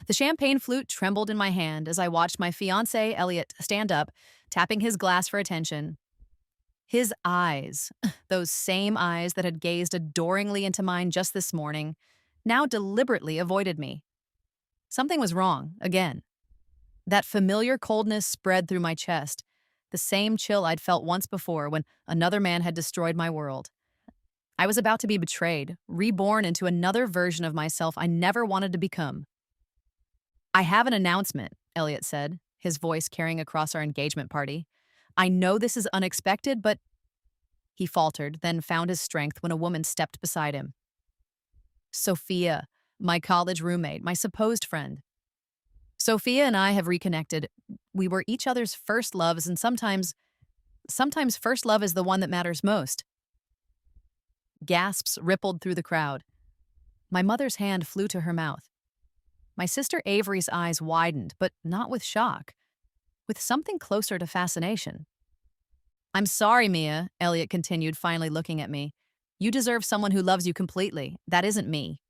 The champagne flute trembled in my hand as I watched my fiancé, Elliot, stand up, tapping his glass for attention. His eyes, those same eyes that had gazed adoringly into mine just this morning, now deliberately avoided me. Something was wrong, again. That familiar coldness spread through my chest, the same chill I'd felt once before when another man had destroyed my world. I was about to be betrayed, reborn into another version of myself I never wanted to become. "I have an announcement," Elliot said, his voice carrying across our engagement party. "I know this is unexpected, but—" He faltered, then found his strength when a woman stepped beside him. Sophia, my college roommate, my supposed friend. Sophia and I have reconnected. We were each other's first loves, and sometimes first love is the one that matters most. Gasps rippled through the crowd. My mother's hand flew to her mouth. My sister Avery's eyes widened, but not with shock, with something closer to fascination. "I'm sorry, Mia," Elliot continued, finally looking at me. "You deserve someone who loves you completely. That isn't me."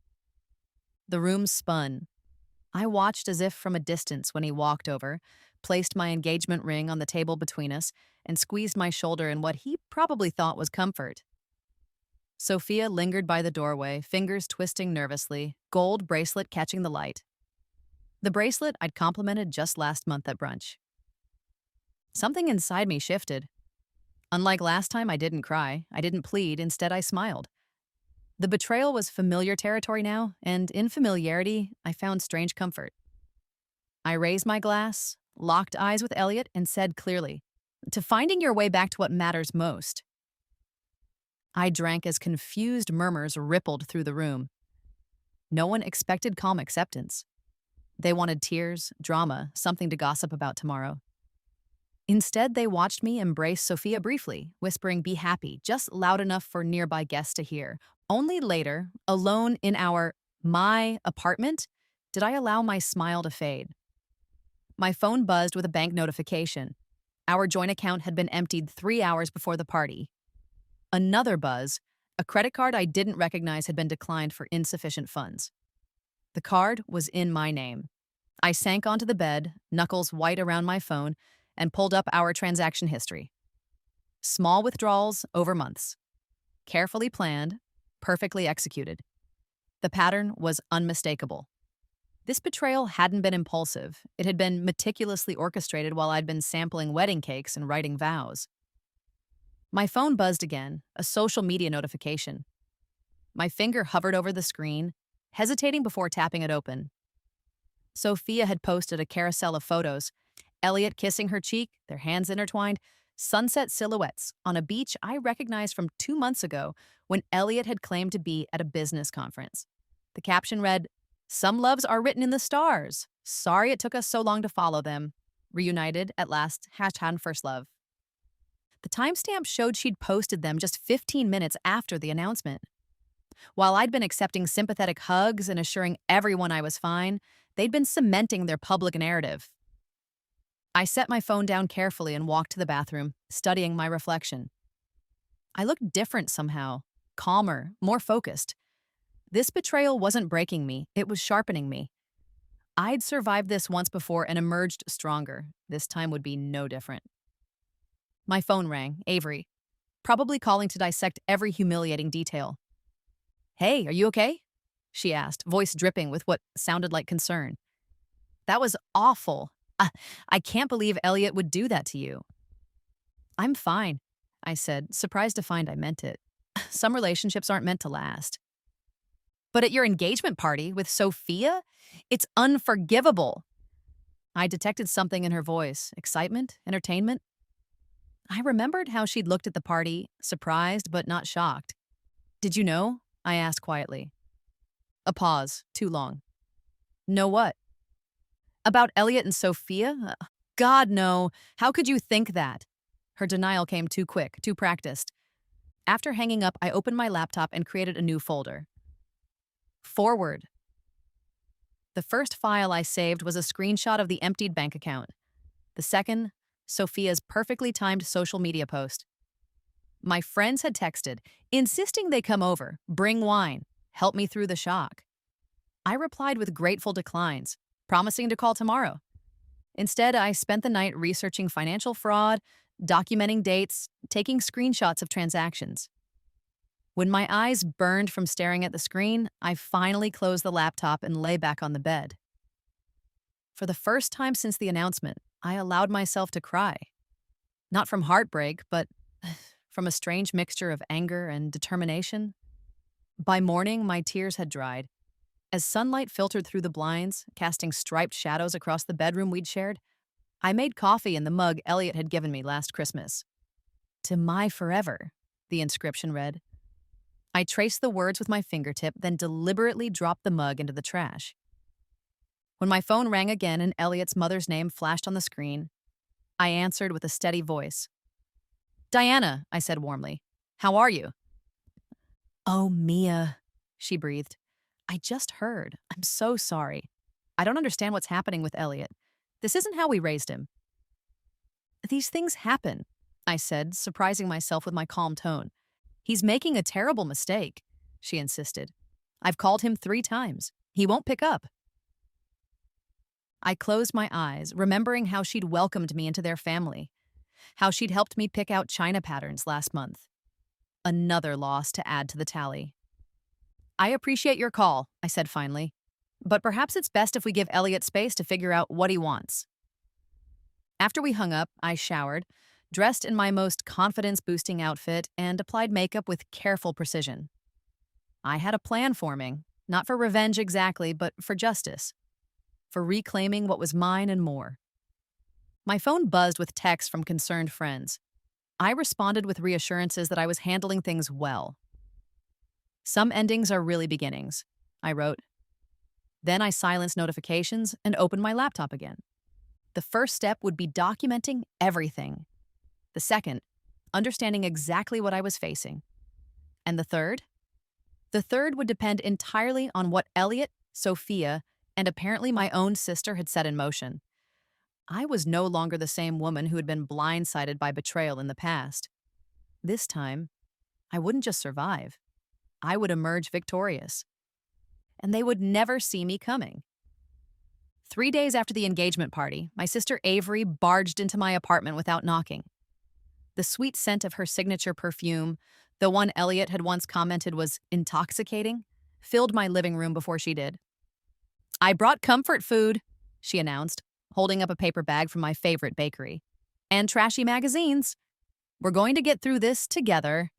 The room spun. I watched as if from a distance when he walked over, placed my engagement ring on the table between us, and squeezed my shoulder in what he probably thought was comfort. Sophia lingered by the doorway, fingers twisting nervously, gold bracelet catching the light. The bracelet I'd complimented just last month at brunch. Something inside me shifted. Unlike last time, I didn't cry, I didn't plead, instead I smiled. The betrayal was familiar territory now, and in familiarity, I found strange comfort. I raised my glass, locked eyes with Elliot, and said clearly, "To finding your way back to what matters most." I drank as confused murmurs rippled through the room. No one expected calm acceptance. They wanted tears, drama, something to gossip about tomorrow. Instead, they watched me embrace Sophia briefly, whispering, "Be happy," just loud enough for nearby guests to hear. Only later, alone in my apartment, did I allow my smile to fade. My phone buzzed with a bank notification. Our joint account had been emptied 3 hours before the party. Another buzz, a credit card I didn't recognize had been declined for insufficient funds. The card was in my name. I sank onto the bed, knuckles white around my phone, and pulled up our transaction history. Small withdrawals over months. Carefully planned, perfectly executed. The pattern was unmistakable. This betrayal hadn't been impulsive. It had been meticulously orchestrated while I'd been sampling wedding cakes and writing vows. My phone buzzed again, a social media notification. My finger hovered over the screen, hesitating before tapping it open. Sophia had posted a carousel of photos, Elliot kissing her cheek, their hands intertwined, sunset silhouettes on a beach I recognized from 2 months ago when Elliot had claimed to be at a business conference. The caption read, "Some loves are written in the stars. Sorry it took us so long to follow them. Reunited at last, # first love." The timestamp showed she'd posted them just 15 minutes after the announcement. While I'd been accepting sympathetic hugs and assuring everyone I was fine, they'd been cementing their public narrative. I set my phone down carefully and walked to the bathroom, studying my reflection. I looked different somehow, calmer, more focused. This betrayal wasn't breaking me, it was sharpening me. I'd survived this once before and emerged stronger. This time would be no different. My phone rang, Avery, probably calling to dissect every humiliating detail. "Hey, are you okay?" she asked, voice dripping with what sounded like concern. "That was awful. I can't believe Elliot would do that to you." "I'm fine," I said, surprised to find I meant it. Some relationships aren't meant to last. "But at your engagement party with Sophia? It's unforgivable." I detected something in her voice, excitement, entertainment. I remembered how she'd looked at the party, surprised but not shocked. "Did you know?" I asked quietly. A pause, too long. "Know what?" "About Elliot and Sophia? God, no. How could you think that?" Her denial came too quick, too practiced. After hanging up, I opened my laptop and created a new folder. Forward. The first file I saved was a screenshot of the emptied bank account. The second, Sophia's perfectly timed social media post. My friends had texted, insisting they come over, bring wine, help me through the shock. I replied with grateful declines, promising to call tomorrow. Instead, I spent the night researching financial fraud, documenting dates, taking screenshots of transactions. When my eyes burned from staring at the screen, I finally closed the laptop and lay back on the bed. For the first time since the announcement, I allowed myself to cry. Not from heartbreak, but from a strange mixture of anger and determination. By morning, my tears had dried. As sunlight filtered through the blinds, casting striped shadows across the bedroom we'd shared, I made coffee in the mug Elliot had given me last Christmas. To my forever, the inscription read. I traced the words with my fingertip, then deliberately dropped the mug into the trash. When my phone rang again and Elliot's mother's name flashed on the screen, I answered with a steady voice. Diana, I said warmly. How are you? Oh, Mia, she breathed. I just heard. I'm so sorry. I don't understand what's happening with Elliot. This isn't how we raised him. These things happen, I said, surprising myself with my calm tone. He's making a terrible mistake, she insisted. I've called him 3 times. He won't pick up. I closed my eyes, remembering how she'd welcomed me into their family, how she'd helped me pick out china patterns last month. Another loss to add to the tally. I appreciate your call, I said finally, but perhaps it's best if we give Elliot space to figure out what he wants. After we hung up, I showered, dressed in my most confidence-boosting outfit, and applied makeup with careful precision. I had a plan forming, not for revenge exactly, but for justice, for reclaiming what was mine and more. My phone buzzed with texts from concerned friends. I responded with reassurances that I was handling things well. Some endings are really beginnings, I wrote. Then I silenced notifications and opened my laptop again. The first step would be documenting everything. The second, understanding exactly what I was facing. And the third? The third would depend entirely on what Elliot, Sophia, and apparently my own sister had set in motion. I was no longer the same woman who had been blindsided by betrayal in the past. This time, I wouldn't just survive. I would emerge victorious. And they would never see me coming. 3 days after the engagement party, my sister Avery barged into my apartment without knocking. The sweet scent of her signature perfume, the one Elliot had once commented was intoxicating, filled my living room before she did. I brought comfort food, she announced, holding up a paper bag from my favorite bakery. And trashy magazines. We're going to get through this together.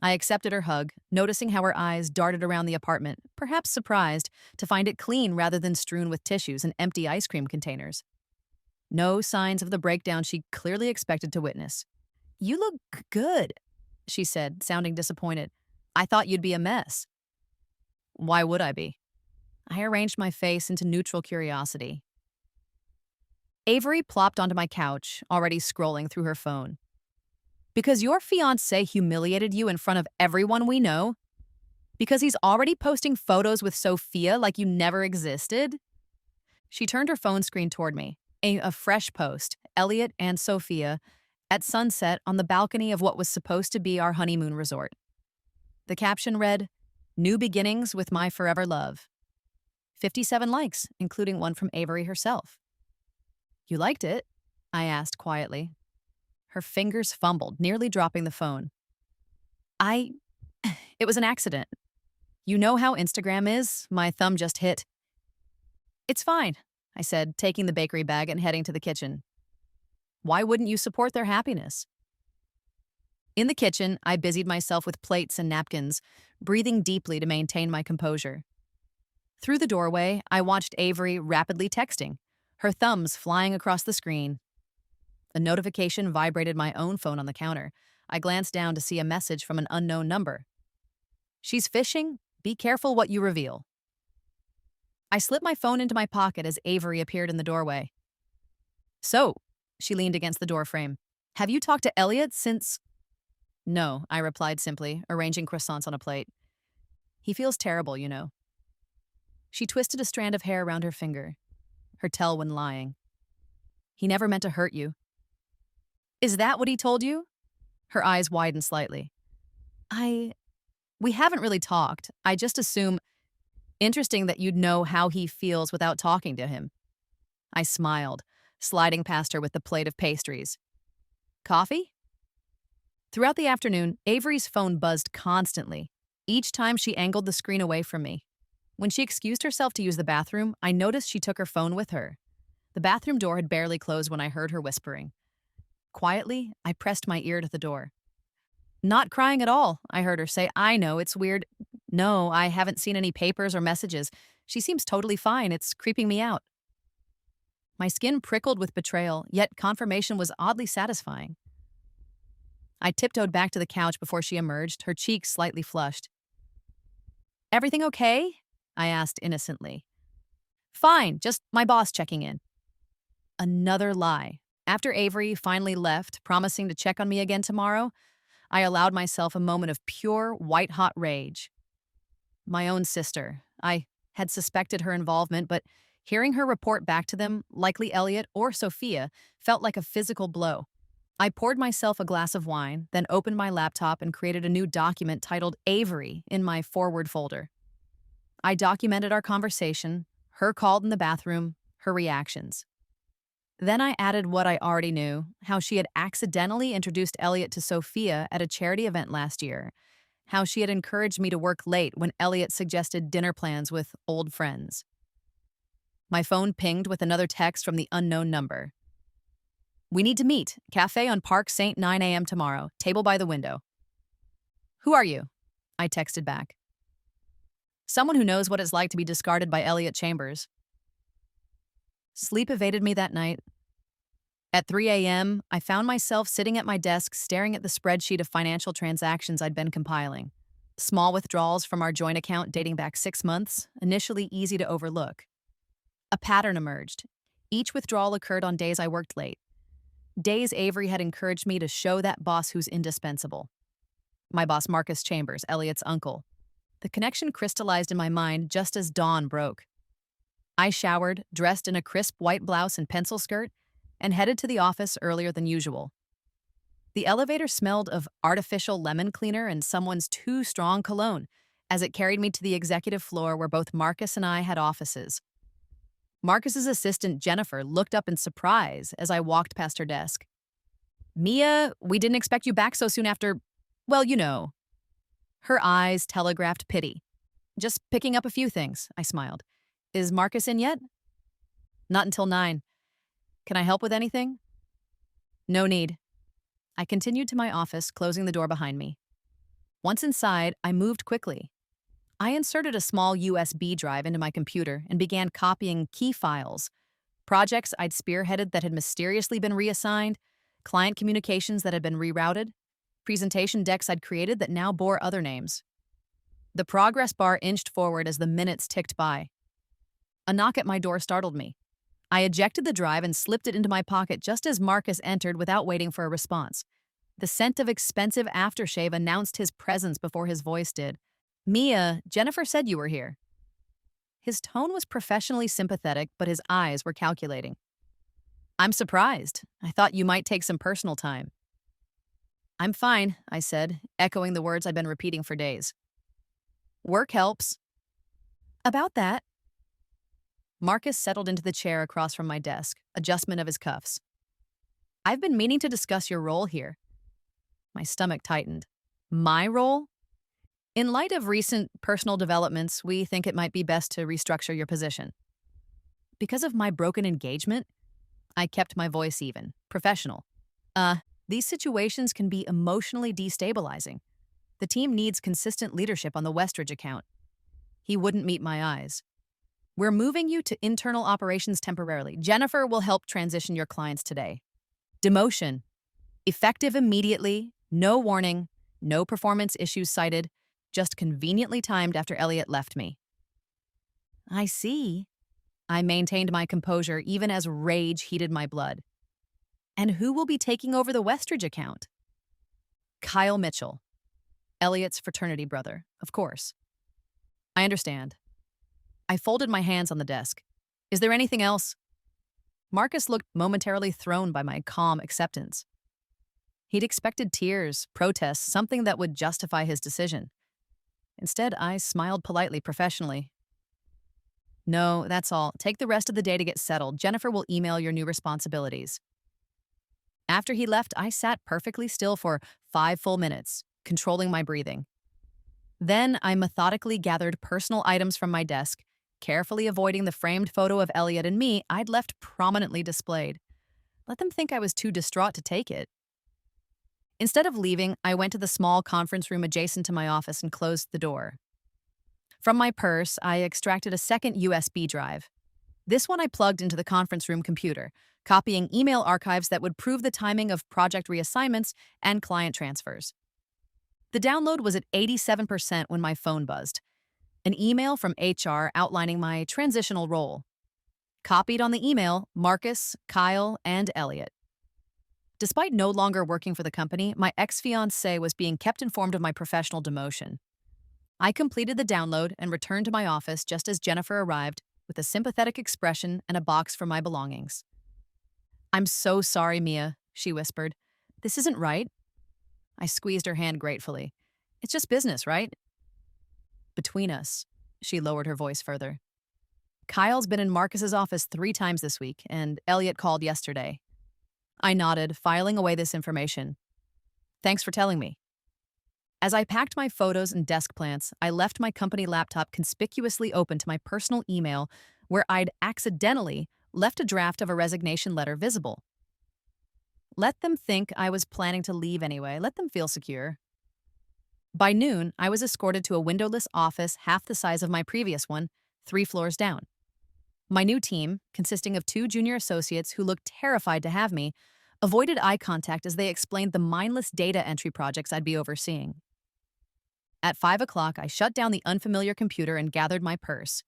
I accepted her hug, noticing how her eyes darted around the apartment, perhaps surprised to find it clean rather than strewn with tissues and empty ice cream containers. No signs of the breakdown she clearly expected to witness. You look good, she said, sounding disappointed. I thought you'd be a mess. Why would I be? I arranged my face into neutral curiosity. Avery plopped onto my couch, already scrolling through her phone. Because your fiancé humiliated you in front of everyone we know? Because he's already posting photos with Sophia like you never existed? She turned her phone screen toward me. A fresh post, Elliot and Sophia, at sunset on the balcony of what was supposed to be our honeymoon resort. The caption read, New beginnings with my forever love. 57 likes, including one from Avery herself. You liked it? I asked quietly. Her fingers fumbled, nearly dropping the phone. It was an accident. You know how Instagram is? My thumb just hit. It's fine, I said, taking the bakery bag and heading to the kitchen. Why wouldn't you support their happiness? In the kitchen, I busied myself with plates and napkins, breathing deeply to maintain my composure. Through the doorway, I watched Avery rapidly texting, her thumbs flying across the screen. A notification vibrated my own phone on the counter. I glanced down to see a message from an unknown number. She's phishing. Be careful what you reveal. I slipped my phone into my pocket as Avery appeared in the doorway. So, she leaned against the doorframe. Have you talked to Elliot since... No, I replied simply, arranging croissants on a plate. He feels terrible, you know. She twisted a strand of hair around her finger, her tell when lying. He never meant to hurt you. Is that what he told you? Her eyes widened slightly. We haven't really talked. I just assume... Interesting that you'd know how he feels without talking to him. I smiled, sliding past her with the plate of pastries. Coffee? Throughout the afternoon, Avery's phone buzzed constantly, each time she angled the screen away from me. When she excused herself to use the bathroom, I noticed she took her phone with her. The bathroom door had barely closed when I heard her whispering. Quietly, I pressed my ear to the door. Not crying at all, I heard her say. I know, it's weird. No, I haven't seen any papers or messages. She seems totally fine. It's creeping me out. My skin prickled with betrayal, yet confirmation was oddly satisfying. I tiptoed back to the couch before she emerged, her cheeks slightly flushed. Everything okay? I asked innocently. Fine, just my boss checking in. Another lie. After Avery finally left, promising to check on me again tomorrow, I allowed myself a moment of pure, white-hot rage. My own sister. I had suspected her involvement, but hearing her report back to them, likely Elliot or Sophia, felt like a physical blow. I poured myself a glass of wine, then opened my laptop and created a new document titled Avery in my forward folder. I documented our conversation, her call in the bathroom, her reactions. Then I added what I already knew, how she had accidentally introduced Elliot to Sophia at a charity event last year, how she had encouraged me to work late when Elliot suggested dinner plans with old friends. My phone pinged with another text from the unknown number. We need to meet. Cafe on Park St. 9 a.m. tomorrow. Table by the window. Who are you? I texted back. Someone who knows what it's like to be discarded by Elliot Chambers. Sleep evaded me that night. At 3 a.m., I found myself sitting at my desk staring at the spreadsheet of financial transactions I'd been compiling. Small withdrawals from our joint account dating back 6 months, initially easy to overlook. A pattern emerged. Each withdrawal occurred on days I worked late. Days Avery had encouraged me to show that boss who's indispensable. My boss, Marcus Chambers, Elliot's uncle. The connection crystallized in my mind just as dawn broke. I showered, dressed in a crisp white blouse and pencil skirt, and headed to the office earlier than usual. The elevator smelled of artificial lemon cleaner and someone's too strong cologne as it carried me to the executive floor where both Marcus and I had offices. Marcus's assistant, Jennifer, looked up in surprise as I walked past her desk. Mia, we didn't expect you back so soon after, well, you know. Her eyes telegraphed pity. Just picking up a few things, I smiled. Is Marcus in yet? Not until 9. Can I help with anything? No need. I continued to my office, closing the door behind me. Once inside, I moved quickly. I inserted a small USB drive into my computer and began copying key files, projects I'd spearheaded that had mysteriously been reassigned, client communications that had been rerouted, presentation decks I'd created that now bore other names. The progress bar inched forward as the minutes ticked by. A knock at my door startled me. I ejected the drive and slipped it into my pocket just as Marcus entered without waiting for a response. The scent of expensive aftershave announced his presence before his voice did. Mia, Jennifer said you were here. His tone was professionally sympathetic, but his eyes were calculating. I'm surprised. I thought you might take some personal time. I'm fine, I said, echoing the words I'd been repeating for days. Work helps. About that. Marcus settled into the chair across from my desk, adjustment of his cuffs. I've been meaning to discuss your role here. My stomach tightened. My role? In light of recent personal developments, we think it might be best to restructure your position. Because of my broken engagement, I kept my voice even, professional. These situations can be emotionally destabilizing. The team needs consistent leadership on the Westridge account. He wouldn't meet my eyes. We're moving you to internal operations temporarily. Jennifer will help transition your clients today. Demotion. Effective immediately, no warning, no performance issues cited, just conveniently timed after Elliot left me. I see. I maintained my composure even as rage heated my blood. And who will be taking over the Westridge account? Kyle Mitchell. Elliot's fraternity brother, of course. I understand. I folded my hands on the desk. Is there anything else? Marcus looked momentarily thrown by my calm acceptance. He'd expected tears, protests, something that would justify his decision. Instead, I smiled politely, professionally. No, that's all. Take the rest of the day to get settled. Jennifer will email your new responsibilities. After he left, I sat perfectly still for 5 full minutes, controlling my breathing. Then I methodically gathered personal items from my desk, carefully avoiding the framed photo of Elliot and me I'd left prominently displayed. Let them think I was too distraught to take it. Instead of leaving, I went to the small conference room adjacent to my office and closed the door. From my purse, I extracted a second USB drive. This one I plugged into the conference room computer, copying email archives that would prove the timing of project reassignments and client transfers. The download was at 87% when my phone buzzed. An email from HR outlining my transitional role. Copied on the email, Marcus, Kyle, and Elliot. Despite no longer working for the company, my ex-fiancé was being kept informed of my professional demotion. I completed the download and returned to my office just as Jennifer arrived with a sympathetic expression and a box for my belongings. "I'm so sorry, Mia," she whispered. "This isn't right." I squeezed her hand gratefully. "It's just business, right?" "Between us," she lowered her voice further. "Kyle's been in Marcus's office 3 times this week, and Elliot called yesterday." I nodded, filing away this information. "Thanks for telling me." As I packed my photos and desk plants, I left my company laptop conspicuously open to my personal email, where I'd accidentally left a draft of a resignation letter visible. Let them think I was planning to leave anyway. Let them feel secure. By noon, I was escorted to a windowless office half the size of my previous one, 3 floors down. My new team, consisting of 2 junior associates who looked terrified to have me, avoided eye contact as they explained the mindless data entry projects I'd be overseeing. At 5 o'clock, I shut down the unfamiliar computer and gathered my purse.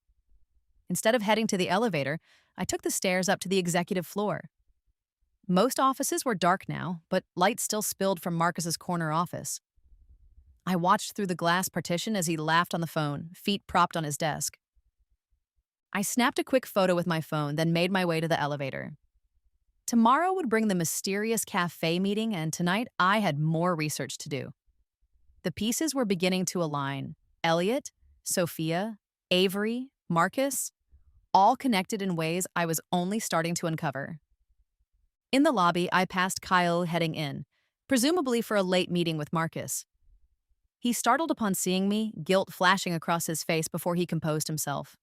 Instead of heading to the elevator, I took the stairs up to the executive floor. Most offices were dark now, but light still spilled from Marcus's corner office. I watched through the glass partition as he laughed on the phone, feet propped on his desk. I snapped a quick photo with my phone, then made my way to the elevator. Tomorrow would bring the mysterious cafe meeting, and tonight I had more research to do. The pieces were beginning to align. Elliot, Sophia, Avery, Marcus, all connected in ways I was only starting to uncover. In the lobby, I passed Kyle heading in, presumably for a late meeting with Marcus. He startled upon seeing me, guilt flashing across his face before he composed himself.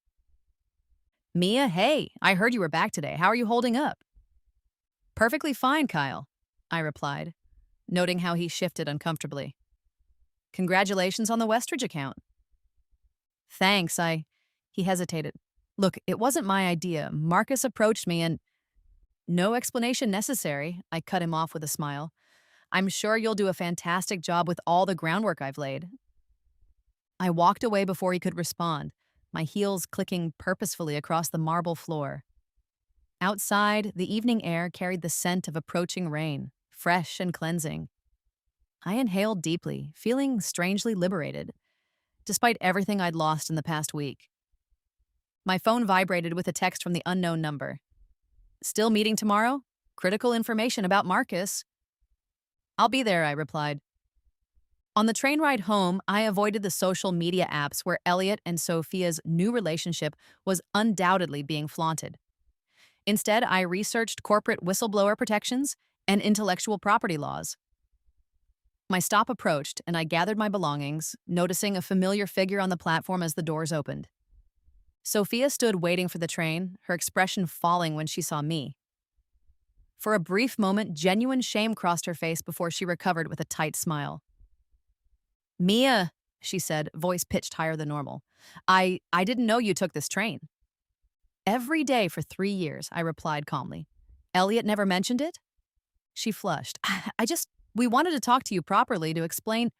"Mia, hey, I heard you were back today. How are you holding up?" "Perfectly fine, Kyle," I replied, noting how he shifted uncomfortably. "Congratulations on the Westridge account." "Thanks, He hesitated. "Look, it wasn't my idea. Marcus approached me and—" "No explanation necessary," I cut him off with a smile. "I'm sure you'll do a fantastic job with all the groundwork I've laid." I walked away before he could respond, my heels clicking purposefully across the marble floor. Outside, the evening air carried the scent of approaching rain, fresh and cleansing. I inhaled deeply, feeling strangely liberated, despite everything I'd lost in the past week. My phone vibrated with a text from the unknown number. "Still meeting tomorrow? Critical information about Marcus." "I'll be there," I replied. On the train ride home, I avoided the social media apps where Elliot and Sophia's new relationship was undoubtedly being flaunted. Instead, I researched corporate whistleblower protections and intellectual property laws. My stop approached, and I gathered my belongings, noticing a familiar figure on the platform as the doors opened. Sophia stood waiting for the train, her expression falling when she saw me. For a brief moment, genuine shame crossed her face before she recovered with a tight smile. "Mia," she said, voice pitched higher than normal. I didn't know you took this train." "Every day for 3 years," I replied calmly. "Elliot never mentioned it?" She flushed. We wanted to talk to you properly to explain."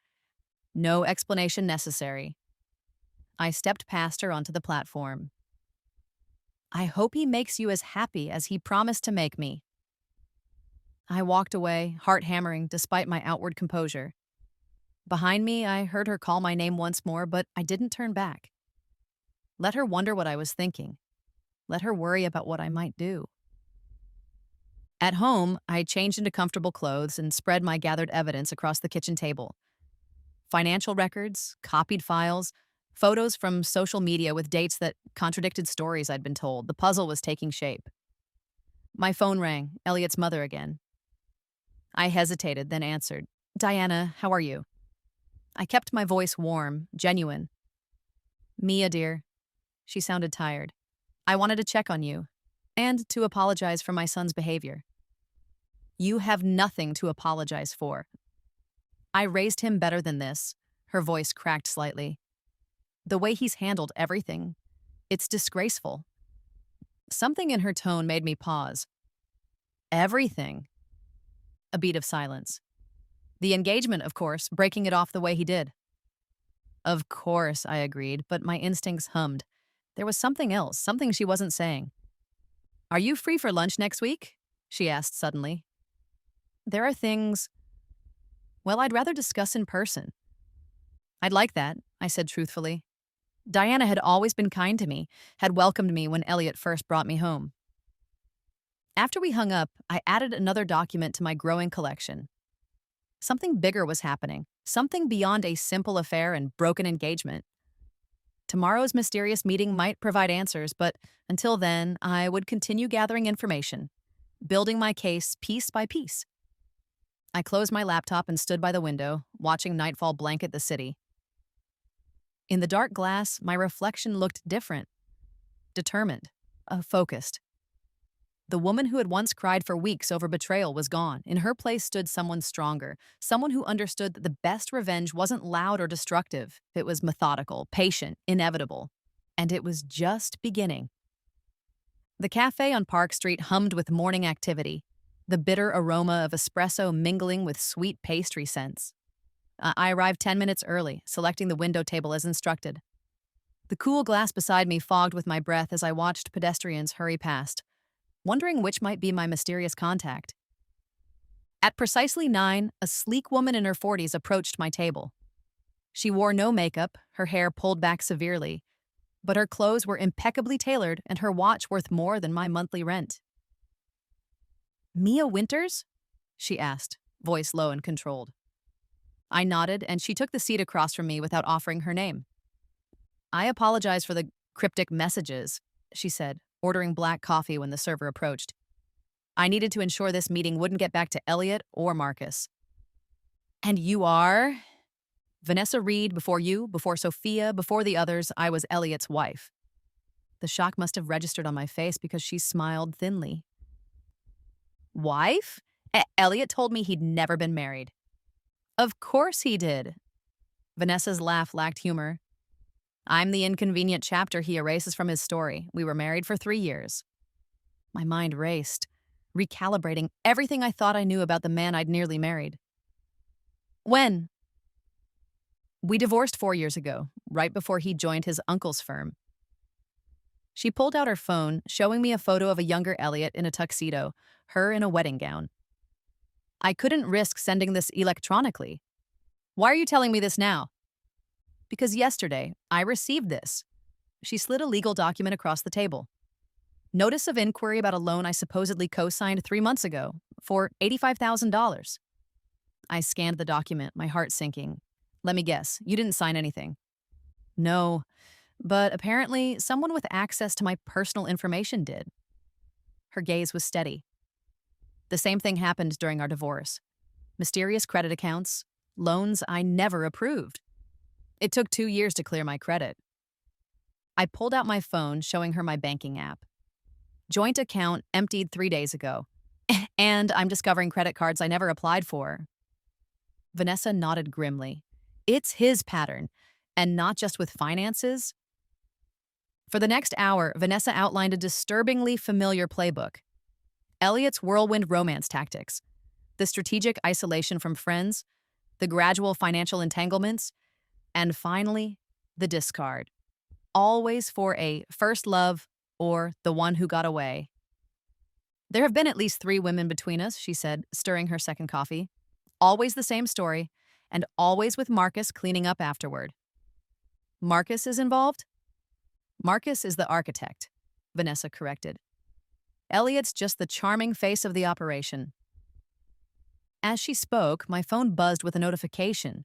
"No explanation necessary." I stepped past her onto the platform. "I hope he makes you as happy as he promised to make me." I walked away, heart hammering despite my outward composure. Behind me, I heard her call my name once more, but I didn't turn back. Let her wonder what I was thinking. Let her worry about what I might do. At home, I changed into comfortable clothes and spread my gathered evidence across the kitchen table. Financial records, copied files, Photos from social media with dates that contradicted stories I'd been told. The puzzle was taking shape. My phone rang, Elliot's mother again. I hesitated, then answered. Diana, how are you? I kept my voice warm, genuine. Mia, dear. She sounded tired. I wanted to check on you and to apologize for my son's behavior. You have nothing to apologize for. I raised him better than this. Her voice cracked slightly. The way he's handled everything, it's disgraceful. Something in her tone made me pause. Everything. A beat of silence. The engagement, of course, breaking it off the way he did. Of course, I agreed, but my instincts hummed. There was something else, something she wasn't saying. Are you free for lunch next week? She asked suddenly. There are things, well, I'd rather discuss in person. I'd like that, I said truthfully. Diana had always been kind to me, had welcomed me when Elliot first brought me home. After we hung up, I added another document to my growing collection. Something bigger was happening, something beyond a simple affair and broken engagement. Tomorrow's mysterious meeting might provide answers, but until then, I would continue gathering information, building my case piece by piece. I closed my laptop and stood by the window, watching nightfall blanket the city. In the dark glass, my reflection looked different, determined, focused. The woman who had once cried for weeks over betrayal was gone. In her place stood someone stronger, someone who understood that the best revenge wasn't loud or destructive. It was methodical, patient, inevitable. And it was just beginning. The cafe on Park Street hummed with morning activity, the bitter aroma of espresso mingling with sweet pastry scents. I arrived 10 minutes early, selecting the window table as instructed. The cool glass beside me fogged with my breath as I watched pedestrians hurry past, wondering which might be my mysterious contact. At precisely 9, a sleek woman in her 40s approached my table. She wore no makeup, her hair pulled back severely, but her clothes were impeccably tailored and her watch worth more than my monthly rent. Mia Winters? She asked, voice low and controlled. I nodded, and she took the seat across from me without offering her name. I apologize for the cryptic messages, she said, ordering black coffee when the server approached. I needed to ensure this meeting wouldn't get back to Elliot or Marcus. And you are? Vanessa Reed, before you, before Sophia, before the others, I was Elliot's wife. The shock must have registered on my face because she smiled thinly. Wife? Elliot told me he'd never been married. Of course he did. Vanessa's laugh lacked humor. I'm the inconvenient chapter he erases from his story. We were married for 3 years. My mind raced, recalibrating everything I thought I knew about the man I'd nearly married. When? We divorced 4 years ago, right before he joined his uncle's firm. She pulled out her phone, showing me a photo of a younger Elliot in a tuxedo, her in a wedding gown. I couldn't risk sending this electronically. Why are you telling me this now? Because yesterday, I received this. She slid a legal document across the table. Notice of inquiry about a loan I supposedly co-signed 3 months ago for $85,000. I scanned the document, my heart sinking. Let me guess, you didn't sign anything. No, but apparently someone with access to my personal information did. Her gaze was steady. The same thing happened during our divorce. Mysterious credit accounts, loans I never approved. It took 2 years to clear my credit. I pulled out my phone, showing her my banking app. Joint account emptied 3 days ago. And I'm discovering credit cards I never applied for. Vanessa nodded grimly. It's his pattern, and not just with finances. For the next hour, Vanessa outlined a disturbingly familiar playbook. Elliot's whirlwind romance tactics, the strategic isolation from friends, the gradual financial entanglements, and finally, the discard. Always for a first love or the one who got away. There have been at least 3 women between us, she said, stirring her second coffee. Always the same story, and always with Marcus cleaning up afterward. Marcus is involved? Marcus is the architect, Vanessa corrected. Elliot's just the charming face of the operation. As she spoke, my phone buzzed with a notification.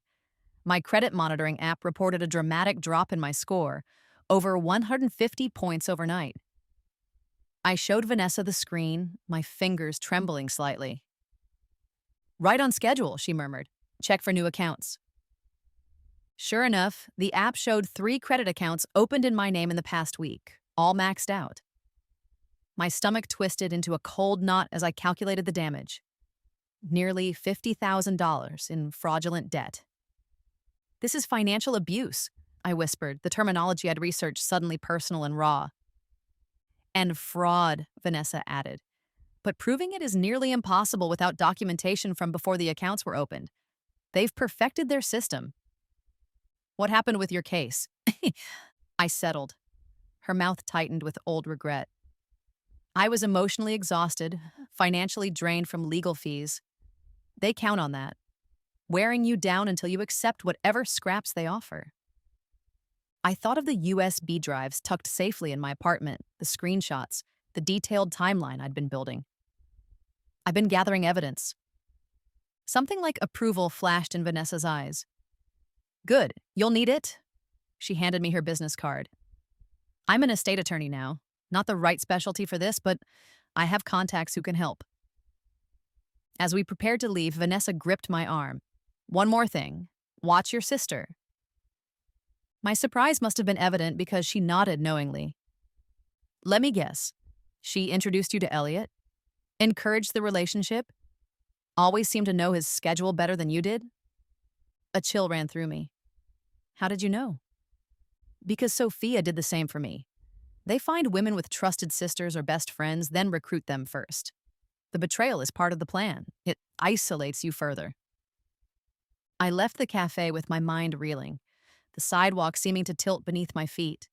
My credit monitoring app reported a dramatic drop in my score, over 150 points overnight. I showed Vanessa the screen, my fingers trembling slightly. Right on schedule, she murmured. Check for new accounts. Sure enough, the app showed 3 credit accounts opened in my name in the past week, all maxed out. My stomach twisted into a cold knot as I calculated the damage. Nearly $50,000 in fraudulent debt. This is financial abuse, I whispered, the terminology I'd researched suddenly personal and raw. And fraud, Vanessa added. But proving it is nearly impossible without documentation from before the accounts were opened. They've perfected their system. What happened with your case? I settled. Her mouth tightened with old regret. I was emotionally exhausted, financially drained from legal fees. They count on that, wearing you down until you accept whatever scraps they offer. I thought of the USB drives tucked safely in my apartment, the screenshots, the detailed timeline I'd been building. I've been gathering evidence. Something like approval flashed in Vanessa's eyes. Good, you'll need it. She handed me her business card. I'm an estate attorney now. Not the right specialty for this, but I have contacts who can help. As we prepared to leave, Vanessa gripped my arm. One more thing. Watch your sister. My surprise must have been evident because she nodded knowingly. Let me guess. She introduced you to Elliot? Encouraged the relationship? Always seemed to know his schedule better than you did? A chill ran through me. How did you know? Because Sophia did the same for me. They find women with trusted sisters or best friends, then recruit them first. The betrayal is part of the plan. It isolates you further. I left the cafe with my mind reeling, the sidewalk seeming to tilt beneath my feet.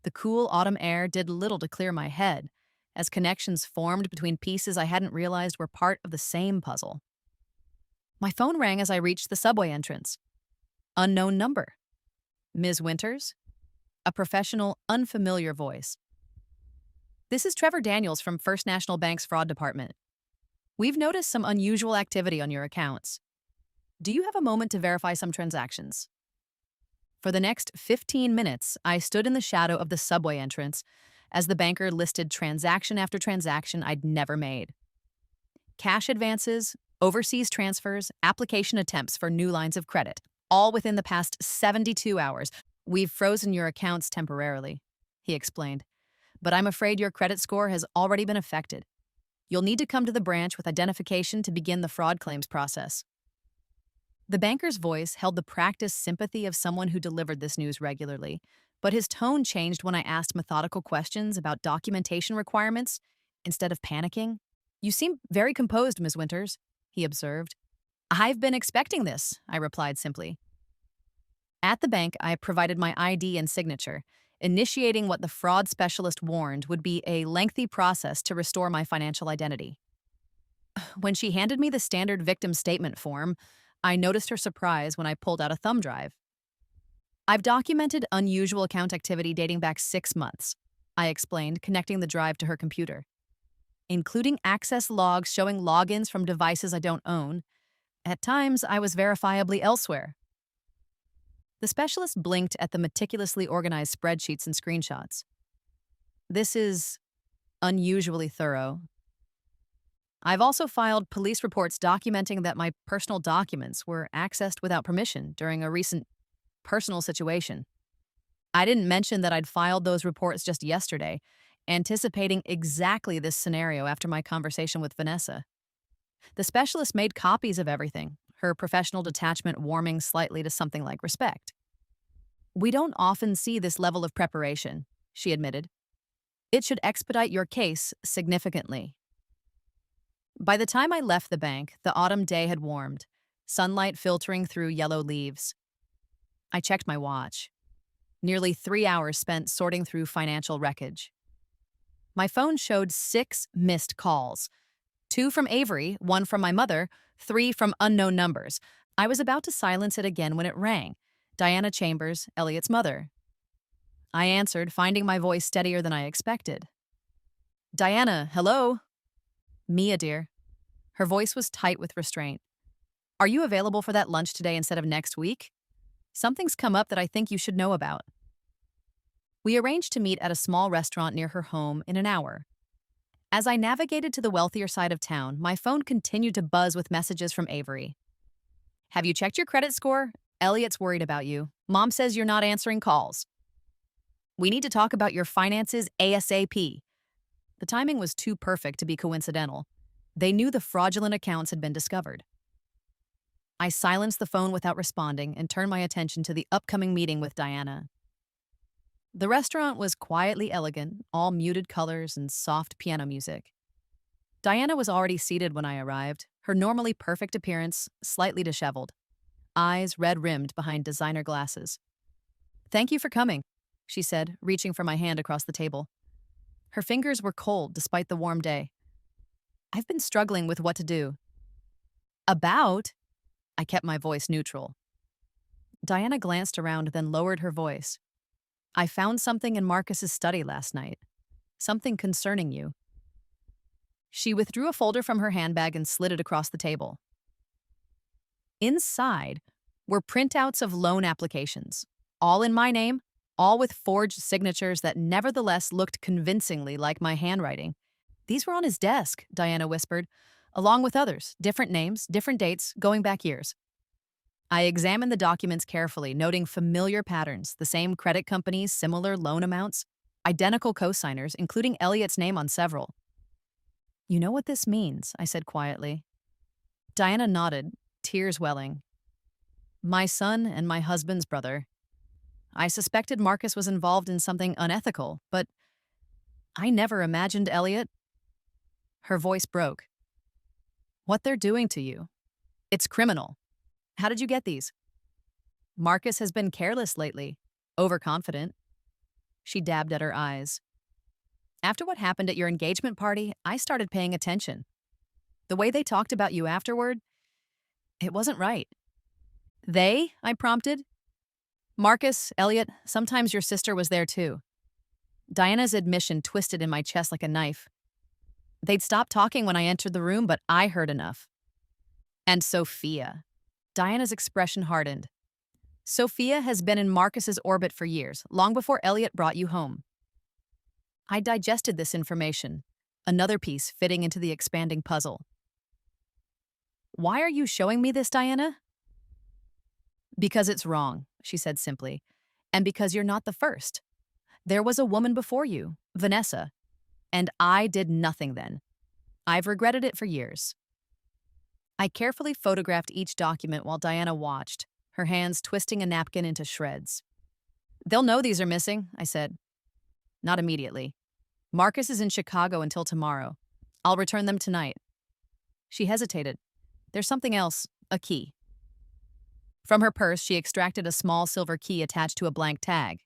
The cool autumn air did little to clear my head, as connections formed between pieces I hadn't realized were part of the same puzzle. My phone rang as I reached the subway entrance. Unknown number. Ms. Winters? A professional, unfamiliar voice. This is Trevor Daniels from First National Bank's fraud department. We've noticed some unusual activity on your accounts. Do you have a moment to verify some transactions? For the next 15 minutes, I stood in the shadow of the subway entrance as the banker listed transaction after transaction I'd never made. Cash advances, overseas transfers, application attempts for new lines of credit, all within the past 72 hours. We've frozen your accounts temporarily, he explained, but I'm afraid your credit score has already been affected. You'll need to come to the branch with identification to begin the fraud claims process. The banker's voice held the practiced sympathy of someone who delivered this news regularly, but his tone changed when I asked methodical questions about documentation requirements instead of panicking. You seem very composed, Ms. Winters, he observed. I've been expecting this, I replied simply. At the bank, I provided my ID and signature, initiating what the fraud specialist warned would be a lengthy process to restore my financial identity. When she handed me the standard victim statement form, I noticed her surprise when I pulled out a thumb drive. I've documented unusual account activity dating back 6 months, I explained, connecting the drive to her computer, including access logs showing logins from devices I don't own. At times, I was verifiably elsewhere. The specialist blinked at the meticulously organized spreadsheets and screenshots. This is unusually thorough. I've also filed police reports documenting that my personal documents were accessed without permission during a recent personal situation. I didn't mention that I'd filed those reports just yesterday, anticipating exactly this scenario after my conversation with Vanessa. The specialist made copies of everything, her professional detachment warming slightly to something like respect. We don't often see this level of preparation, she admitted. It should expedite your case significantly. By the time I left the bank, the autumn day had warmed, sunlight filtering through yellow leaves. I checked my watch. Nearly 3 hours spent sorting through financial wreckage. My phone showed 6 missed calls. 2 from Avery, 1 from my mother, 3 from unknown numbers. I was about to silence it again when it rang. Diana Chambers, Elliot's mother. I answered, finding my voice steadier than I expected. Diana, hello? Mia, dear. Her voice was tight with restraint. Are you available for that lunch today instead of next week? Something's come up that I think you should know about. We arranged to meet at a small restaurant near her home in an hour. As I navigated to the wealthier side of town, my phone continued to buzz with messages from Avery. Have you checked your credit score? Elliot's worried about you. Mom says you're not answering calls. We need to talk about your finances ASAP. The timing was too perfect to be coincidental. They knew the fraudulent accounts had been discovered. I silenced the phone without responding and turned my attention to the upcoming meeting with Diana. The restaurant was quietly elegant, all muted colors and soft piano music. Diana was already seated when I arrived, her normally perfect appearance slightly disheveled, eyes red-rimmed behind designer glasses. "Thank you for coming," she said, reaching for my hand across the table. Her fingers were cold despite the warm day. "I've been struggling with what to do." "About?" I kept my voice neutral. Diana glanced around, then lowered her voice. "I found something in Marcus's study last night. Something concerning you." She withdrew a folder from her handbag and slid it across the table. Inside were printouts of loan applications, all in my name, all with forged signatures that nevertheless looked convincingly like my handwriting. "These were on his desk," Diana whispered, "along with others, different names, different dates, going back years." I examined the documents carefully, noting familiar patterns, the same credit companies, similar loan amounts, identical co-signers, including Elliot's name on several. "You know what this means," I said quietly. Diana nodded, tears welling. "My son and my husband's brother. I suspected Marcus was involved in something unethical, but I never imagined Elliot." Her voice broke. "What they're doing to you. It's criminal. How did you get these?" "Marcus has been careless lately, overconfident." She dabbed at her eyes. "After what happened at your engagement party, I started paying attention. The way they talked about you afterward, it wasn't right." "They?" I prompted. "Marcus, Elliot, sometimes your sister was there too." Diana's admission twisted in my chest like a knife. "They'd stopped talking when I entered the room, but I heard enough." "And Sophia." Diana's expression hardened. "Sophia has been in Marcus's orbit for years, long before Elliot brought you home." I digested this information, another piece fitting into the expanding puzzle. "Why are you showing me this, Diana?" "Because it's wrong," she said simply, "and because you're not the first. There was a woman before you, Vanessa, and I did nothing then. I've regretted it for years." I carefully photographed each document while Diana watched, her hands twisting a napkin into shreds. "They'll know these are missing," I said. "Not immediately. Marcus is in Chicago until tomorrow. I'll return them tonight." She hesitated. "There's something else, a key." From her purse, she extracted a small silver key attached to a blank tag.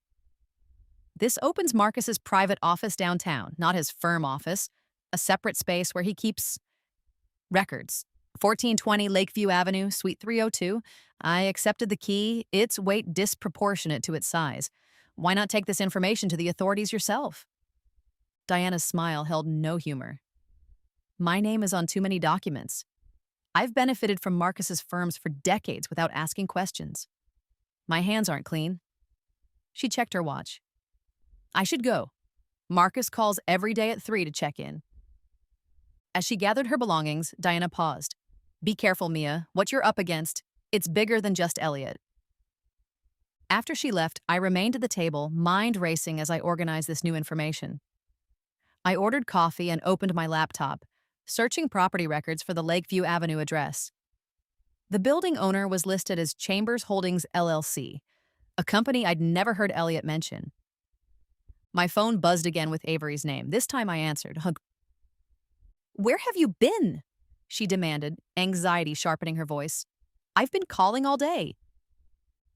"This opens Marcus's private office downtown, not his firm office, a separate space where he keeps records. 1420 Lakeview Avenue, Suite 302. I accepted the key, its weight disproportionate to its size. Why not take this information to the authorities yourself?" Diana's smile held no humor. "My name is on too many documents. I've benefited from Marcus's firms for decades without asking questions. My hands aren't clean." She checked her watch. "I should go. Marcus calls every day at 3 to check in." As she gathered her belongings, Diana paused. "Be careful, Mia. What you're up against, it's bigger than just Elliot." After she left, I remained at the table, mind racing as I organized this new information. I ordered coffee and opened my laptop, searching property records for the Lakeview Avenue address. The building owner was listed as Chambers Holdings LLC, a company I'd never heard Elliot mention. My phone buzzed again with Avery's name. This time I answered. "Where have you been?" she demanded, anxiety sharpening her voice. "I've been calling all day."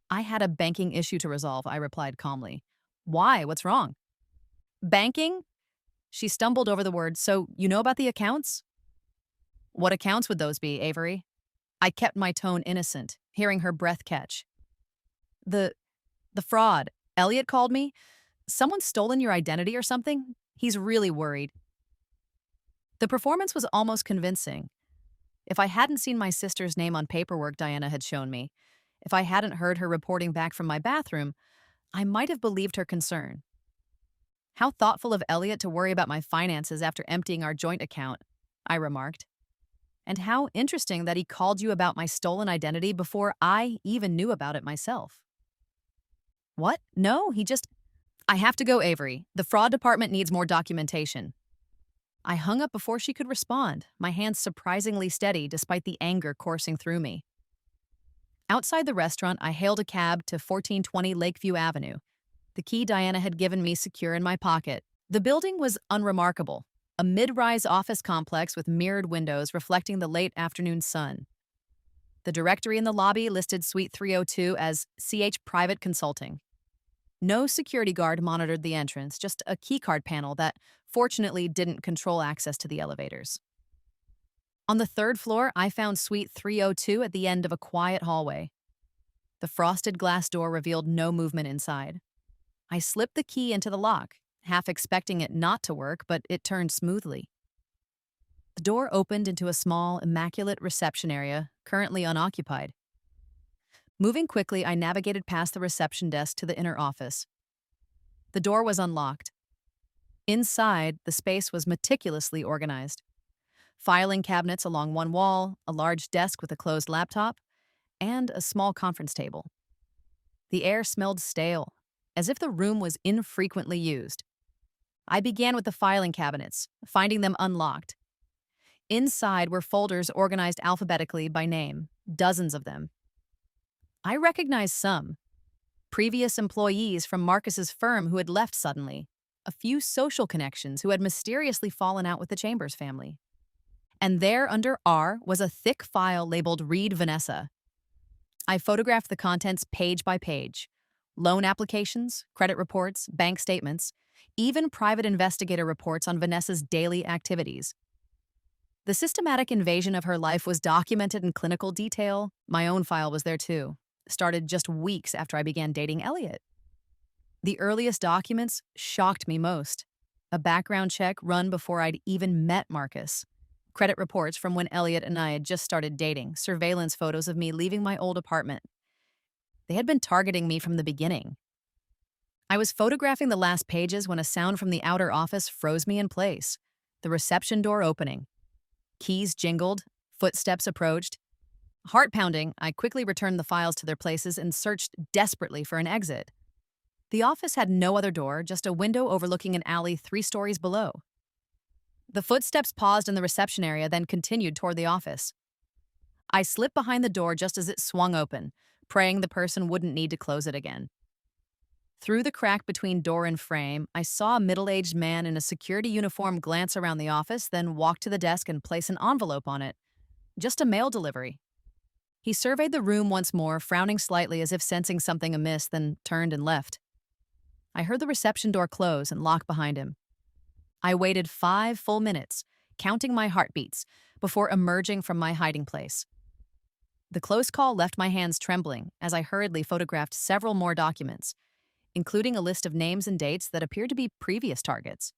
"I had a banking issue to resolve," I replied calmly. "Why? What's wrong?" "Banking?" She stumbled over the word. "So, you know about the accounts?" "What accounts would those be, Avery?" I kept my tone innocent, hearing her breath catch. The fraud. Elliot called me. Someone's stolen your identity or something? He's really worried." The performance was almost convincing. If I hadn't seen my sister's name on paperwork Diana had shown me, If I hadn't heard her reporting back from my bathroom, I might have believed her concern. How thoughtful of Elliot to worry about my finances after emptying our joint account, I remarked. And how interesting that he called you about my stolen identity before I even knew about it myself. What? No, I have to go, Avery. The fraud department needs more documentation. I hung up before she could respond, my hands surprisingly steady despite the anger coursing through me. Outside the restaurant, I hailed a cab to 1420 Lakeview Avenue, the key Diana had given me secure in my pocket. The building was unremarkable, a mid-rise office complex with mirrored windows reflecting the late afternoon sun. The directory in the lobby listed Suite 302 as CH Private Consulting. No security guard monitored the entrance, just a keycard panel that fortunately didn't control access to the elevators. On the third floor, I found Suite 302 at the end of a quiet hallway. The frosted glass door revealed no movement inside. I slipped the key into the lock, half expecting it not to work, but it turned smoothly. The door opened into a small, immaculate reception area, currently unoccupied. Moving quickly, I navigated past the reception desk to the inner office. The door was unlocked. Inside, the space was meticulously organized. Filing cabinets along one wall, a large desk with a closed laptop, and a small conference table. The air smelled stale, as if the room was infrequently used. I began with the filing cabinets, finding them unlocked. Inside were folders organized alphabetically by name, dozens of them. I recognized some. Previous employees from Marcus's firm who had left suddenly. A few social connections who had mysteriously fallen out with the Chambers family. And there under R was a thick file labeled Read Vanessa. I photographed the contents page by page. Loan applications, credit reports, bank statements, even private investigator reports on Vanessa's daily activities. The systematic invasion of her life was documented in clinical detail. My own file was there too. Started just weeks after I began dating Elliot. The earliest documents shocked me most. A background check run before I'd even met Marcus. Credit reports from when Elliot and I had just started dating, surveillance photos of me leaving my old apartment. They had been targeting me from the beginning. I was photographing the last pages when a sound from the outer office froze me in place. The reception door opening. Keys jingled, footsteps approached. Heart pounding, I quickly returned the files to their places and searched desperately for an exit. The office had no other door, just a window overlooking an alley 3 stories below. The footsteps paused in the reception area, then continued toward the office. I slipped behind the door just as it swung open, praying the person wouldn't need to close it again. Through the crack between door and frame, I saw a middle-aged man in a security uniform glance around the office, then walk to the desk and place an envelope on it. Just a mail delivery. He surveyed the room once more, frowning slightly as if sensing something amiss, then turned and left. I heard the reception door close and lock behind him. I waited 5 full minutes, counting my heartbeats, before emerging from my hiding place. The close call left my hands trembling as I hurriedly photographed several more documents, including a list of names and dates that appeared to be previous targets.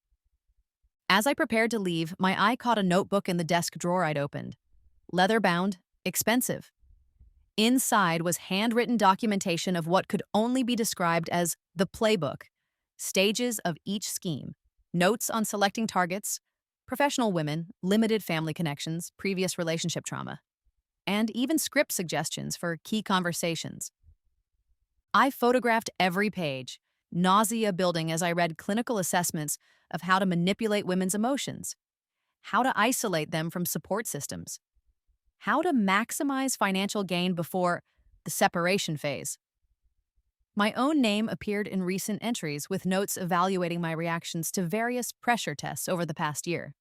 As I prepared to leave, my eye caught a notebook in the desk drawer I'd opened. Leather-bound, expensive. Inside was handwritten documentation of what could only be described as the playbook, stages of each scheme, notes on selecting targets, professional women, limited family connections, previous relationship trauma, and even script suggestions for key conversations. I photographed every page, nausea building as I read clinical assessments of how to manipulate women's emotions, how to isolate them from support systems, how to maximize financial gain before the separation phase. My own name appeared in recent entries with notes evaluating my reactions to various pressure tests over the past year.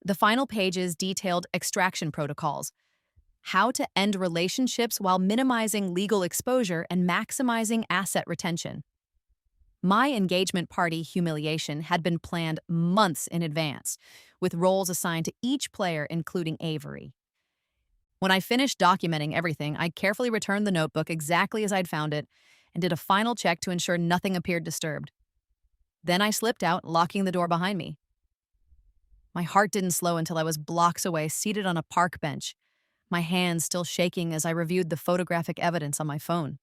The final pages detailed extraction protocols, how to end relationships while minimizing legal exposure and maximizing asset retention. My engagement party humiliation had been planned months in advance, with roles assigned to each player, including Avery. When I finished documenting everything, I carefully returned the notebook exactly as I'd found it and did a final check to ensure nothing appeared disturbed. Then I slipped out, locking the door behind me. My heart didn't slow until I was blocks away, seated on a park bench, my hands still shaking as I reviewed the photographic evidence on my phone.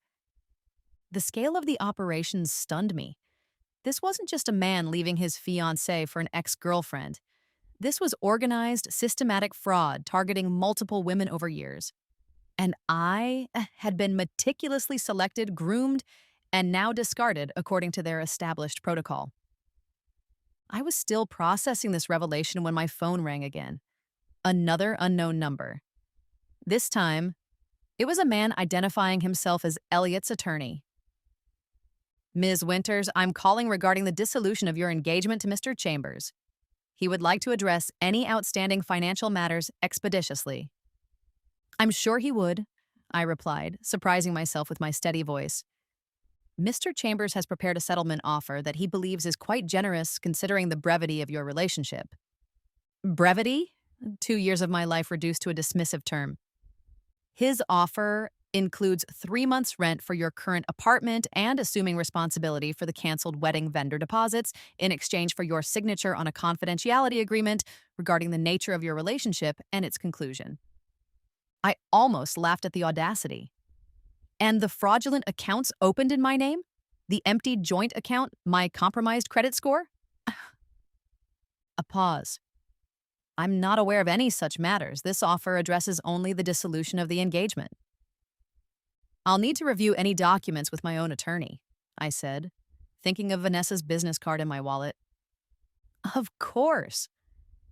The scale of the operation stunned me. This wasn't just a man leaving his fiancée for an ex-girlfriend. This was organized, systematic fraud targeting multiple women over years. And I had been meticulously selected, groomed, and now discarded according to their established protocol. I was still processing this revelation when my phone rang again. Another unknown number. This time, it was a man identifying himself as Elliot's attorney. Ms. Winters, I'm calling regarding the dissolution of your engagement to Mr. Chambers. He would like to address any outstanding financial matters expeditiously. I'm sure he would, I replied, surprising myself with my steady voice. Mr. Chambers has prepared a settlement offer that he believes is quite generous considering the brevity of your relationship. Brevity? 2 years of my life reduced to a dismissive term. His offer includes 3 months' rent for your current apartment and assuming responsibility for the canceled wedding vendor deposits in exchange for your signature on a confidentiality agreement regarding the nature of your relationship and its conclusion. I almost laughed at the audacity. And the fraudulent accounts opened in my name? The empty joint account, my compromised credit score? A pause. I'm not aware of any such matters. This offer addresses only the dissolution of the engagement. I'll need to review any documents with my own attorney, I said, thinking of Vanessa's business card in my wallet. Of course.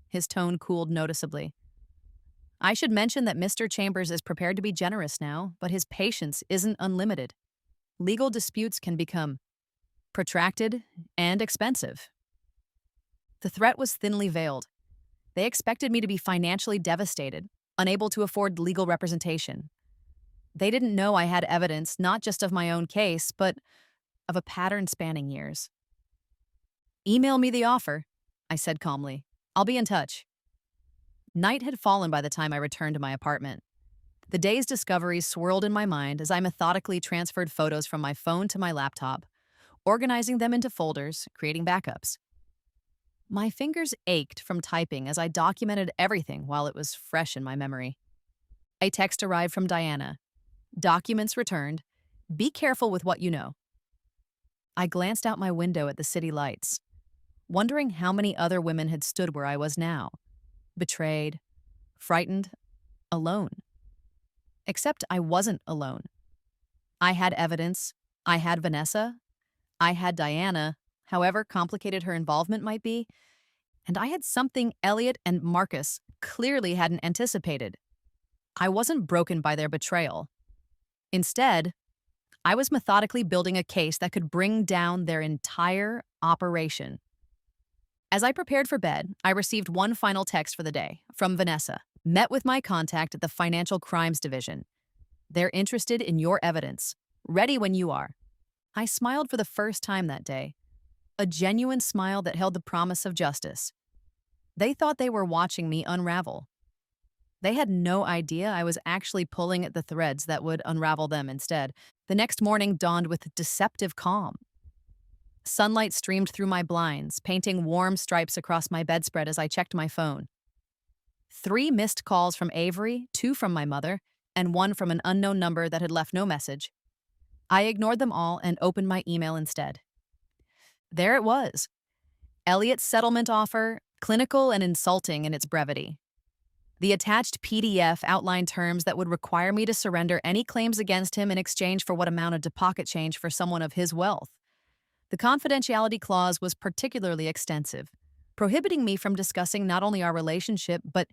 His tone cooled noticeably. I should mention that Mr. Chambers is prepared to be generous now, but his patience isn't unlimited. Legal disputes can become protracted and expensive. The threat was thinly veiled. They expected me to be financially devastated, unable to afford legal representation. They didn't know I had evidence not just of my own case, but of a pattern spanning years. Email me the offer, I said calmly. I'll be in touch. Night had fallen by the time I returned to my apartment. The day's discoveries swirled in my mind as I methodically transferred photos from my phone to my laptop, organizing them into folders, creating backups. My fingers ached from typing as I documented everything while it was fresh in my memory. A text arrived from Diana. Documents returned. Be careful with what you know. I glanced out my window at the city lights, wondering how many other women had stood where I was now. Betrayed, frightened, alone. Except I wasn't alone. I had evidence. I had Vanessa. I had Diana, however complicated her involvement might be. And I had something Elliot and Marcus clearly hadn't anticipated. I wasn't broken by their betrayal. Instead, I was methodically building a case that could bring down their entire operation. As I prepared for bed, I received one final text for the day from Vanessa. Met with my contact at the Financial Crimes Division. They're interested in your evidence. Ready when you are. I smiled for the first time that day. A genuine smile that held the promise of justice. They thought they were watching me unravel. They had no idea I was actually pulling at the threads that would unravel them instead. The next morning dawned with deceptive calm. Sunlight streamed through my blinds, painting warm stripes across my bedspread as I checked my phone. 3 missed calls from Avery, 2 from my mother, and 1 from an unknown number that had left no message. I ignored them all and opened my email instead. There it was. Elliot's settlement offer, clinical and insulting in its brevity. The attached PDF outlined terms that would require me to surrender any claims against him in exchange for what amounted to pocket change for someone of his wealth. The confidentiality clause was particularly extensive, prohibiting me from discussing not only our relationship, but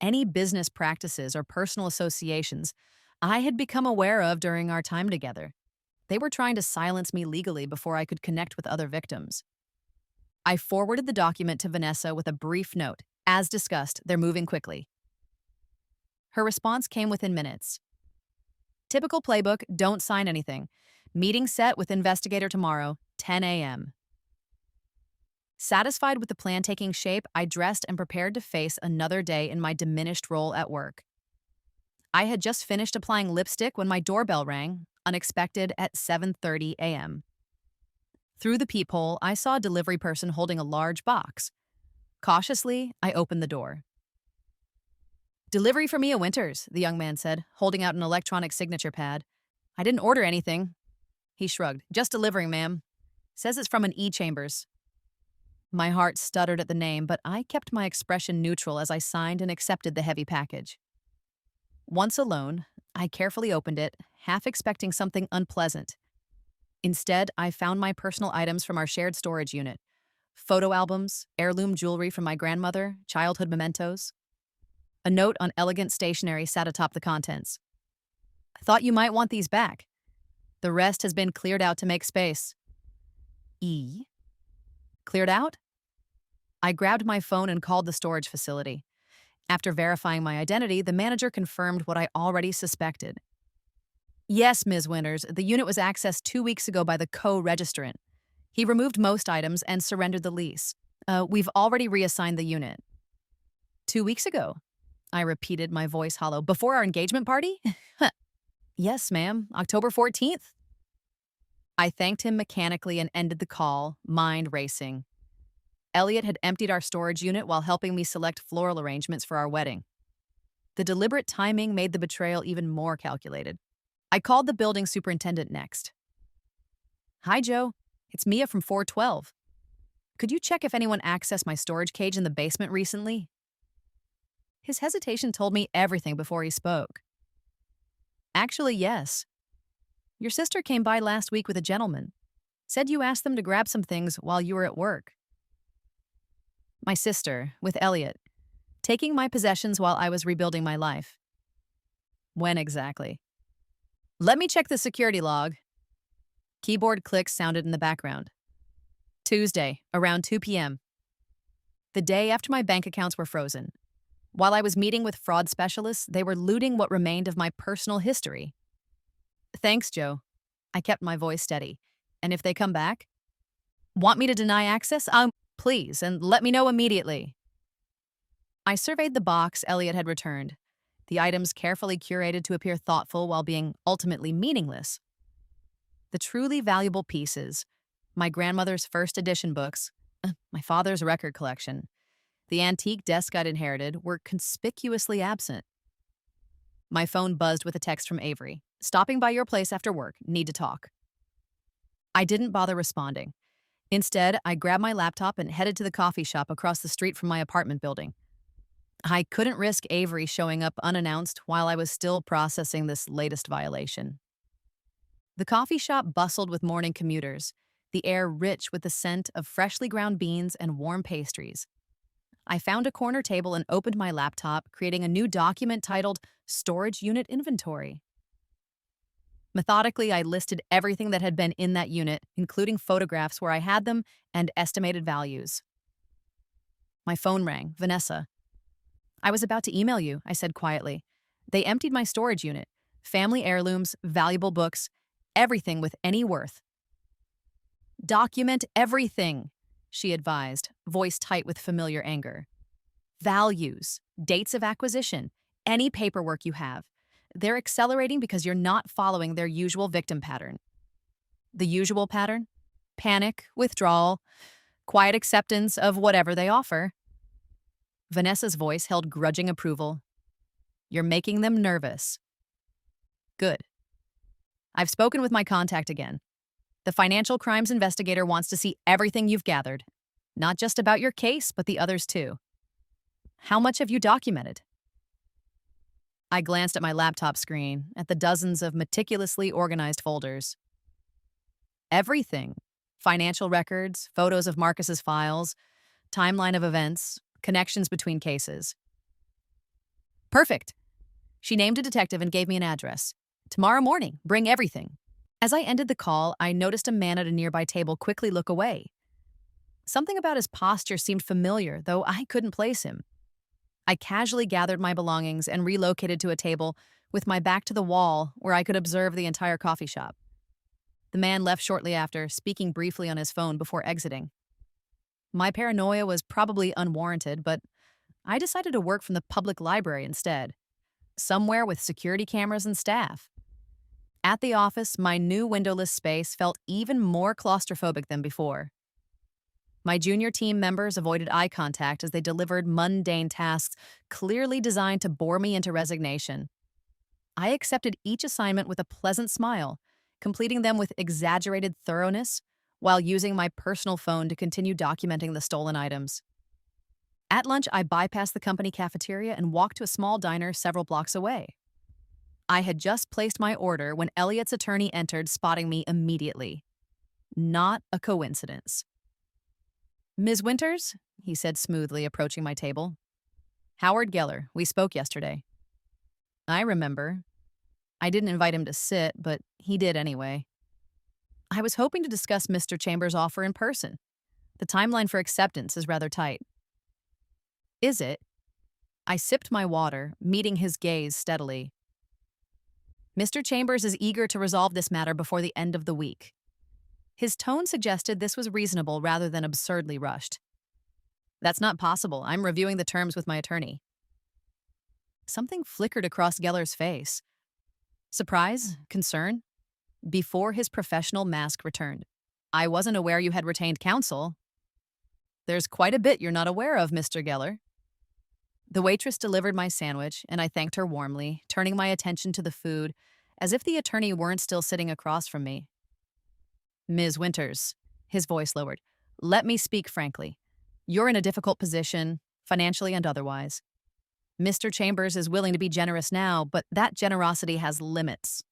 any business practices or personal associations I had become aware of during our time together. They were trying to silence me legally before I could connect with other victims. I forwarded the document to Vanessa with a brief note. As discussed, they're moving quickly. Her response came within minutes. Typical playbook, don't sign anything. Meeting set with investigator tomorrow, 10 a.m. Satisfied with the plan taking shape, I dressed and prepared to face another day in my diminished role at work. I had just finished applying lipstick when my doorbell rang, unexpected at 7:30 a.m. Through the peephole, I saw a delivery person holding a large box. Cautiously, I opened the door. Delivery for Mia Winters, the young man said, holding out an electronic signature pad. I didn't order anything. He shrugged. Just delivering, ma'am. Says it's from an E-Chambers. My heart stuttered at the name, but I kept my expression neutral as I signed and accepted the heavy package. Once alone, I carefully opened it, half expecting something unpleasant. Instead, I found my personal items from our shared storage unit. Photo albums, heirloom jewelry from my grandmother, childhood mementos. A note on elegant stationery sat atop the contents. I thought you might want these back. The rest has been cleared out to make space. E? Cleared out? I grabbed my phone and called the storage facility. After verifying my identity, the manager confirmed what I already suspected. Yes, Ms. Winters, the unit was accessed 2 weeks ago by the co-registrant. He removed most items and surrendered the lease. We've already reassigned the unit. 2 weeks ago? I repeated, my voice hollow. Before our engagement party? Yes, ma'am. October 14th. I thanked him mechanically and ended the call, mind racing. Elliot had emptied our storage unit while helping me select floral arrangements for our wedding. The deliberate timing made the betrayal even more calculated. I called the building superintendent next. Hi, Joe. It's Mia from 412. Could you check if anyone accessed my storage cage in the basement recently? His hesitation told me everything before he spoke. Actually, yes. Your sister came by last week with a gentleman. Said you asked them to grab some things while you were at work. My sister, with Elliot, taking my possessions while I was rebuilding my life. When exactly? Let me check the security log. Keyboard clicks sounded in the background. Tuesday, around 2 p.m. The day after my bank accounts were frozen. While I was meeting with fraud specialists, they were looting what remained of my personal history. Thanks, Joe. I kept my voice steady. And if they come back? Want me to deny access? Please, and let me know immediately. I surveyed the box Elliot had returned, the items carefully curated to appear thoughtful while being ultimately meaningless. The truly valuable pieces, my grandmother's first edition books, my father's record collection, the antique desk I'd inherited, were conspicuously absent. My phone buzzed with a text from Avery. Stopping by your place after work. Need to talk. I didn't bother responding. Instead, I grabbed my laptop and headed to the coffee shop across the street from my apartment building. I couldn't risk Avery showing up unannounced while I was still processing this latest violation. The coffee shop bustled with morning commuters, the air rich with the scent of freshly ground beans and warm pastries. I found a corner table and opened my laptop, creating a new document titled Storage Unit Inventory. Methodically, I listed everything that had been in that unit, including photographs where I had them and estimated values. My phone rang. Vanessa. I was about to email you, I said quietly. They emptied my storage unit. Family heirlooms, valuable books, everything with any worth. Document everything, she advised, voice tight with familiar anger. Values, dates of acquisition, any paperwork you have. They're accelerating because you're not following their usual victim pattern. The usual pattern? Panic, withdrawal, quiet acceptance of whatever they offer. Vanessa's voice held grudging approval. You're making them nervous. Good. I've spoken with my contact again. The financial crimes investigator wants to see everything you've gathered. Not just about your case, but the others too. How much have you documented? I glanced at my laptop screen, at the dozens of meticulously organized folders. Everything. Financial records, photos of Marcus's files, timeline of events, connections between cases. Perfect. She named a detective and gave me an address. Tomorrow morning, bring everything. As I ended the call, I noticed a man at a nearby table quickly look away. Something about his posture seemed familiar, though I couldn't place him. I casually gathered my belongings and relocated to a table with my back to the wall where I could observe the entire coffee shop. The man left shortly after, speaking briefly on his phone before exiting. My paranoia was probably unwarranted, but I decided to work from the public library instead, somewhere with security cameras and staff. At the office, my new windowless space felt even more claustrophobic than before. My junior team members avoided eye contact as they delivered mundane tasks clearly designed to bore me into resignation. I accepted each assignment with a pleasant smile, completing them with exaggerated thoroughness while using my personal phone to continue documenting the stolen items. At lunch, I bypassed the company cafeteria and walked to a small diner several blocks away. I had just placed my order when Elliot's attorney entered, spotting me immediately. Not a coincidence. "Ms. Winters," he said smoothly, approaching my table. "Howard Geller, we spoke yesterday." I remember. I didn't invite him to sit, but he did anyway. I was hoping to discuss Mr. Chambers' offer in person. The timeline for acceptance is rather tight. Is it? I sipped my water, meeting his gaze steadily. Mr. Chambers is eager to resolve this matter before the end of the week. His tone suggested this was reasonable rather than absurdly rushed. That's not possible. I'm reviewing the terms with my attorney. Something flickered across Geller's face. Surprise? Concern? Before his professional mask returned. "I wasn't aware you had retained counsel." "There's quite a bit you're not aware of, Mr. Geller." The waitress delivered my sandwich, and I thanked her warmly, turning my attention to the food, as if the attorney weren't still sitting across from me. "Ms. Winters," his voice lowered, "let me speak frankly. You're in a difficult position, financially and otherwise. Mr. Chambers is willing to be generous now, but that generosity has limits."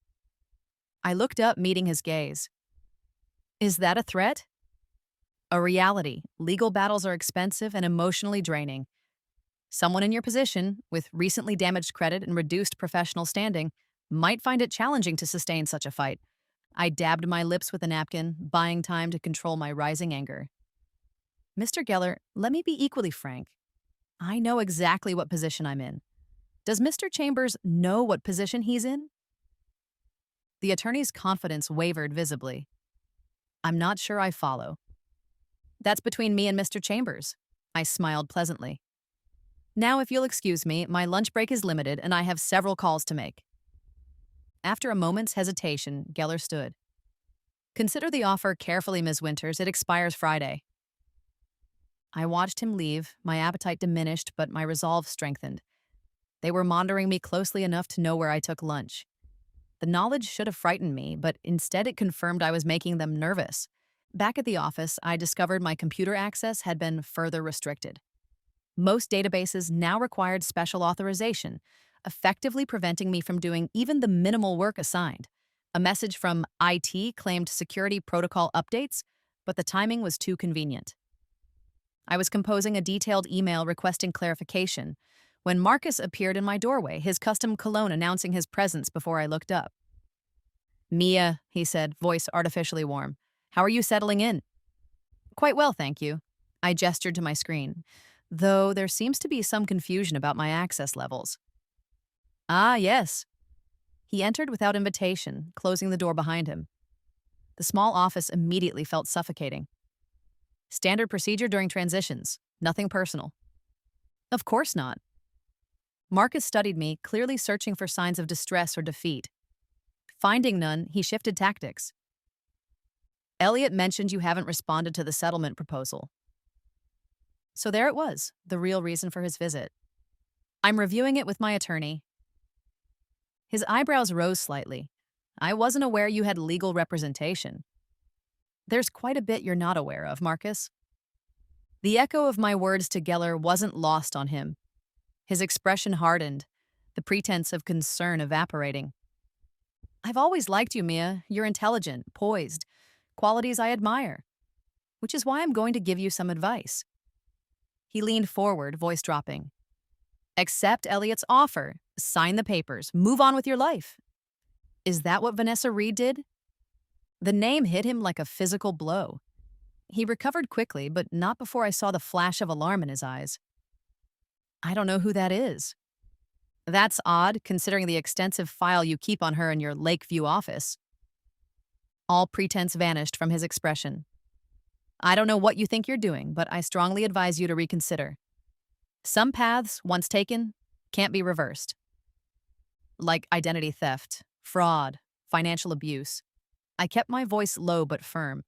I looked up, meeting his gaze. "Is that a threat?" "A reality. Legal battles are expensive and emotionally draining. Someone in your position, with recently damaged credit and reduced professional standing, might find it challenging to sustain such a fight." I dabbed my lips with a napkin, buying time to control my rising anger. "Mr. Geller, let me be equally frank. I know exactly what position I'm in. Does Mr. Chambers know what position he's in?" The attorney's confidence wavered visibly. "I'm not sure I follow." "That's between me and Mr. Chambers." I smiled pleasantly. "Now, if you'll excuse me, my lunch break is limited and I have several calls to make." After a moment's hesitation, Geller stood. "Consider the offer carefully, Ms. Winters. It expires Friday." I watched him leave, my appetite diminished, but my resolve strengthened. They were monitoring me closely enough to know where I took lunch. The knowledge should have frightened me, but instead it confirmed I was making them nervous. Back at the office, I discovered my computer access had been further restricted. Most databases now required special authorization, effectively preventing me from doing even the minimal work assigned. A message from IT claimed security protocol updates, but the timing was too convenient. I was composing a detailed email requesting clarification when Marcus appeared in my doorway, his custom cologne announcing his presence before I looked up. "Mia," he said, voice artificially warm. "How are you settling in?" "Quite well, thank you." I gestured to my screen, though there seems to be some confusion about my access levels. "Ah, yes." He entered without invitation, closing the door behind him. The small office immediately felt suffocating. "Standard procedure during transitions. Nothing personal." "Of course not." Marcus studied me, clearly searching for signs of distress or defeat. Finding none, he shifted tactics. "Elliot mentioned you haven't responded to the settlement proposal." So there it was, the real reason for his visit. "I'm reviewing it with my attorney." His eyebrows rose slightly. "I wasn't aware you had legal representation." "There's quite a bit you're not aware of, Marcus." The echo of my words to Geller wasn't lost on him. His expression hardened, the pretense of concern evaporating. "I've always liked you, Mia. You're intelligent, poised, qualities I admire, which is why I'm going to give you some advice." He leaned forward, voice dropping. "Accept Elliot's offer, sign the papers, move on with your life." Is that what Vanessa Reed did? The name hit him like a physical blow. He recovered quickly, but not before I saw the flash of alarm in his eyes. "I don't know who that is." "That's odd, considering the extensive file you keep on her in your Lakeview office." All pretense vanished from his expression. "I don't know what you think you're doing, but I strongly advise you to reconsider. Some paths, once taken, can't be reversed. Like identity theft, fraud, financial abuse." I kept my voice low but firm.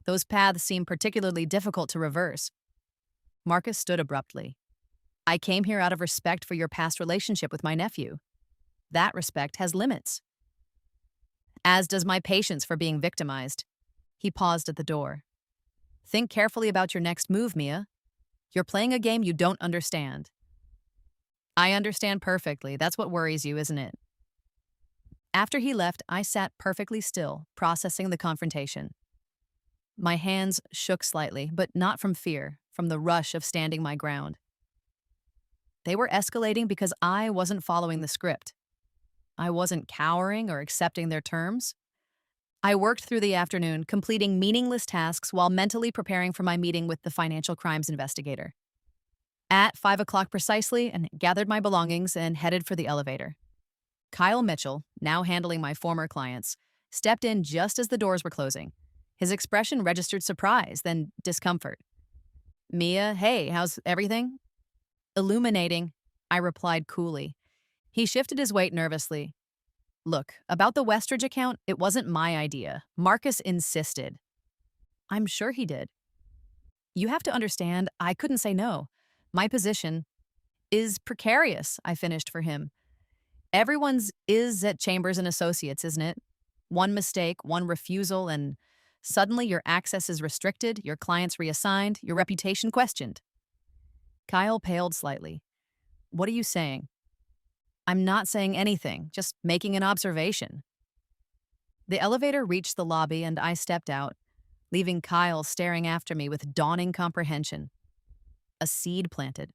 Those paths seem particularly difficult to reverse. Marcus stood abruptly. I came here out of respect for your past relationship with my nephew. That respect has limits. As does my patience for being victimized. He paused at the door. Think carefully about your next move, Mia. You're playing a game you don't understand. I understand perfectly. That's what worries you, isn't it? After he left, I sat perfectly still, processing the confrontation. My hands shook slightly, but not from fear, from the rush of standing my ground. They were escalating because I wasn't following the script. I wasn't cowering or accepting their terms. I worked through the afternoon, completing meaningless tasks while mentally preparing for my meeting with the financial crimes investigator. At 5 o'clock precisely, and gathered my belongings and headed for the elevator. Kyle Mitchell, now handling my former clients, stepped in just as the doors were closing. His expression registered surprise, then discomfort. Mia, hey, how's everything? Illuminating, I replied coolly. He shifted his weight nervously. Look, about the Westridge account, it wasn't my idea. Marcus insisted. I'm sure he did. You have to understand, I couldn't say no. My position is precarious, I finished for him. Everyone's is at Chambers and Associates, isn't it? One mistake, one refusal, and suddenly your access is restricted, your clients reassigned, your reputation questioned. Kyle paled slightly. What are you saying? I'm not saying anything, just making an observation. The elevator reached the lobby and I stepped out, leaving Kyle staring after me with dawning comprehension. A seed planted.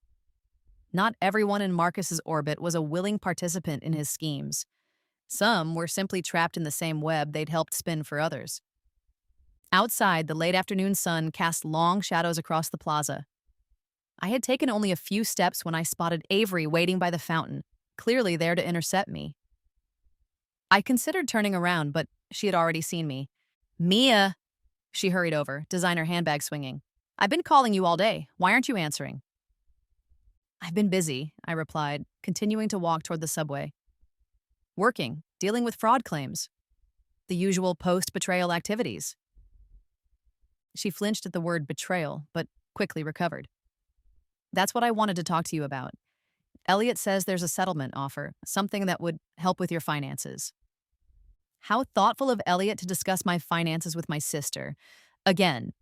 Not everyone in Marcus's orbit was a willing participant in his schemes. Some were simply trapped in the same web they'd helped spin for others. Outside, the late afternoon sun cast long shadows across the plaza. I had taken only a few steps when I spotted Avery waiting by the fountain, clearly there to intercept me. I considered turning around, but she had already seen me. Mia! She hurried over, designer handbag swinging. I've been calling you all day. Why aren't you answering? I've been busy, I replied, continuing to walk toward the subway. Working, dealing with fraud claims. The usual post-betrayal activities. She flinched at the word betrayal, but quickly recovered. That's what I wanted to talk to you about. Elliot says there's a settlement offer, something that would help with your finances. How thoughtful of Elliot to discuss my finances with my sister. Again.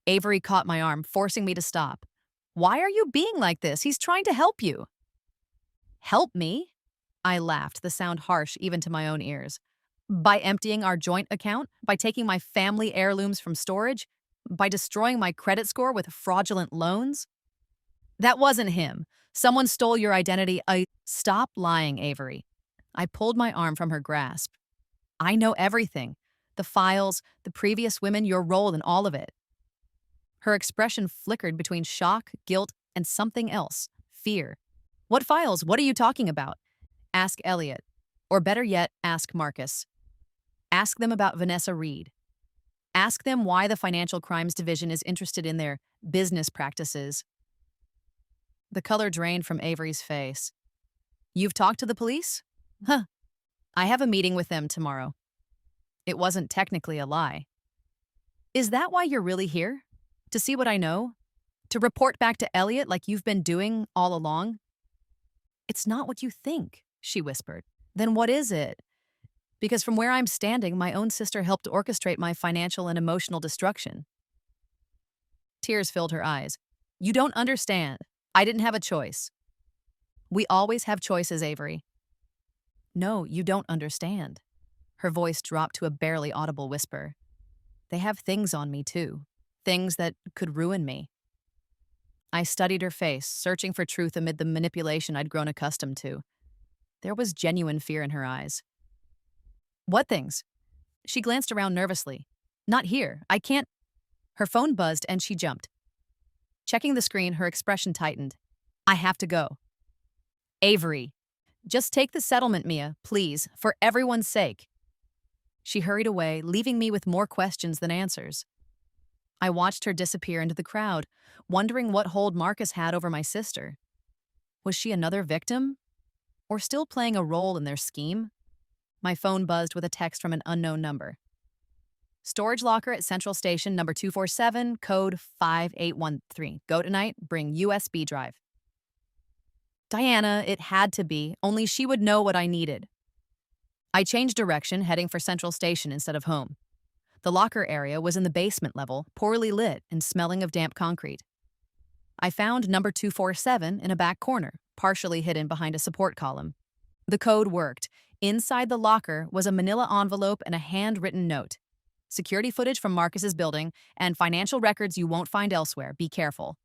Avery caught my arm, forcing me to stop. Why are you being like this? He's trying to help you. Help me? I laughed, the sound harsh even to my own ears. By emptying our joint account? By taking my family heirlooms from storage? By destroying my credit score with fraudulent loans? That wasn't him. Someone stole your identity. Stop lying, Avery. I pulled my arm from her grasp. I know everything. The files, the previous women, your role in all of it. Her expression flickered between shock, guilt, and something else, fear. What files? What are you talking about? Ask Elliot. Or better yet, ask Marcus. Ask them about Vanessa Reed. Ask them why the Financial Crimes Division is interested in their business practices. The color drained from Avery's face. You've talked to the police? Huh. I have a meeting with them tomorrow. It wasn't technically a lie. Is that why you're really here? To see what I know? To report back to Elliot like you've been doing all along? It's not what you think, she whispered. Then what is it? Because from where I'm standing, my own sister helped orchestrate my financial and emotional destruction. Tears filled her eyes. You don't understand. I didn't have a choice. We always have choices, Avery. No, you don't understand. Her voice dropped to a barely audible whisper. They have things on me, too. Things that could ruin me. I studied her face, searching for truth amid the manipulation I'd grown accustomed to. There was genuine fear in her eyes. What things? She glanced around nervously. Not here. I can't. Her phone buzzed and she jumped. Checking the screen, her expression tightened. I have to go. Avery. Just take the settlement, Mia, please, for everyone's sake. She hurried away, leaving me with more questions than answers. I watched her disappear into the crowd, wondering what hold Marcus had over my sister. Was she another victim? Or still playing a role in their scheme? My phone buzzed with a text from an unknown number. Storage locker at Central Station, number 247, code 5813. Go tonight, bring USB drive. Diana, it had to be, only she would know what I needed. I changed direction, heading for Central Station instead of home. The locker area was in the basement level, poorly lit and smelling of damp concrete. I found number 247 in a back corner, partially hidden behind a support column. The code worked. Inside the locker was a manila envelope and a handwritten note. Security footage from Marcus's building and financial records you won't find elsewhere. Be careful.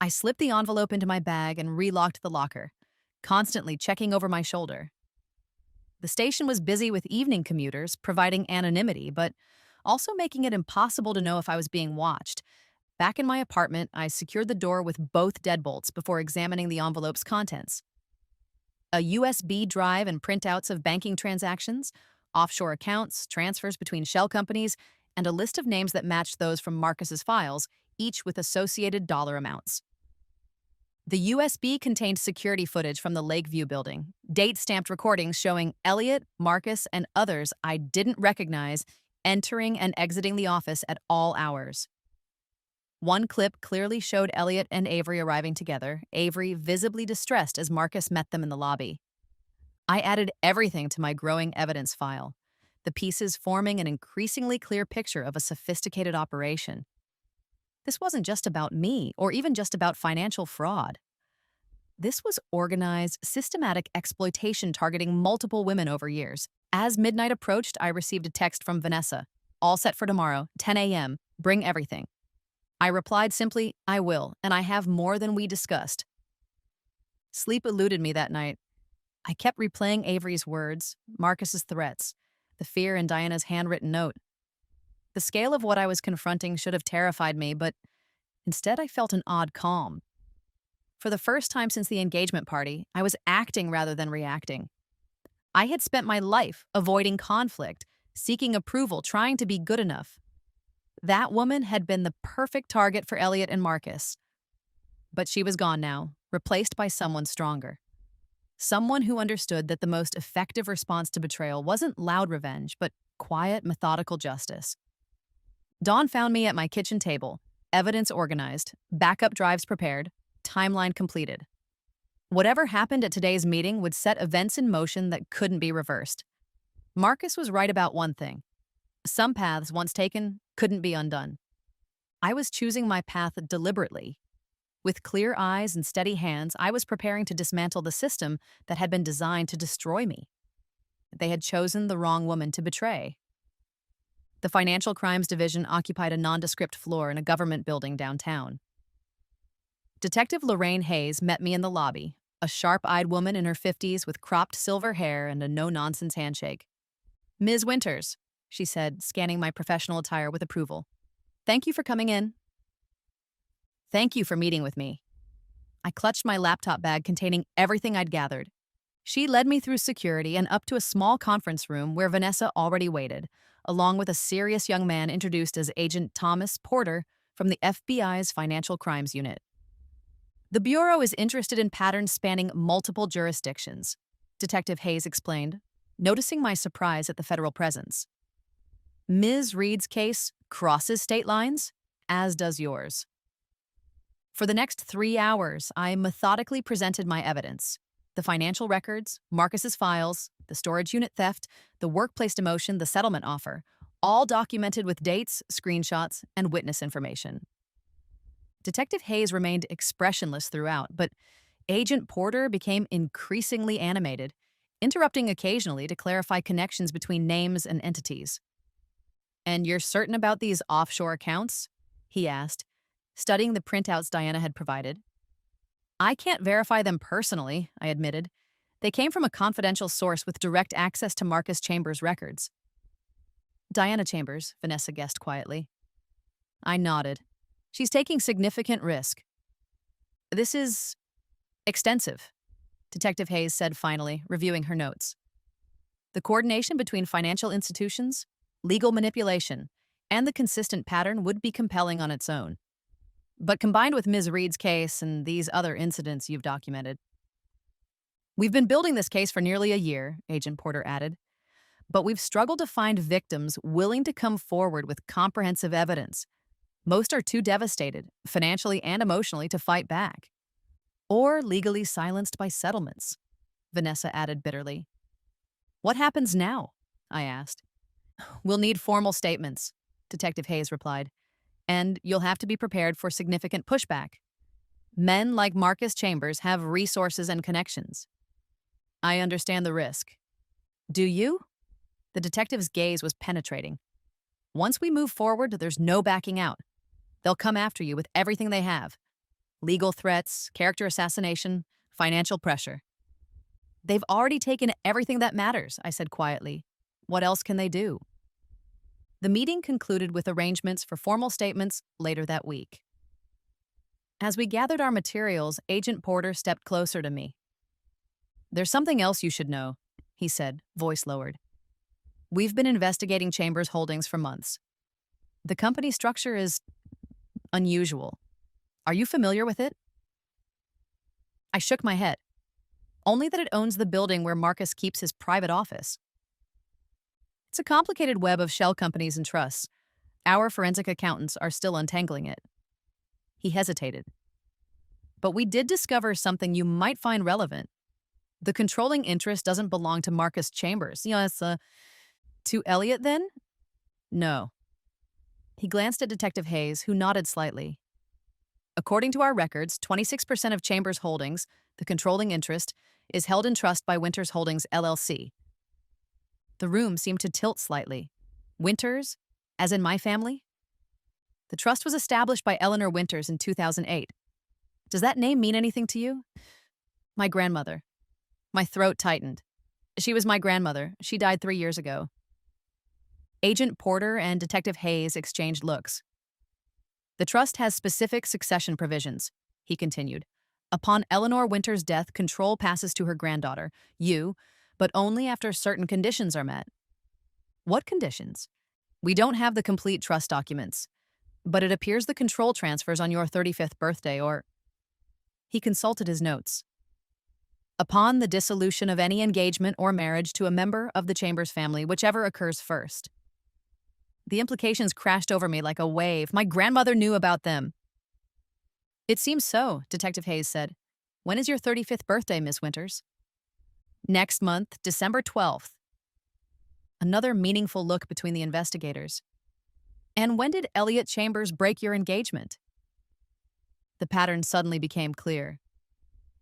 I slipped the envelope into my bag and relocked the locker, constantly checking over my shoulder. The station was busy with evening commuters, providing anonymity, but also making it impossible to know if I was being watched. Back in my apartment, I secured the door with both deadbolts before examining the envelope's contents. A USB drive and printouts of banking transactions, offshore accounts, transfers between shell companies, and a list of names that matched those from Marcus's files, each with associated dollar amounts. The USB contained security footage from the Lakeview building, date-stamped recordings showing Elliot, Marcus, and others I didn't recognize entering and exiting the office at all hours. One clip clearly showed Elliot and Avery arriving together, Avery visibly distressed as Marcus met them in the lobby. I added everything to my growing evidence file, the pieces forming an increasingly clear picture of a sophisticated operation. This wasn't just about me, or even just about financial fraud. This was organized, systematic exploitation targeting multiple women over years. As midnight approached, I received a text from Vanessa. All set for tomorrow, 10 a.m. Bring everything. I replied simply, I will, and I have more than we discussed. Sleep eluded me that night. I kept replaying Avery's words, Marcus's threats, the fear in Diana's handwritten note. The scale of what I was confronting should have terrified me, but instead I felt an odd calm. For the first time since the engagement party, I was acting rather than reacting. I had spent my life avoiding conflict, seeking approval, trying to be good enough. That woman had been the perfect target for Elliot and Marcus. But she was gone now, replaced by someone stronger. Someone who understood that the most effective response to betrayal wasn't loud revenge, but quiet, methodical justice. Dawn found me at my kitchen table, evidence organized, backup drives prepared, timeline completed. Whatever happened at today's meeting would set events in motion that couldn't be reversed. Marcus was right about one thing. Some paths, once taken, couldn't be undone. I was choosing my path deliberately. With clear eyes and steady hands, I was preparing to dismantle the system that had been designed to destroy me. They had chosen the wrong woman to betray. The Financial Crimes Division occupied a nondescript floor in a government building downtown. Detective Lorraine Hayes met me in the lobby, a sharp-eyed woman in her 50s with cropped silver hair and a no-nonsense handshake. Ms. Winters, she said, scanning my professional attire with approval. Thank you for coming in. Thank you for meeting with me. I clutched my laptop bag containing everything I'd gathered. She led me through security and up to a small conference room where Vanessa already waited, along with a serious young man introduced as Agent Thomas Porter from the FBI's Financial Crimes Unit. The Bureau is interested in patterns spanning multiple jurisdictions, Detective Hayes explained, noticing my surprise at the federal presence. Ms. Reed's case crosses state lines, as does yours. For the next 3 hours, I methodically presented my evidence. The financial records, Marcus's files, the storage unit theft, the workplace demotion, the settlement offer, all documented with dates, screenshots, and witness information. Detective Hayes remained expressionless throughout, but Agent Porter became increasingly animated, interrupting occasionally to clarify connections between names and entities. And you're certain about these offshore accounts? He asked, studying the printouts Diana had provided. I can't verify them personally, I admitted. They came from a confidential source with direct access to Marcus Chambers' records. Diana Chambers, Vanessa guessed quietly. I nodded. She's taking significant risk. This is extensive, Detective Hayes said finally, reviewing her notes. The coordination between financial institutions, legal manipulation, and the consistent pattern would be compelling on its own. But combined with Ms. Reed's case and these other incidents you've documented. We've been building this case for nearly a year, Agent Porter added. but we've struggled to find victims willing to come forward with comprehensive evidence. Most are too devastated, financially and emotionally, to fight back. Or legally silenced by settlements, Vanessa added bitterly. What happens now? I asked. We'll need formal statements, Detective Hayes replied, and you'll have to be prepared for significant pushback. Men like Marcus Chambers have resources and connections. I understand the risk. Do you? The detective's gaze was penetrating. Once we move forward, there's no backing out. They'll come after you with everything they have. Legal threats, character assassination, financial pressure. They've already taken everything that matters, I said quietly. What else can they do? The meeting concluded with arrangements for formal statements later that week. As we gathered our materials, Agent Porter stepped closer to me. There's something else you should know, he said, voice lowered. We've been investigating Chambers Holdings for months. The company structure is unusual. Are you familiar with it? I shook my head. Only that it owns the building where Marcus keeps his private office. It's a complicated web of shell companies and trusts. Our forensic accountants are still untangling it. He hesitated. But we did discover something you might find relevant. The controlling interest doesn't belong to Marcus Chambers. It's to Elliot, then? No. He glanced at Detective Hayes, who nodded slightly. According to our records, 26% of Chambers Holdings, the controlling interest, is held in trust by Winters Holdings, LLC. The room seemed to tilt slightly. Winters, as in my family? The trust was established by Eleanor Winters in 2008. Does that name mean anything to you? My grandmother. My throat tightened. She was my grandmother. She died 3 years ago. Agent Porter and Detective Hayes exchanged looks. The trust has specific succession provisions, he continued. Upon Eleanor Winters' death, control passes to her granddaughter, you, but only after certain conditions are met. What conditions? We don't have the complete trust documents, but it appears the control transfers on your 35th birthday or... He consulted his notes. Upon the dissolution of any engagement or marriage to a member of the Chambers family, whichever occurs first. The implications crashed over me like a wave. My grandmother knew about them. It seems so, Detective Hayes said. When is your 35th birthday, Miss Winters? Next month, December 12th. Another meaningful look between the investigators. And when did Elliot Chambers break your engagement? The pattern suddenly became clear.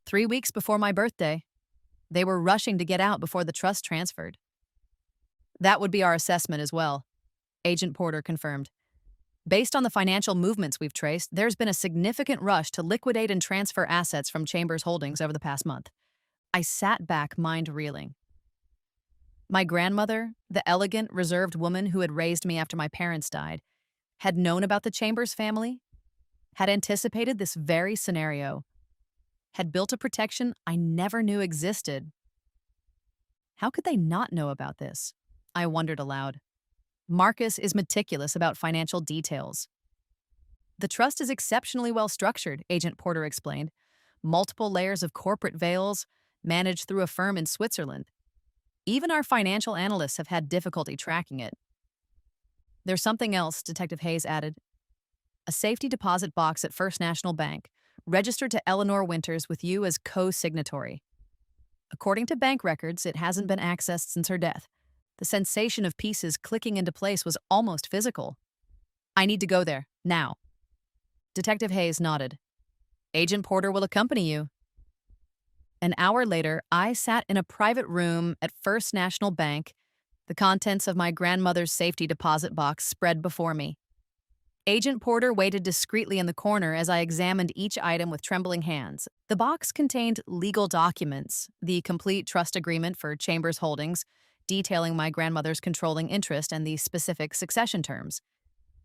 3 weeks before my birthday. They were rushing to get out before the trust transferred. That would be our assessment as well, Agent Porter confirmed. Based on the financial movements we've traced, there's been a significant rush to liquidate and transfer assets from Chambers Holdings over the past month. I sat back, mind reeling. My grandmother, the elegant, reserved woman who had raised me after my parents died, had known about the Chambers family, had anticipated this very scenario, had built a protection I never knew existed. How could they not know about this? I wondered aloud. Marcus is meticulous about financial details. The trust is exceptionally well structured, Agent Porter explained. Multiple layers of corporate veils, managed through a firm in Switzerland. Even our financial analysts have had difficulty tracking it. There's something else, Detective Hayes added. A safety deposit box at First National Bank, registered to Eleanor Winters with you as co-signatory. According to bank records, it hasn't been accessed since her death. The sensation of pieces clicking into place was almost physical. I need to go there, now. Detective Hayes nodded. Agent Porter will accompany you. An hour later, I sat in a private room at First National Bank, the contents of my grandmother's safety deposit box spread before me. Agent Porter waited discreetly in the corner as I examined each item with trembling hands. The box contained legal documents, the complete trust agreement for Chambers Holdings, detailing my grandmother's controlling interest and the specific succession terms.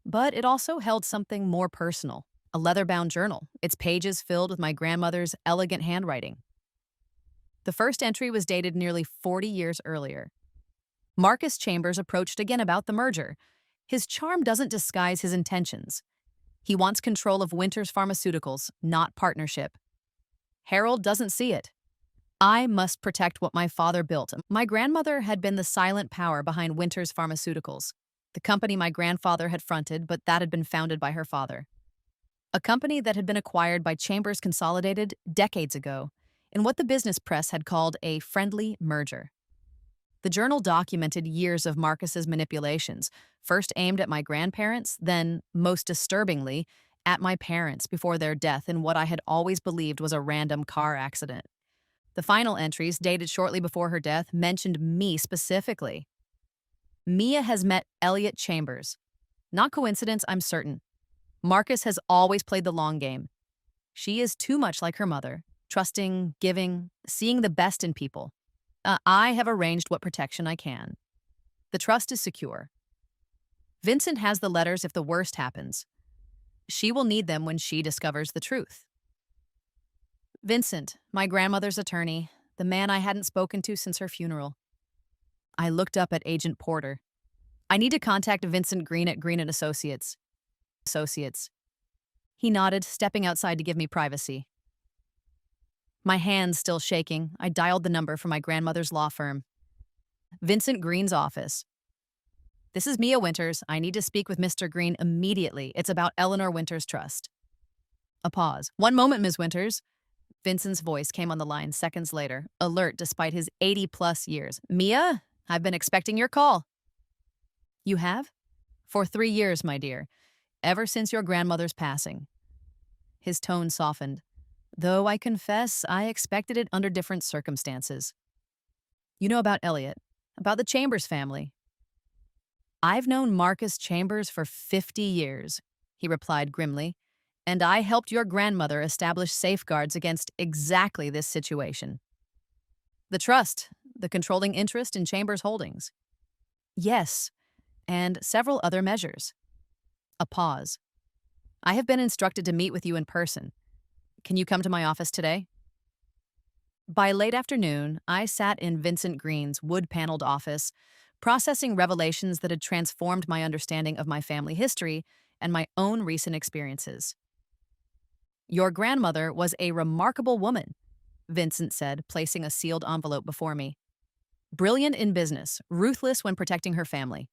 But it also held something more personal, a leather-bound journal, its pages filled with my grandmother's elegant handwriting. The first entry was dated nearly 40 years earlier. Marcus Chambers approached again about the merger. His charm doesn't disguise his intentions. He wants control of Winters Pharmaceuticals, not partnership. Harold doesn't see it. I must protect what my father built. My grandmother had been the silent power behind Winter's Pharmaceuticals, the company my grandfather had fronted, but that had been founded by her father. A company that had been acquired by Chambers Consolidated decades ago, in what the business press had called a friendly merger. The journal documented years of Marcus's manipulations, first aimed at my grandparents, then, most disturbingly, at my parents before their death in what I had always believed was a random car accident. The final entries, dated shortly before her death, mentioned me specifically. Mia has met Elliot Chambers. Not coincidence, I'm certain. Marcus has always played the long game. She is too much like her mother, trusting, giving, seeing the best in people. I have arranged what protection I can. The trust is secure. Vincent has the letters if the worst happens. She will need them when she discovers the truth. Vincent, my grandmother's attorney, the man I hadn't spoken to since her funeral. I looked up at Agent Porter. I need to contact Vincent Green at Green & Associates. He nodded, stepping outside to give me privacy. My hands still shaking, I dialed the number for my grandmother's law firm. Vincent Green's office. This is Mia Winters. I need to speak with Mr. Green immediately. It's about Eleanor Winters' trust. A pause. One moment, Ms. Winters. Vincent's voice came on the line seconds later, alert despite his 80-plus years. Mia, I've been expecting your call. You have? For 3 years, my dear. Ever since your grandmother's passing. His tone softened. Though I confess I expected it under different circumstances. You know about Elliot, about the Chambers family. I've known Marcus Chambers for 50 years, he replied grimly, and I helped your grandmother establish safeguards against exactly this situation. The trust, the controlling interest in Chambers holdings. Yes, and several other measures. A pause. I have been instructed to meet with you in person. Can you come to my office today? By late afternoon, I sat in Vincent Green's wood-paneled office, processing revelations that had transformed my understanding of my family history and my own recent experiences. Your grandmother was a remarkable woman, Vincent said, placing a sealed envelope before me. Brilliant in business, ruthless when protecting her family.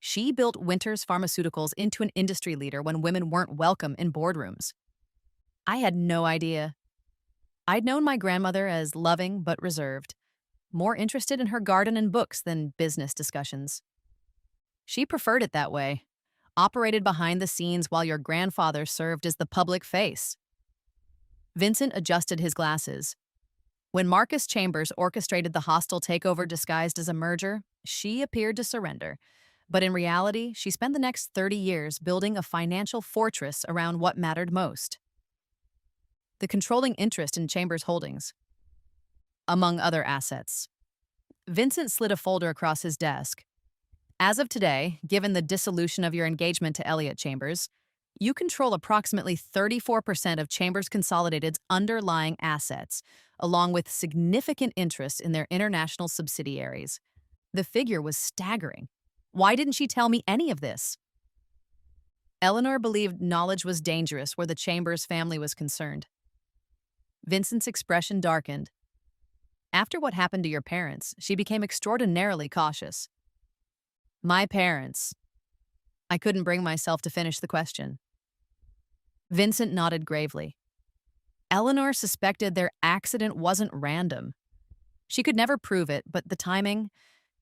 She built Winters Pharmaceuticals into an industry leader when women weren't welcome in boardrooms. I had no idea. I'd known my grandmother as loving but reserved, more interested in her garden and books than business discussions. She preferred it that way, operated behind the scenes while your grandfather served as the public face. Vincent adjusted his glasses. When Marcus Chambers orchestrated the hostile takeover disguised as a merger, she appeared to surrender. But in reality, she spent the next 30 years building a financial fortress around what mattered most. The controlling interest in Chambers holdings, among other assets. Vincent slid a folder across his desk. As of today, given the dissolution of your engagement to Elliot Chambers, you control approximately 34% of Chambers Consolidated's underlying assets, along with significant interest in their international subsidiaries. The figure was staggering. Why didn't she tell me any of this? Eleanor believed knowledge was dangerous where the Chambers family was concerned. Vincent's expression darkened. After what happened to your parents, she became extraordinarily cautious. My parents. I couldn't bring myself to finish the question. Vincent nodded gravely. Eleanor suspected their accident wasn't random. She could never prove it, but the timing,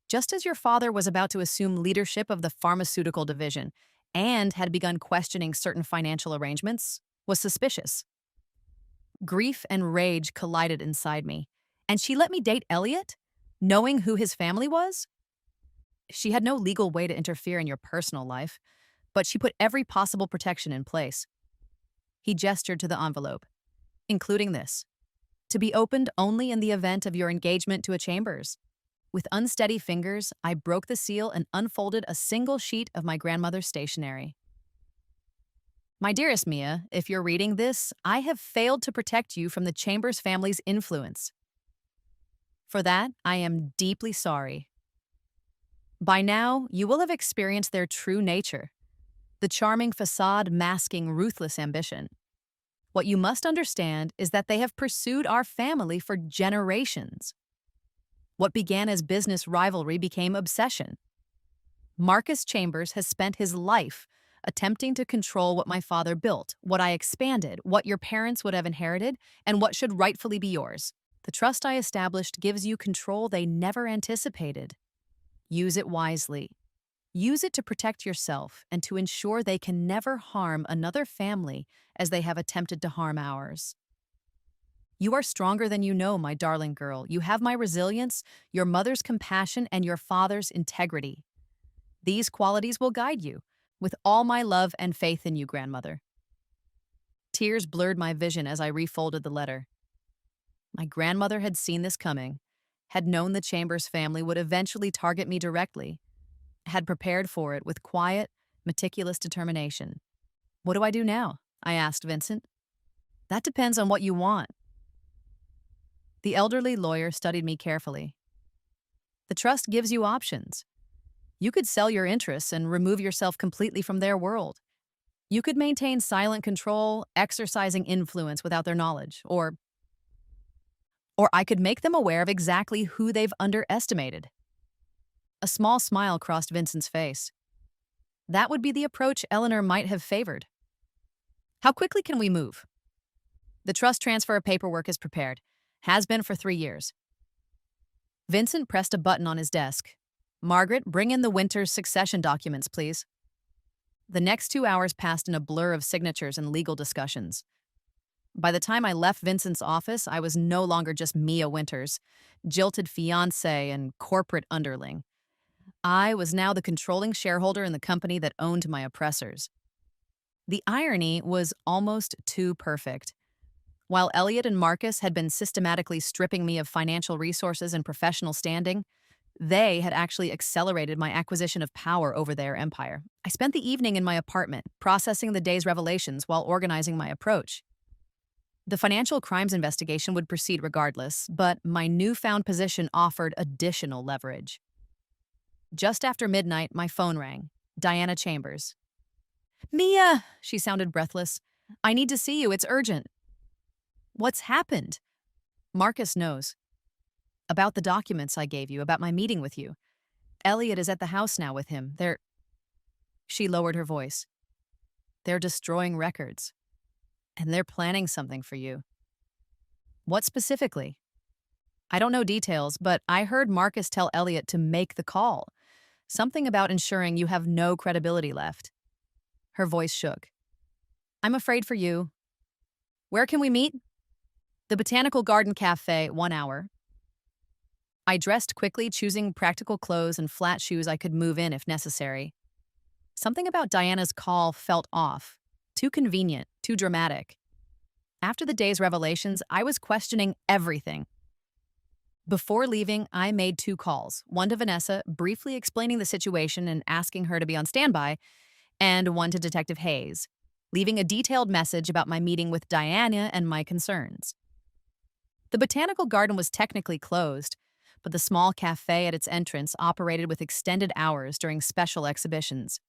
just as your father was about to assume leadership of the pharmaceutical division and had begun questioning certain financial arrangements, was suspicious. Grief and rage collided inside me. And she let me date Elliot, knowing who his family was? She had no legal way to interfere in your personal life, but she put every possible protection in place. He gestured to the envelope, including this, to be opened only in the event of your engagement to a Chambers. With unsteady fingers, I broke the seal and unfolded a single sheet of my grandmother's stationery. My dearest Mia, if you're reading this, I have failed to protect you from the Chambers family's influence. For that, I am deeply sorry. By now, you will have experienced their true nature, the charming facade masking ruthless ambition. What you must understand is that they have pursued our family for generations. What began as business rivalry became obsession. Marcus Chambers has spent his life attempting to control what my father built, what I expanded, what your parents would have inherited, and what should rightfully be yours. The trust I established gives you control they never anticipated. Use it wisely. Use it to protect yourself and to ensure they can never harm another family as they have attempted to harm ours. You are stronger than you know, my darling girl. You have my resilience, your mother's compassion, and your father's integrity. These qualities will guide you, with all my love and faith in you, grandmother. Tears blurred my vision as I refolded the letter. My grandmother had seen this coming, had known the Chambers family would eventually target me directly, had prepared for it with quiet, meticulous determination. What do I do now? I asked Vincent. That depends on what you want. The elderly lawyer studied me carefully. The trust gives you options. You could sell your interests and remove yourself completely from their world. You could maintain silent control, exercising influence without their knowledge, or I could make them aware of exactly who they've underestimated. A small smile crossed Vincent's face. That would be the approach Eleanor might have favored. How quickly can we move? The trust transfer paperwork is prepared. Has been for 3 years. Vincent pressed a button on his desk. Margaret, bring in the Winters succession documents, please. The next 2 hours passed in a blur of signatures and legal discussions. By the time I left Vincent's office, I was no longer just Mia Winters, jilted fiancé and corporate underling. I was now the controlling shareholder in the company that owned my oppressors. The irony was almost too perfect. While Elliot and Marcus had been systematically stripping me of financial resources and professional standing, they had actually accelerated my acquisition of power over their empire. I spent the evening in my apartment, processing the day's revelations while organizing my approach. The financial crimes investigation would proceed regardless, but my newfound position offered additional leverage. Just after midnight, my phone rang. Diana Chambers. "Mia," she sounded breathless. "I need to see you. It's urgent." "What's happened?" "Marcus knows. About the documents I gave you, about my meeting with you. Elliot is at the house now with him. She lowered her voice. "They're destroying records. And they're planning something for you." "What specifically?" "I don't know details, but I heard Marcus tell Elliot to make the call. Something about ensuring you have no credibility left." Her voice shook. "I'm afraid for you. Where can we meet?" "The Botanical Garden Cafe, 1 hour." I dressed quickly, choosing practical clothes and flat shoes I could move in if necessary. Something about Diana's call felt off. Too convenient, too dramatic. After the day's revelations, I was questioning everything. Before leaving, I made 2 calls, one to Vanessa, briefly explaining the situation and asking her to be on standby, and one to Detective Hayes, leaving a detailed message about my meeting with Diana and my concerns. The Botanical Garden was technically closed, but the small cafe at its entrance operated with extended hours during special exhibitions.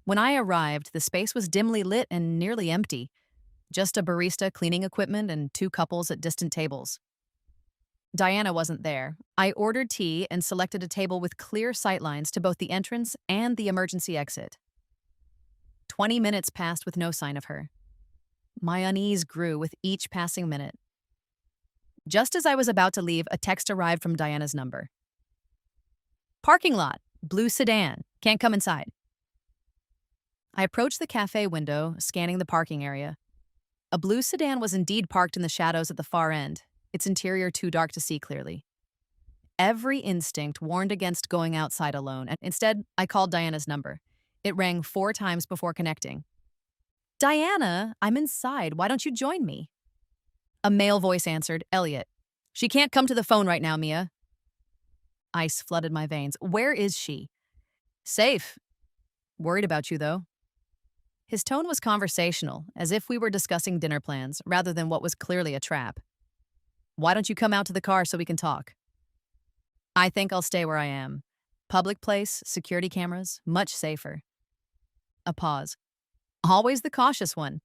When I arrived, the space was dimly lit and nearly empty, just a barista cleaning equipment and 2 couples at distant tables. Diana wasn't there. I ordered tea and selected a table with clear sightlines to both the entrance and the emergency exit. 20 minutes passed with no sign of her. My unease grew with each passing minute. Just as I was about to leave, a text arrived from Diana's number. "Parking lot, blue sedan, can't come inside." I approached the cafe window, scanning the parking area. A blue sedan was indeed parked in the shadows at the far end, its interior too dark to see clearly. Every instinct warned against going outside alone, and instead, I called Diana's number. It rang 4 times before connecting. "Diana, I'm inside. Why don't you join me?" A male voice answered, "Elliot." "She can't come to the phone right now, Mia." Ice flooded my veins. "Where is she?" "Safe. Worried about you, though." His tone was conversational, as if we were discussing dinner plans, rather than what was clearly a trap. "Why don't you come out to the car so we can talk?" "I think I'll stay where I am. Public place, security cameras, much safer." A pause. "Always the cautious one."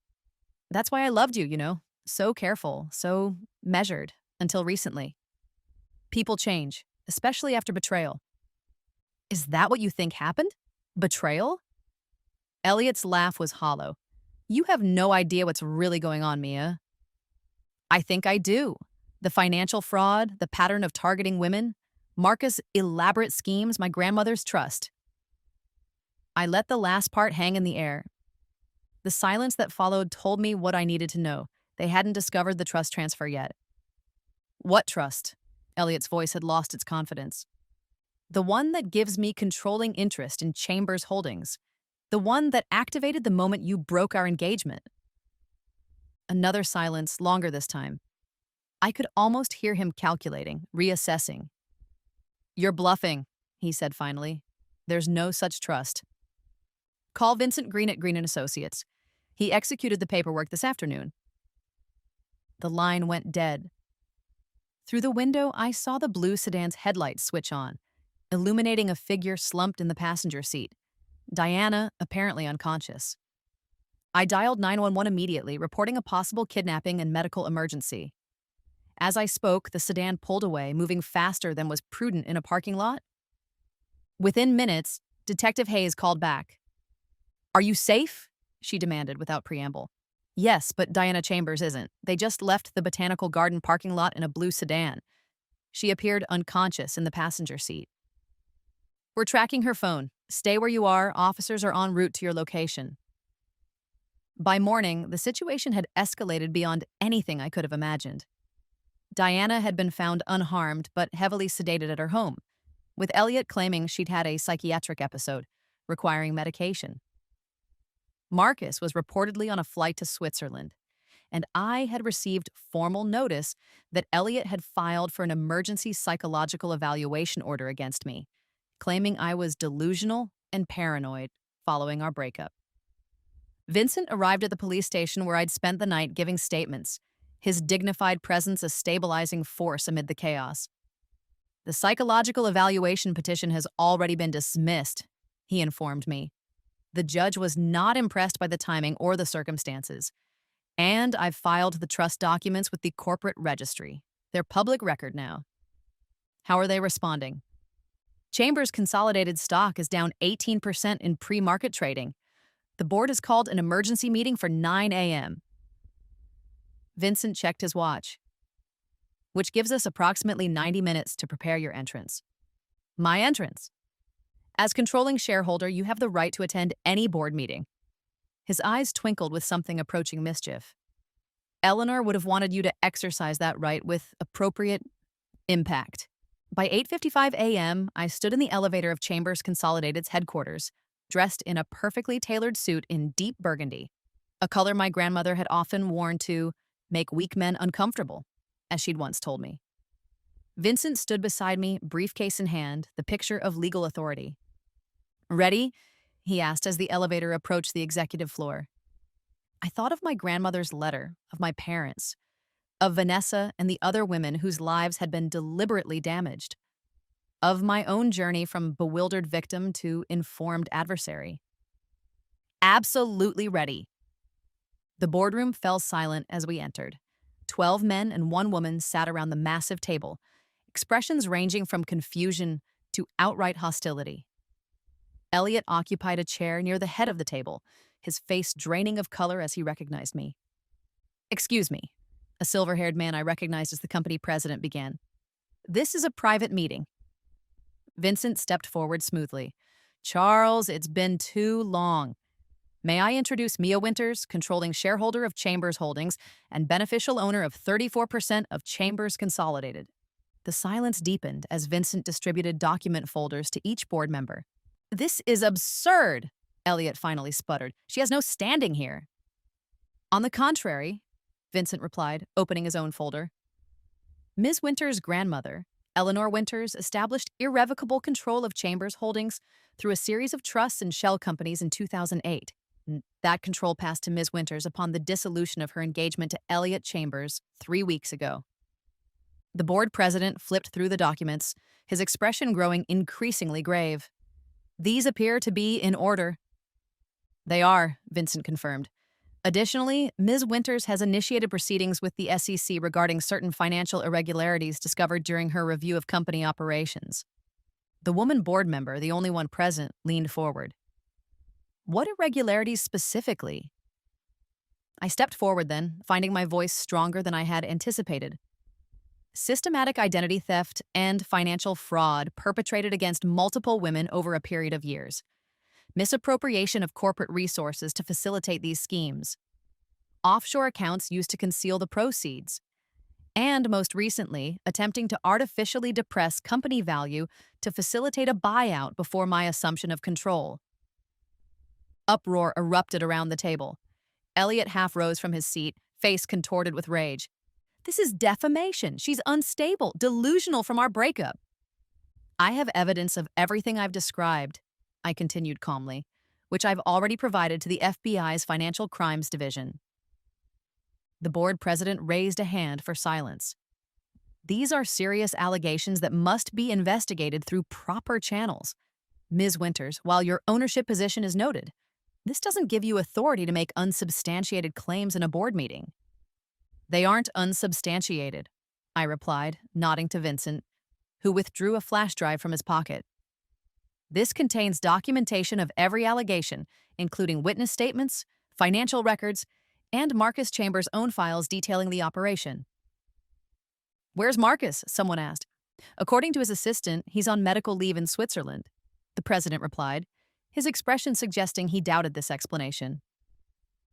That's why I loved you, So careful, so measured, until recently. People change, especially after betrayal. Is that what you think happened? Betrayal? Elliot's laugh was hollow. You have no idea what's really going on, Mia. I think I do. The financial fraud, the pattern of targeting women, Marcus' elaborate schemes, my grandmother's trust. I let the last part hang in the air. The silence that followed told me what I needed to know. They hadn't discovered the trust transfer yet. What trust? Elliot's voice had lost its confidence. The one that gives me controlling interest in Chambers Holdings. The one that activated the moment you broke our engagement. Another silence, longer this time. I could almost hear him calculating, reassessing. You're bluffing, he said finally. There's no such trust. Call Vincent Green at Green & Associates. He executed the paperwork this afternoon. The line went dead. Through the window, I saw the blue sedan's headlights switch on, illuminating a figure slumped in the passenger seat. Diana, apparently unconscious. I dialed 911 immediately, reporting a possible kidnapping and medical emergency. As I spoke, the sedan pulled away, moving faster than was prudent in a parking lot. Within minutes, Detective Hayes called back. Are you safe? She demanded without preamble. Yes, but Diana Chambers isn't. They just left the Botanical Garden parking lot in a blue sedan. She appeared unconscious in the passenger seat. We're tracking her phone. Stay where you are. Officers are en route to your location. By morning, the situation had escalated beyond anything I could have imagined. Diana had been found unharmed but heavily sedated at her home, with Elliot claiming she'd had a psychiatric episode, requiring medication. Marcus was reportedly on a flight to Switzerland, and I had received formal notice that Elliot had filed for an emergency psychological evaluation order against me, claiming I was delusional and paranoid following our breakup. Vincent arrived at the police station where I'd spent the night giving statements, his dignified presence a stabilizing force amid the chaos. The psychological evaluation petition has already been dismissed, he informed me. The judge was not impressed by the timing or the circumstances, and I've filed the trust documents with the corporate registry. They're public record now. How are they responding? Chambers' consolidated stock is down 18% in pre-market trading. The board has called an emergency meeting for 9 a.m. Vincent checked his watch, which gives us approximately 90 minutes to prepare your entrance. My entrance. As controlling shareholder, you have the right to attend any board meeting. His eyes twinkled with something approaching mischief. Eleanor would have wanted you to exercise that right with appropriate impact. By 8:55 a.m., I stood in the elevator of Chambers Consolidated's headquarters, dressed in a perfectly tailored suit in deep burgundy, a color my grandmother had often worn to make weak men uncomfortable, as she'd once told me. Vincent stood beside me, briefcase in hand, the picture of legal authority. Ready? He asked as the elevator approached the executive floor. I thought of my grandmother's letter, of my parents, of Vanessa and the other women whose lives had been deliberately damaged, of my own journey from bewildered victim to informed adversary. Absolutely ready. The boardroom fell silent as we entered. 12 men and 1 woman sat around the massive table, expressions ranging from confusion to outright hostility. Elliot occupied a chair near the head of the table, his face draining of color as he recognized me. Excuse me, a silver-haired man I recognized as the company president began. This is a private meeting. Vincent stepped forward smoothly. Charles, it's been too long. May I introduce Mia Winters, controlling shareholder of Chambers Holdings and beneficial owner of 34% of Chambers Consolidated. The silence deepened as Vincent distributed document folders to each board member. This is absurd, Elliot finally sputtered. She has no standing here. On the contrary, Vincent replied, opening his own folder. Ms. Winters' grandmother, Eleanor Winters, established irrevocable control of Chambers Holdings through a series of trusts and shell companies in 2008. That control passed to Ms. Winters upon the dissolution of her engagement to Elliot Chambers 3 weeks ago. The board president flipped through the documents, his expression growing increasingly grave. These appear to be in order. They are, Vincent confirmed. Additionally, Ms. Winters has initiated proceedings with the SEC regarding certain financial irregularities discovered during her review of company operations. The woman board member, the only one present, leaned forward. What irregularities specifically? I stepped forward then, finding my voice stronger than I had anticipated. Systematic identity theft and financial fraud perpetrated against multiple women over a period of years. Misappropriation of corporate resources to facilitate these schemes. Offshore accounts used to conceal the proceeds. And most recently, attempting to artificially depress company value to facilitate a buyout before my assumption of control. Uproar erupted around the table. Elliot half rose from his seat, face contorted with rage. This is defamation. She's unstable, delusional from our breakup. I have evidence of everything I've described, I continued calmly, which I've already provided to the FBI's Financial Crimes Division. The board president raised a hand for silence. These are serious allegations that must be investigated through proper channels. Ms. Winters, while your ownership position is noted, this doesn't give you authority to make unsubstantiated claims in a board meeting. They aren't unsubstantiated, I replied, nodding to Vincent, who withdrew a flash drive from his pocket. This contains documentation of every allegation, including witness statements, financial records, and Marcus Chambers' own files detailing the operation. Where's Marcus? Someone asked. According to his assistant, he's on medical leave in Switzerland, the president replied, his expression suggesting he doubted this explanation.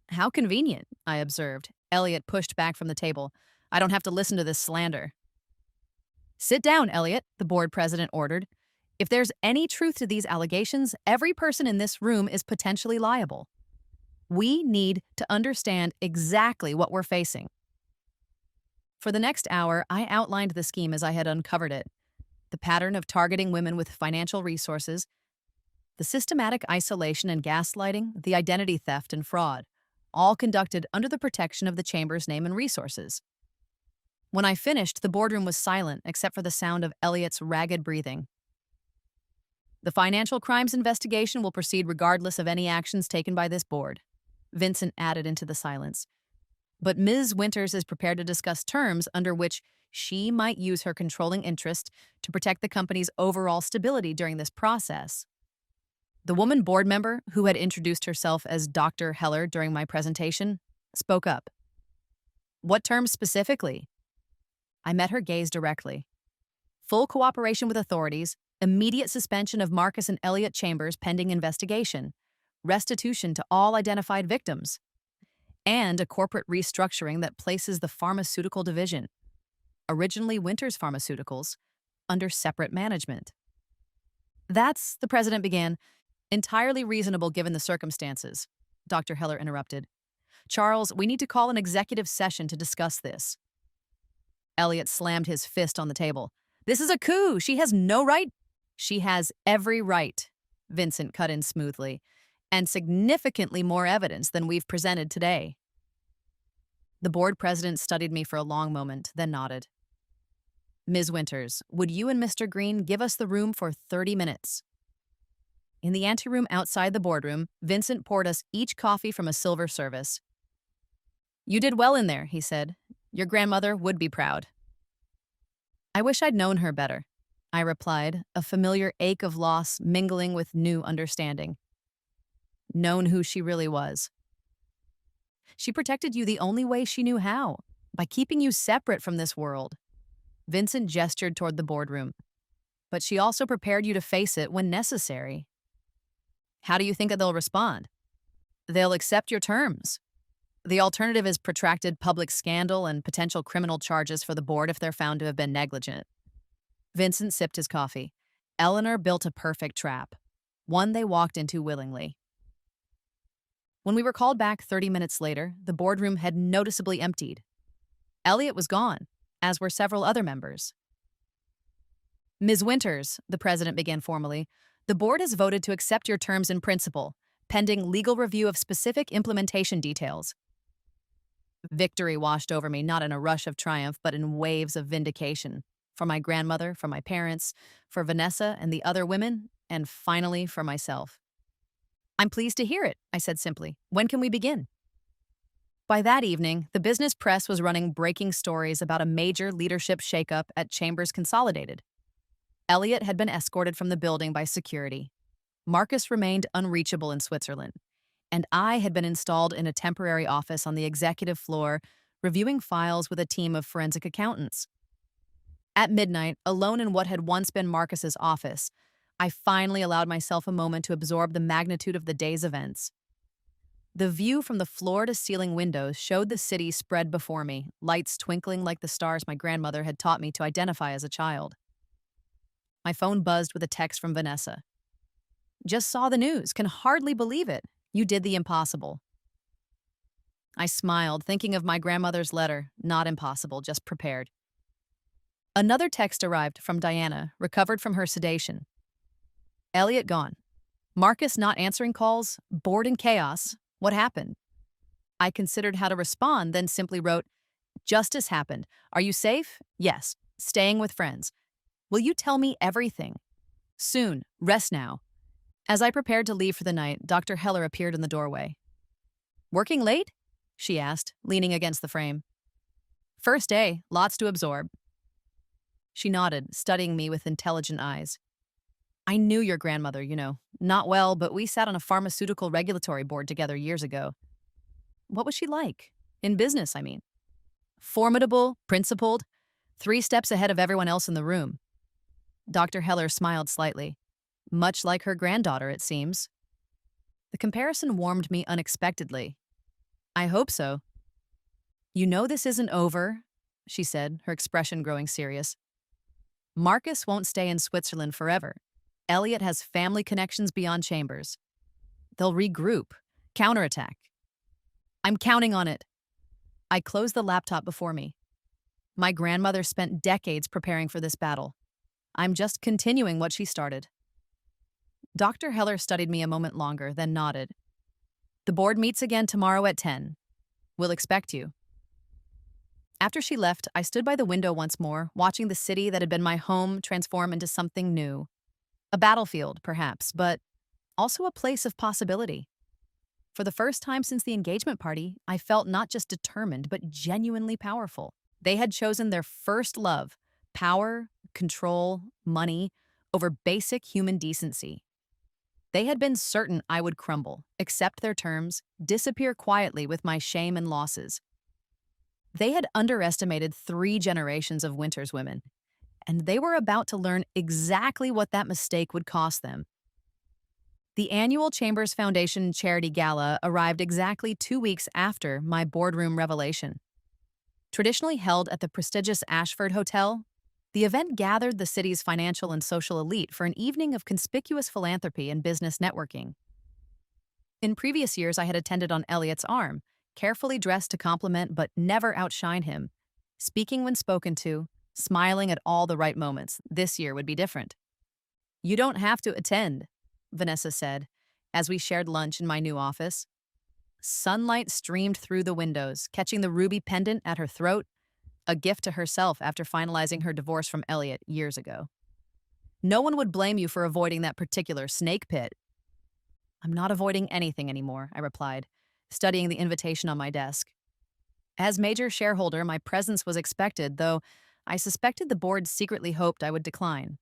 How convenient, I observed. Elliot pushed back from the table. I don't have to listen to this slander. Sit down, Elliot, the board president ordered. If there's any truth to these allegations, every person in this room is potentially liable. We need to understand exactly what we're facing. For the next hour, I outlined the scheme as I had uncovered it. The pattern of targeting women with financial resources, the systematic isolation and gaslighting, the identity theft and fraud, all conducted under the protection of the Chamber's name and resources. When I finished, the boardroom was silent except for the sound of Elliot's ragged breathing. The financial crimes investigation will proceed regardless of any actions taken by this board, Vincent added into the silence. But Ms. Winters is prepared to discuss terms under which she might use her controlling interest to protect the company's overall stability during this process. The woman board member, who had introduced herself as Dr. Heller during my presentation, spoke up. What terms specifically? I met her gaze directly. Full cooperation with authorities, immediate suspension of Marcus and Elliot Chambers pending investigation, restitution to all identified victims, and a corporate restructuring that places the pharmaceutical division, originally Winters Pharmaceuticals, under separate management. That's, the president began, entirely reasonable given the circumstances, Dr. Heller interrupted. Charles, we need to call an executive session to discuss this. Elliot slammed his fist on the table. This is a coup. She has no right. She has every right, Vincent cut in smoothly, and significantly more evidence than we've presented today. The board president studied me for a long moment, then nodded. Ms. Winters, would you and Mr. Green give us the room for 30 minutes? In the anteroom outside the boardroom, Vincent poured us each coffee from a silver service. You did well in there, he said. Your grandmother would be proud. I wish I'd known her better, I replied, a familiar ache of loss mingling with new understanding. Known who she really was. She protected you the only way she knew how, by keeping you separate from this world. Vincent gestured toward the boardroom. But she also prepared you to face it when necessary. How do you think that they'll respond? They'll accept your terms. The alternative is protracted public scandal and potential criminal charges for the board if they're found to have been negligent. Vincent sipped his coffee. Eleanor built a perfect trap, one they walked into willingly. When we were called back 30 minutes later, the boardroom had noticeably emptied. Elliot was gone, as were several other members. Ms. Winters, the president began formally, the board has voted to accept your terms in principle, pending legal review of specific implementation details. Victory washed over me, not in a rush of triumph, but in waves of vindication. For my grandmother, for my parents, for Vanessa and the other women, and finally for myself. I'm pleased to hear it, I said simply. When can we begin? By that evening, the business press was running breaking stories about a major leadership shakeup at Chambers Consolidated. Elliot had been escorted from the building by security. Marcus remained unreachable in Switzerland, and I had been installed in a temporary office on the executive floor, reviewing files with a team of forensic accountants. At midnight, alone in what had once been Marcus's office, I finally allowed myself a moment to absorb the magnitude of the day's events. The view from the floor-to-ceiling windows showed the city spread before me, lights twinkling like the stars my grandmother had taught me to identify as a child. My phone buzzed with a text from Vanessa. "Just saw the news. Can hardly believe it. You did the impossible." I smiled, thinking of my grandmother's letter. Not impossible, just prepared. Another text arrived from Diana, recovered from her sedation. "Elliot gone. Marcus not answering calls. Bored in chaos. What happened?" I considered how to respond, then simply wrote, "Justice happened. Are you safe? Yes. Staying with friends. Will you tell me everything? Soon. Rest now." As I prepared to leave for the night, Dr. Heller appeared in the doorway. "Working late?" she asked, leaning against the frame. "First day. Lots to absorb." She nodded, studying me with intelligent eyes. "I knew your grandmother, Not well, but we sat on a pharmaceutical regulatory board together years ago." "What was she like? In business, I mean." "Formidable, principled, 3 steps ahead of everyone else in the room." Dr. Heller smiled slightly. "Much like her granddaughter, it seems." The comparison warmed me unexpectedly. "I hope so." "You know this isn't over," she said, her expression growing serious. "Marcus won't stay in Switzerland forever. Elliot has family connections beyond Chambers. They'll regroup, counterattack. I'm counting on it." I closed the laptop before me. My grandmother spent decades preparing for this battle. I'm just continuing what she started. Dr. Heller studied me a moment longer, then nodded. "The board meets again tomorrow at 10. We'll expect you." After she left, I stood by the window once more, watching the city that had been my home transform into something new. A battlefield, perhaps, but also a place of possibility. For the first time since the engagement party, I felt not just determined, but genuinely powerful. They had chosen their first love, power, control, money, over basic human decency. They had been certain I would crumble, accept their terms, disappear quietly with my shame and losses. They had underestimated 3 generations of Winter's women, and they were about to learn exactly what that mistake would cost them. The annual Chambers Foundation Charity Gala arrived exactly 2 weeks after my boardroom revelation. Traditionally held at the prestigious Ashford Hotel, the event gathered the city's financial and social elite for an evening of conspicuous philanthropy and business networking. In previous years, I had attended on Elliot's arm, carefully dressed to compliment but never outshine him, speaking when spoken to, smiling at all the right moments. This year would be different. "You don't have to attend," Vanessa said, as we shared lunch in my new office. Sunlight streamed through the windows, catching the ruby pendant at her throat, a gift to herself after finalizing her divorce from Elliot years ago. "No one would blame you for avoiding that particular snake pit." "I'm not avoiding anything anymore," I replied, studying the invitation on my desk. As major shareholder, my presence was expected, though I suspected the board secretly hoped I would decline.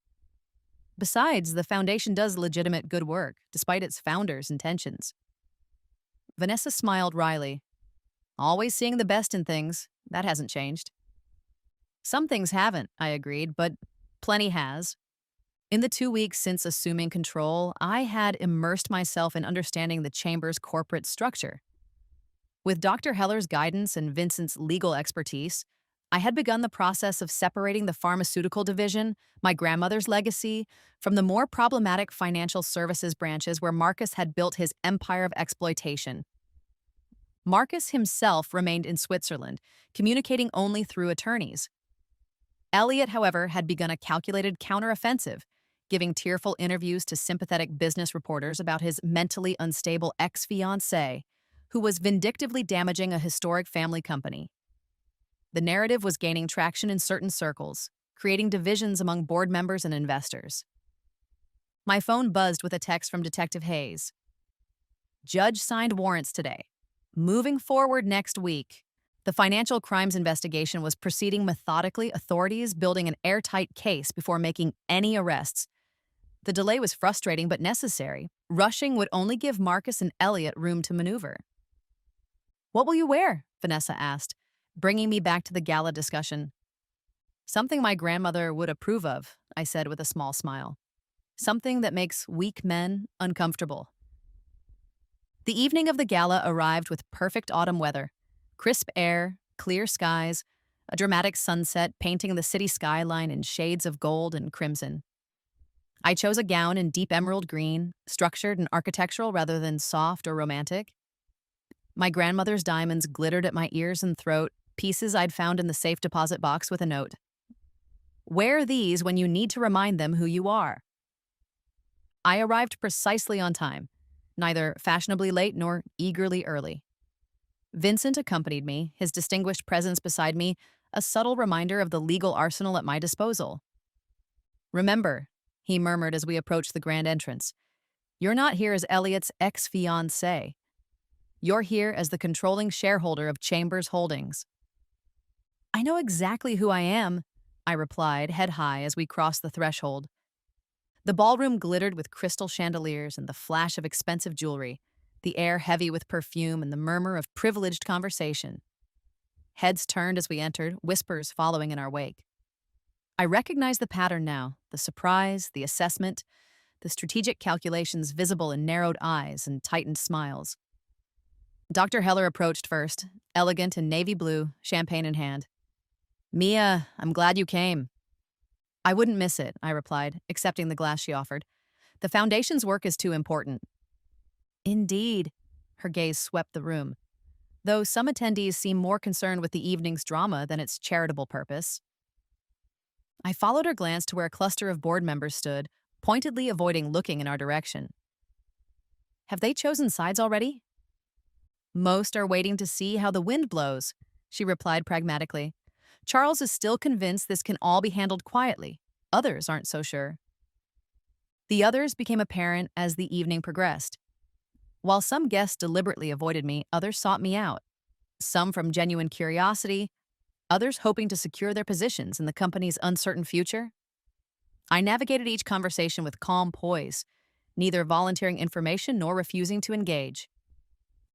Besides, the foundation does legitimate good work, despite its founder's intentions. Vanessa smiled wryly. "Always seeing the best in things. That hasn't changed." "Some things haven't," I agreed, "but plenty has." In the 2 weeks since assuming control, I had immersed myself in understanding the Chamber's corporate structure. With Dr. Heller's guidance and Vincent's legal expertise, I had begun the process of separating the pharmaceutical division, my grandmother's legacy, from the more problematic financial services branches where Marcus had built his empire of exploitation. Marcus himself remained in Switzerland, communicating only through attorneys. Elliot, however, had begun a calculated counteroffensive, giving tearful interviews to sympathetic business reporters about his mentally unstable ex-fiancée, who was vindictively damaging a historic family company. The narrative was gaining traction in certain circles, creating divisions among board members and investors. My phone buzzed with a text from Detective Hayes. "Judge signed warrants today. Moving forward next week, the financial crimes investigation was proceeding methodically, authorities building an airtight case before making any arrests. The delay was frustrating but necessary. Rushing would only give Marcus and Elliot room to maneuver. "What will you wear?" Vanessa asked, bringing me back to the gala discussion. "Something my grandmother would approve of," I said with a small smile. "Something that makes weak men uncomfortable." The evening of the gala arrived with perfect autumn weather. Crisp air, clear skies, a dramatic sunset painting the city skyline in shades of gold and crimson. I chose a gown in deep emerald green, structured and architectural rather than soft or romantic. My grandmother's diamonds glittered at my ears and throat, pieces I'd found in the safe deposit box with a note. "Wear these when you need to remind them who you are." I arrived precisely on time, neither fashionably late nor eagerly early. Vincent accompanied me, his distinguished presence beside me, a subtle reminder of the legal arsenal at my disposal. "Remember," he murmured as we approached the grand entrance, "you're not here as Elliot's ex-fiancée. You're here as the controlling shareholder of Chambers Holdings." "I know exactly who I am," I replied, head high as we crossed the threshold. The ballroom glittered with crystal chandeliers and the flash of expensive jewelry, the air heavy with perfume and the murmur of privileged conversation. Heads turned as we entered, whispers following in our wake. I recognized the pattern now, the surprise, the assessment, the strategic calculations visible in narrowed eyes and tightened smiles. Dr. Heller approached first, elegant in navy blue, champagne in hand. "Mia, I'm glad you came." "I wouldn't miss it," I replied, accepting the glass she offered. "The foundation's work is too important." "Indeed." Her gaze swept the room, though some attendees seemed more concerned with the evening's drama than its charitable purpose. I followed her glance to where a cluster of board members stood, pointedly avoiding looking in our direction. "Have they chosen sides already?" "Most are waiting to see how the wind blows," she replied pragmatically. "Charles is still convinced this can all be handled quietly. Others aren't so sure." The others became apparent as the evening progressed. While some guests deliberately avoided me, others sought me out. Some from genuine curiosity, others hoping to secure their positions in the company's uncertain future. I navigated each conversation with calm poise, neither volunteering information nor refusing to engage.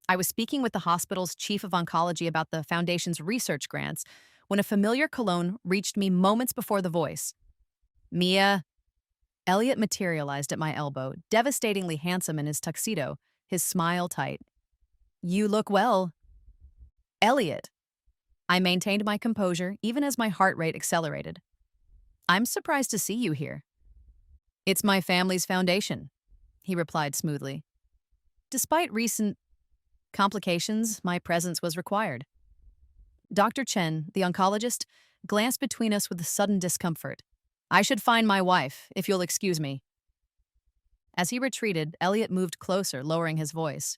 I was speaking with the hospital's chief of oncology about the foundation's research grants when a familiar cologne reached me moments before the voice. "Mia." Elliot materialized at my elbow, devastatingly handsome in his tuxedo, his smile tight. "You look well." "Elliot." I maintained my composure even as my heart rate accelerated. "I'm surprised to see you here." "It's my family's foundation," he replied smoothly. Despite recent complications, my presence was required. Dr. Chen, the oncologist, glanced between us with a sudden discomfort. "I should find my wife, if you'll excuse me." As he retreated, Elliot moved closer, lowering his voice.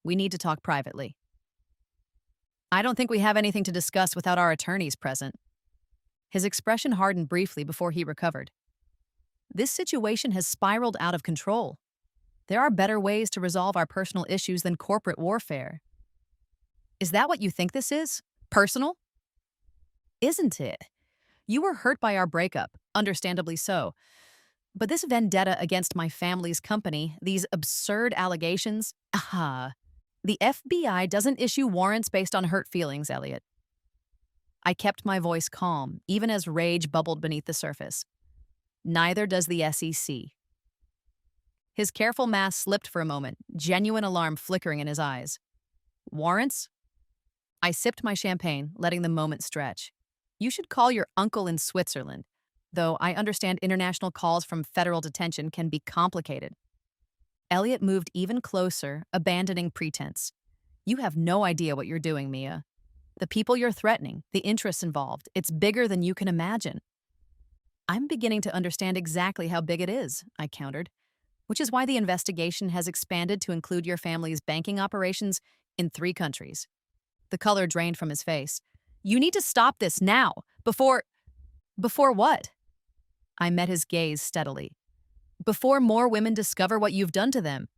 "We need to talk privately." "I don't think we have anything to discuss without our attorneys present." His expression hardened briefly before he recovered. "This situation has spiraled out of control. There are better ways to resolve our personal issues than corporate warfare." "Is that what you think this is? Personal?" "Isn't it? You were hurt by our breakup, understandably so. But this vendetta against my family's company, these absurd allegations, the FBI doesn't issue warrants based on hurt feelings, Elliot." I kept my voice calm, even as rage bubbled beneath the surface. "Neither does the SEC." His careful mask slipped for a moment, genuine alarm flickering in his eyes. "Warrants?" I sipped my champagne, letting the moment stretch. "You should call your uncle in Switzerland, though I understand international calls from federal detention can be complicated." Elliot moved even closer, abandoning pretense. "You have no idea what you're doing, Mia. The people you're threatening, the interests involved, it's bigger than you can imagine." "I'm beginning to understand exactly how big it is," I countered, "which is why the investigation has expanded to include your family's banking operations in 3 countries. The color drained from his face. "You need to stop this now, before..." "Before what?" I met his gaze steadily. "Before more women discover what you've done to them.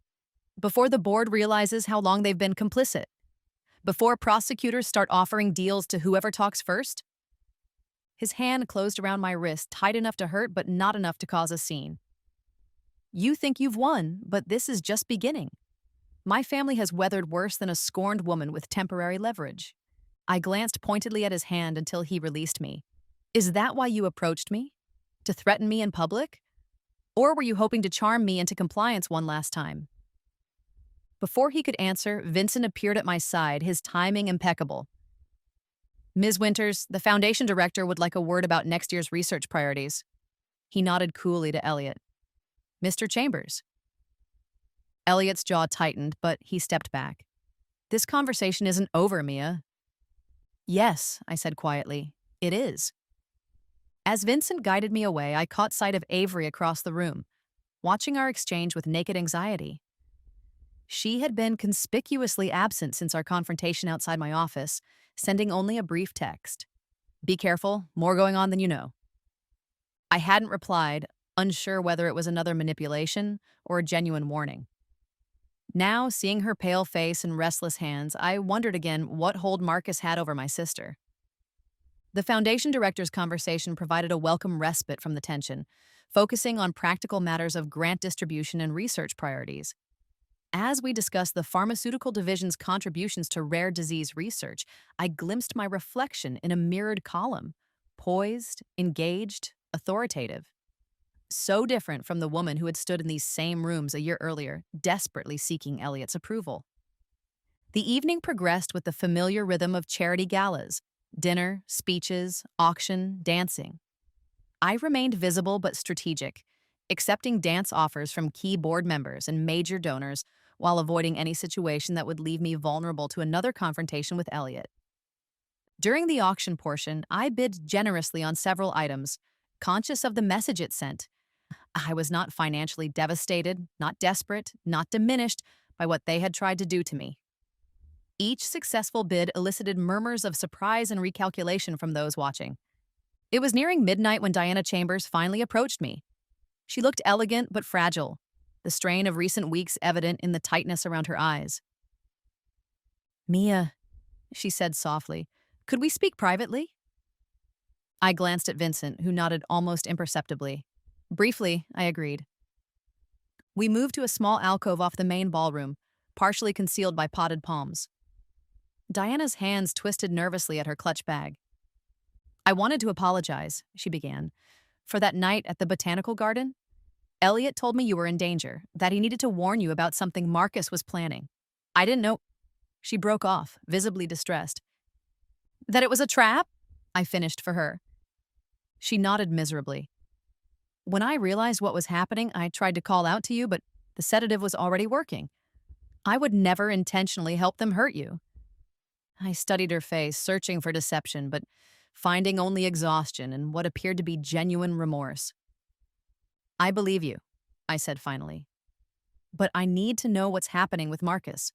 Before the board realizes how long they've been complicit." before prosecutors start offering deals to whoever talks first? His hand closed around my wrist, tight enough to hurt, but not enough to cause a scene. You think you've won, but this is just beginning. My family has weathered worse than a scorned woman with temporary leverage. I glanced pointedly at his hand until he released me. Is that why you approached me? To threaten me in public? Or were you hoping to charm me into compliance one last time? Before he could answer, Vincent appeared at my side, his timing impeccable. Ms. Winters, the foundation director would like a word about next year's research priorities. He nodded coolly to Elliot. Mr. Chambers. Elliot's jaw tightened, but he stepped back. This conversation isn't over, Mia. Yes, I said quietly. It is. As Vincent guided me away, I caught sight of Avery across the room, watching our exchange with naked anxiety. She had been conspicuously absent since our confrontation outside my office, sending only a brief text. Be careful, more going on than you know. I hadn't replied, unsure whether it was another manipulation or a genuine warning. Now, seeing her pale face and restless hands, I wondered again what hold Marcus had over my sister. The foundation director's conversation provided a welcome respite from the tension, focusing on practical matters of grant distribution and research priorities. As we discussed the pharmaceutical division's contributions to rare disease research, I glimpsed my reflection in a mirrored column, poised, engaged, authoritative. So different from the woman who had stood in these same rooms a year earlier, desperately seeking Elliot's approval. The evening progressed with the familiar rhythm of charity galas, dinner, speeches, auction, dancing. I remained visible but strategic, accepting dance offers from key board members and major donors while avoiding any situation that would leave me vulnerable to another confrontation with Elliot. During the auction portion, I bid generously on several items, conscious of the message it sent. I was not financially devastated, not desperate, not diminished by what they had tried to do to me. Each successful bid elicited murmurs of surprise and recalculation from those watching. It was nearing midnight when Diana Chambers finally approached me. She looked elegant but fragile, the strain of recent weeks evident in the tightness around her eyes. Mia, she said softly, could we speak privately? I glanced at Vincent, who nodded almost imperceptibly. Briefly, I agreed. We moved to a small alcove off the main ballroom, partially concealed by potted palms. Diana's hands twisted nervously at her clutch bag. I wanted to apologize, she began, for that night at the botanical garden. Elliot told me you were in danger, that he needed to warn you about something Marcus was planning. I didn't know. She broke off, visibly distressed. That it was a trap? I finished for her. She nodded miserably. When I realized what was happening, I tried to call out to you, but the sedative was already working. I would never intentionally help them hurt you. I studied her face, searching for deception, but finding only exhaustion and what appeared to be genuine remorse. I believe you, I said finally. But I need to know what's happening with Marcus.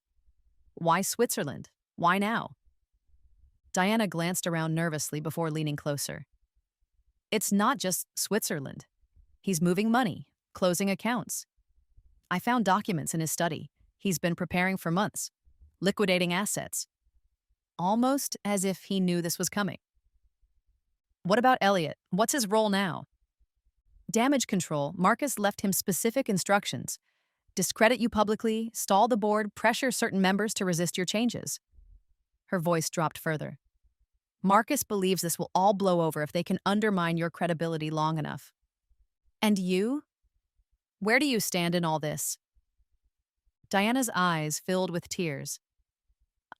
Why Switzerland? Why now? Diana glanced around nervously before leaning closer. It's not just Switzerland. He's moving money, closing accounts. I found documents in his study. He's been preparing for months, liquidating assets. Almost as if he knew this was coming. What about Elliot? What's his role now? Damage control. Marcus left him specific instructions. Discredit you publicly, stall the board, pressure certain members to resist your changes. Her voice dropped further. Marcus believes this will all blow over if they can undermine your credibility long enough. And you? Where do you stand in all this? Diana's eyes filled with tears.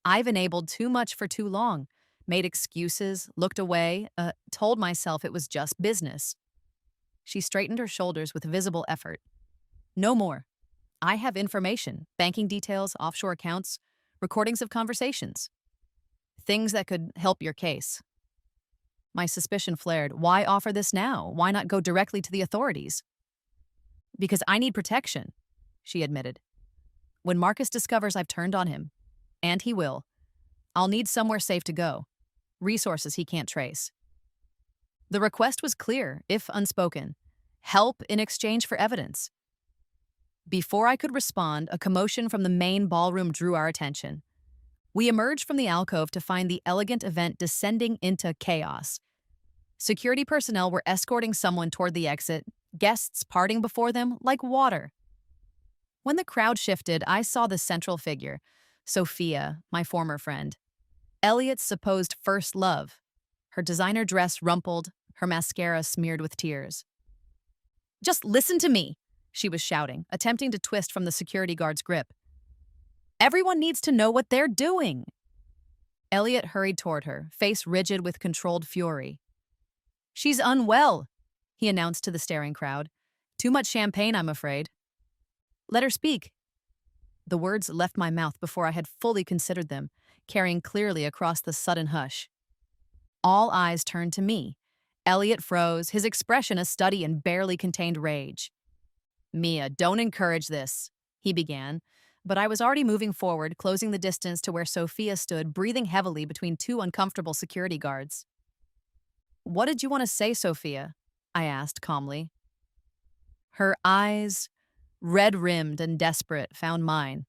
I've enabled too much for too long, made excuses, looked away, told myself it was just business. She straightened her shoulders with visible effort. No more. I have information, banking details, offshore accounts, recordings of conversations. Things that could help your case. My suspicion flared. Why offer this now? Why not go directly to the authorities? Because I need protection, she admitted. When Marcus discovers I've turned on him, and he will, I'll need somewhere safe to go, resources he can't trace. The request was clear, if unspoken. Help in exchange for evidence. Before I could respond, a commotion from the main ballroom drew our attention. We emerged from the alcove to find the elegant event descending into chaos. Security personnel were escorting someone toward the exit, guests parting before them like water. When the crowd shifted, I saw the central figure, Sophia, my former friend. Elliot's supposed first love, her designer dress rumpled, her mascara smeared with tears. "Just listen to me," she was shouting, attempting to twist from the security guard's grip. "Everyone needs to know what they're doing." Elliot hurried toward her, face rigid with controlled fury. "She's unwell," he announced to the staring crowd. "Too much champagne, I'm afraid." "Let her speak." The words left my mouth before I had fully considered them, carrying clearly across the sudden hush. All eyes turned to me. Elliot froze, his expression a study in barely contained rage. "Mia, don't encourage this," he began, but I was already moving forward, closing the distance to where Sophia stood, breathing heavily between two uncomfortable security guards. "What did you want to say, Sophia?" I asked calmly. Her eyes, red-rimmed and desperate, found mine.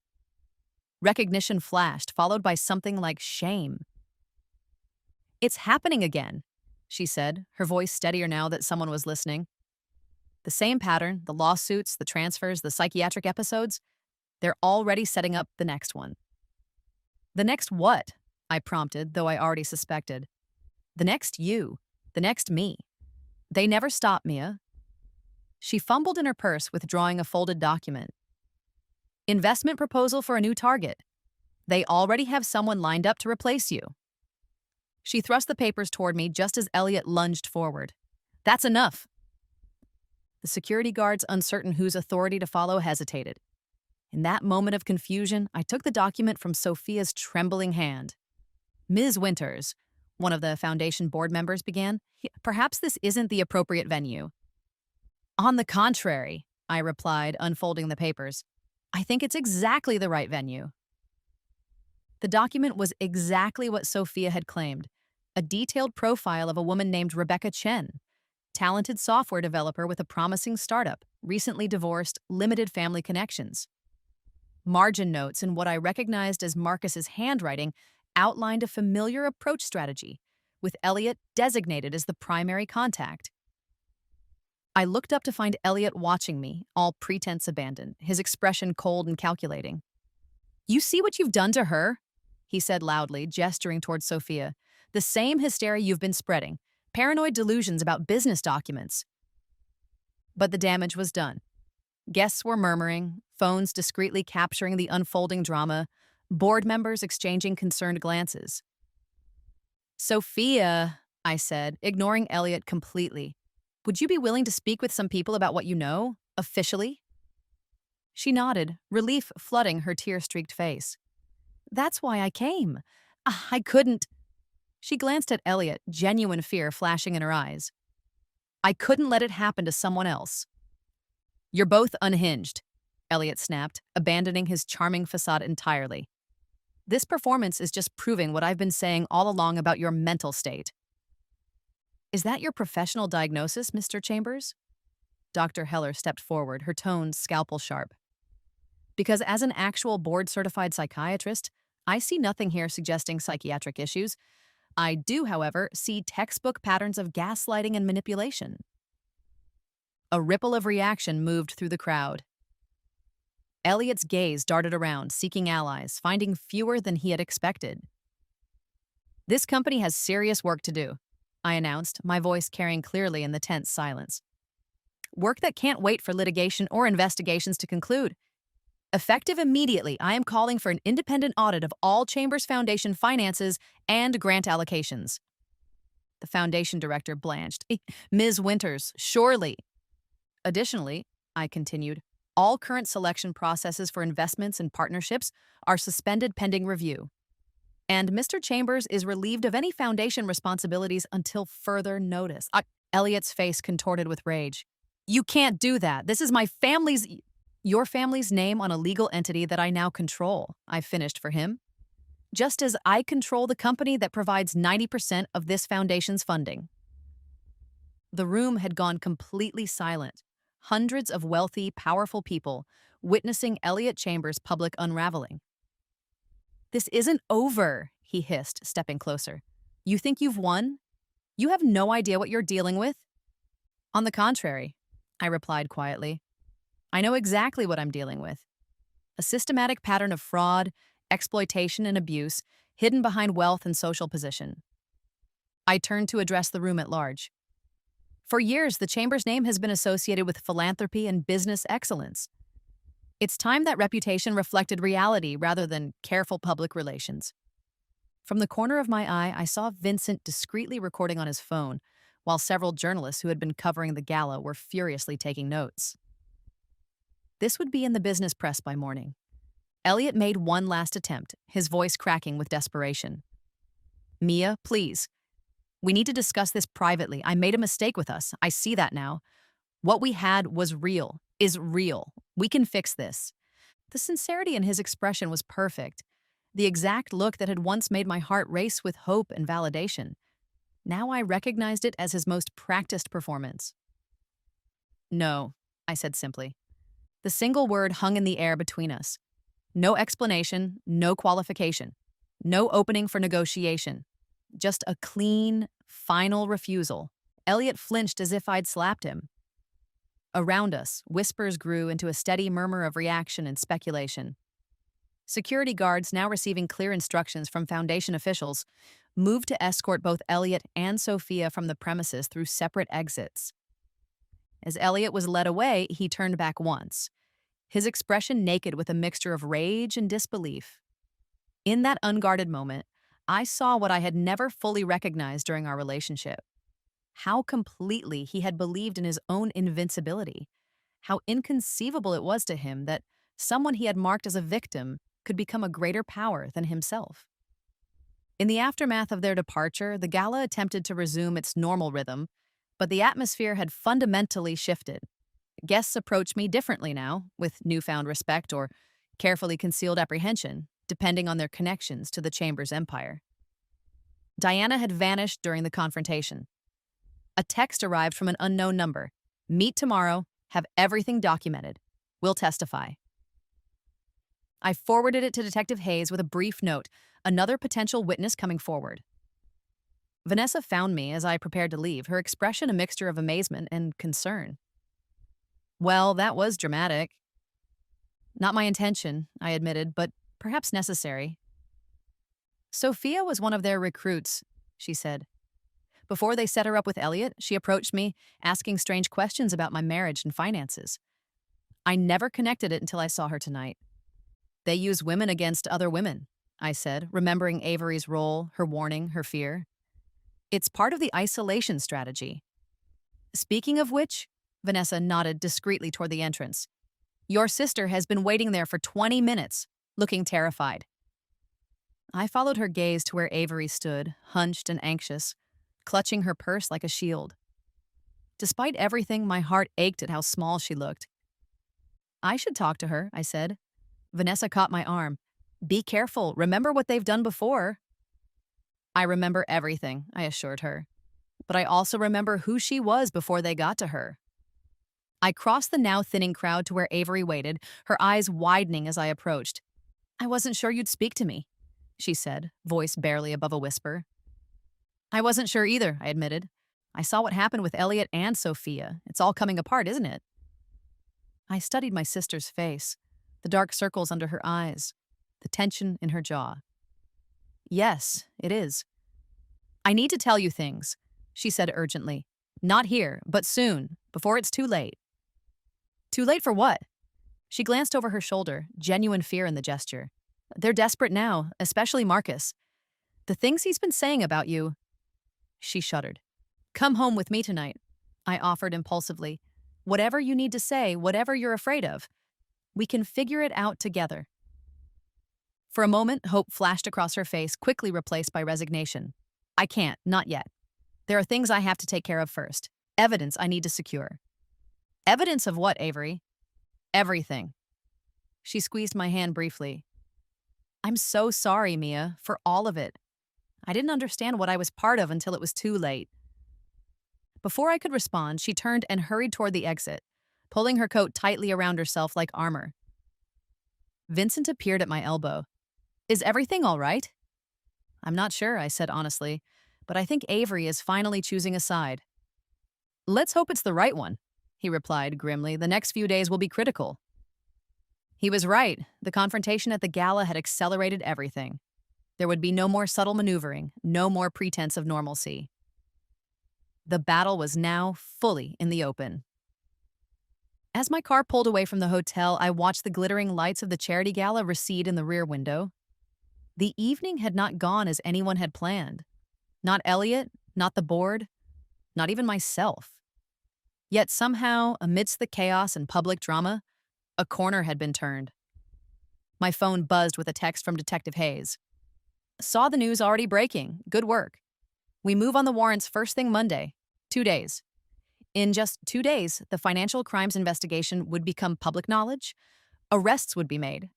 Recognition flashed, followed by something like shame. "It's happening again," she said, her voice steadier now that someone was listening. "The same pattern, the lawsuits, the transfers, the psychiatric episodes, they're already setting up the next one." "The next what?" I prompted, though I already suspected. "The next you. The next me. They never stop, Mia." She fumbled in her purse, withdrawing a folded document. "Investment proposal for a new target. They already have someone lined up to replace you." She thrust the papers toward me just as Elliot lunged forward. "That's enough." The security guards, uncertain whose authority to follow, hesitated. In that moment of confusion, I took the document from Sophia's trembling hand. "Ms. Winters," one of the foundation board members began, "perhaps this isn't the appropriate venue." "On the contrary," I replied, unfolding the papers. "I think it's exactly the right venue." The document was exactly what Sophia had claimed, a detailed profile of a woman named Rebecca Chen, talented software developer with a promising startup, recently divorced, limited family connections. Margin notes in what I recognized as Marcus's handwriting outlined a familiar approach strategy, with Elliot designated as the primary contact. I looked up to find Elliot watching me, all pretense abandoned, his expression cold and calculating. "You see what you've done to her?" he said loudly, gesturing towards Sophia. "The same hysteria you've been spreading. Paranoid delusions about business documents." But the damage was done. Guests were murmuring, phones discreetly capturing the unfolding drama, board members exchanging concerned glances. "Sophia," I said, ignoring Elliot completely, "would you be willing to speak with some people about what you know, officially?" She nodded, relief flooding her tear-streaked face. "That's why I came. I couldn't—" She glanced at Elliot, genuine fear flashing in her eyes. "I couldn't let it happen to someone else." "You're both unhinged," Elliot snapped, abandoning his charming facade entirely. "This performance is just proving what I've been saying all along about your mental state." "Is that your professional diagnosis, Mr. Chambers?" Dr. Heller stepped forward, her tone scalpel sharp. "Because as an actual board-certified psychiatrist, I see nothing here suggesting psychiatric issues. I do, however, see textbook patterns of gaslighting and manipulation." A ripple of reaction moved through the crowd. Elliot's gaze darted around, seeking allies, finding fewer than he had expected. "This company has serious work to do," I announced, my voice carrying clearly in the tense silence. "Work that can't wait for litigation or investigations to conclude. Effective immediately, I am calling for an independent audit of all Chambers Foundation finances and grant allocations." The foundation director blanched. "Ms. Winters, surely." "Additionally," I continued, "all current selection processes for investments and partnerships are suspended pending review. And Mr. Chambers is relieved of any foundation responsibilities until further notice." Elliot's face contorted with rage. "You can't do that. This is my family's—" "Your family's name on a legal entity that I now control," I finished for him. "Just as I control the company that provides 90% of this foundation's funding." The room had gone completely silent, hundreds of wealthy, powerful people witnessing Elliot Chambers' public unraveling. This isn't over, he hissed, stepping closer. You think you've won? You have no idea what you're dealing with? On the contrary, I replied quietly. I know exactly what I'm dealing with. A systematic pattern of fraud, exploitation, and abuse hidden behind wealth and social position. I turned to address the room at large. For years, the Chamber's name has been associated with philanthropy and business excellence. It's time that reputation reflected reality rather than careful public relations. From the corner of my eye, I saw Vincent discreetly recording on his phone, while several journalists who had been covering the gala were furiously taking notes. This would be in the business press by morning. Elliot made one last attempt, his voice cracking with desperation. Mia, please. We need to discuss this privately. I made a mistake with us. I see that now. What we had was real, is real. We can fix this. The sincerity in his expression was perfect. The exact look that had once made my heart race with hope and validation. Now I recognized it as his most practiced performance. No, I said simply. The single word hung in the air between us. No explanation, no qualification, no opening for negotiation. Just a clean, final refusal. Elliot flinched as if I'd slapped him. Around us, whispers grew into a steady murmur of reaction and speculation. Security guards, now receiving clear instructions from Foundation officials, moved to escort both Elliot and Sophia from the premises through separate exits. As Elliot was led away, he turned back once, his expression naked with a mixture of rage and disbelief. In that unguarded moment, I saw what I had never fully recognized during our relationship. How completely he had believed in his own invincibility. How inconceivable it was to him that someone he had marked as a victim could become a greater power than himself. In the aftermath of their departure, the gala attempted to resume its normal rhythm, but the atmosphere had fundamentally shifted. Guests approached me differently now, with newfound respect or carefully concealed apprehension, depending on their connections to the Chamber's empire. Diana had vanished during the confrontation. A text arrived from an unknown number. Meet tomorrow, have everything documented. We'll testify. I forwarded it to Detective Hayes with a brief note, another potential witness coming forward. Vanessa found me as I prepared to leave, her expression a mixture of amazement and concern. Well, that was dramatic. Not my intention, I admitted, but perhaps necessary. Sophia was one of their recruits, she said. Before they set her up with Elliot, she approached me, asking strange questions about my marriage and finances. I never connected it until I saw her tonight. They use women against other women, I said, remembering Avery's role, her warning, her fear. It's part of the isolation strategy. Speaking of which, Vanessa nodded discreetly toward the entrance. Your sister has been waiting there for 20 minutes, looking terrified. I followed her gaze to where Avery stood, hunched and anxious, clutching her purse like a shield. Despite everything, my heart ached at how small she looked. I should talk to her, I said. Vanessa caught my arm. Be careful. Remember what they've done before. I remember everything, I assured her. But I also remember who she was before they got to her. I crossed the now thinning crowd to where Avery waited, her eyes widening as I approached. I wasn't sure you'd speak to me, she said, voice barely above a whisper. I wasn't sure either, I admitted. I saw what happened with Elliot and Sophia. It's all coming apart, isn't it? I studied my sister's face, the dark circles under her eyes, the tension in her jaw. Yes, it is. I need to tell you things, she said urgently. Not here, but soon, before it's too late. Too late for what? She glanced over her shoulder, genuine fear in the gesture. They're desperate now, especially Marcus. The things he's been saying about you. She shuddered. Come home with me tonight, I offered impulsively. Whatever you need to say, whatever you're afraid of. We can figure it out together. For a moment, hope flashed across her face, quickly replaced by resignation. I can't, not yet. There are things I have to take care of first. Evidence I need to secure. Evidence of what, Avery? Everything. She squeezed my hand briefly. I'm so sorry, Mia, for all of it. I didn't understand what I was part of until it was too late. Before I could respond, she turned and hurried toward the exit, pulling her coat tightly around herself like armor. Vincent appeared at my elbow. Is everything all right? I'm not sure, I said honestly, but I think Avery is finally choosing a side. Let's hope it's the right one, he replied grimly. The next few days will be critical. He was right. The confrontation at the gala had accelerated everything. There would be no more subtle maneuvering, no more pretense of normalcy. The battle was now fully in the open. As my car pulled away from the hotel, I watched the glittering lights of the charity gala recede in the rear window. The evening had not gone as anyone had planned. Not Elliot, not the board, not even myself. Yet somehow, amidst the chaos and public drama, a corner had been turned. My phone buzzed with a text from Detective Hayes. Saw the news already breaking. Good work. We move on the warrants first thing Monday. 2 days. In just 2 days, the financial crimes investigation would become public knowledge. Arrests would be made.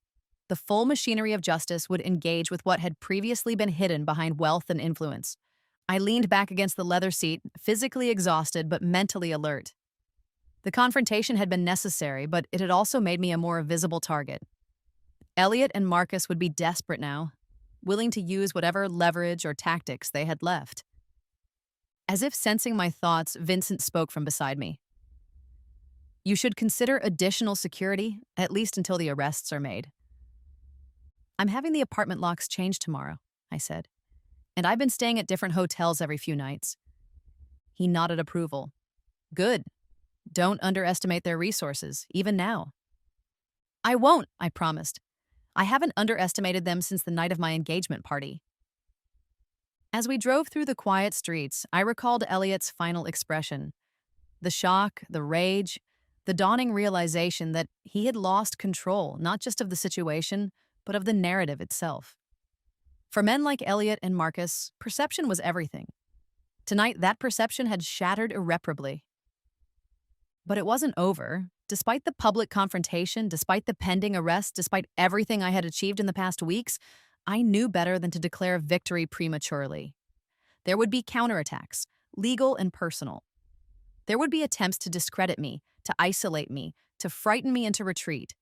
The full machinery of justice would engage with what had previously been hidden behind wealth and influence. I leaned back against the leather seat, physically exhausted but mentally alert. The confrontation had been necessary, but it had also made me a more visible target. Elliot and Marcus would be desperate now, willing to use whatever leverage or tactics they had left. As if sensing my thoughts, Vincent spoke from beside me. You should consider additional security, at least until the arrests are made. I'm having the apartment locks changed tomorrow, I said, and I've been staying at different hotels every few nights. He nodded approval. Good. Don't underestimate their resources, even now. I won't, I promised. I haven't underestimated them since the night of my engagement party. As we drove through the quiet streets, I recalled Elliot's final expression. The shock, the rage, the dawning realization that he had lost control, not just of the situation, but of the narrative itself. For men like Elliot and Marcus, perception was everything. Tonight, that perception had shattered irreparably. But it wasn't over. Despite the public confrontation, despite the pending arrest, despite everything I had achieved in the past weeks, I knew better than to declare victory prematurely. There would be counterattacks, legal and personal. There would be attempts to discredit me, to isolate me, to frighten me into retreat.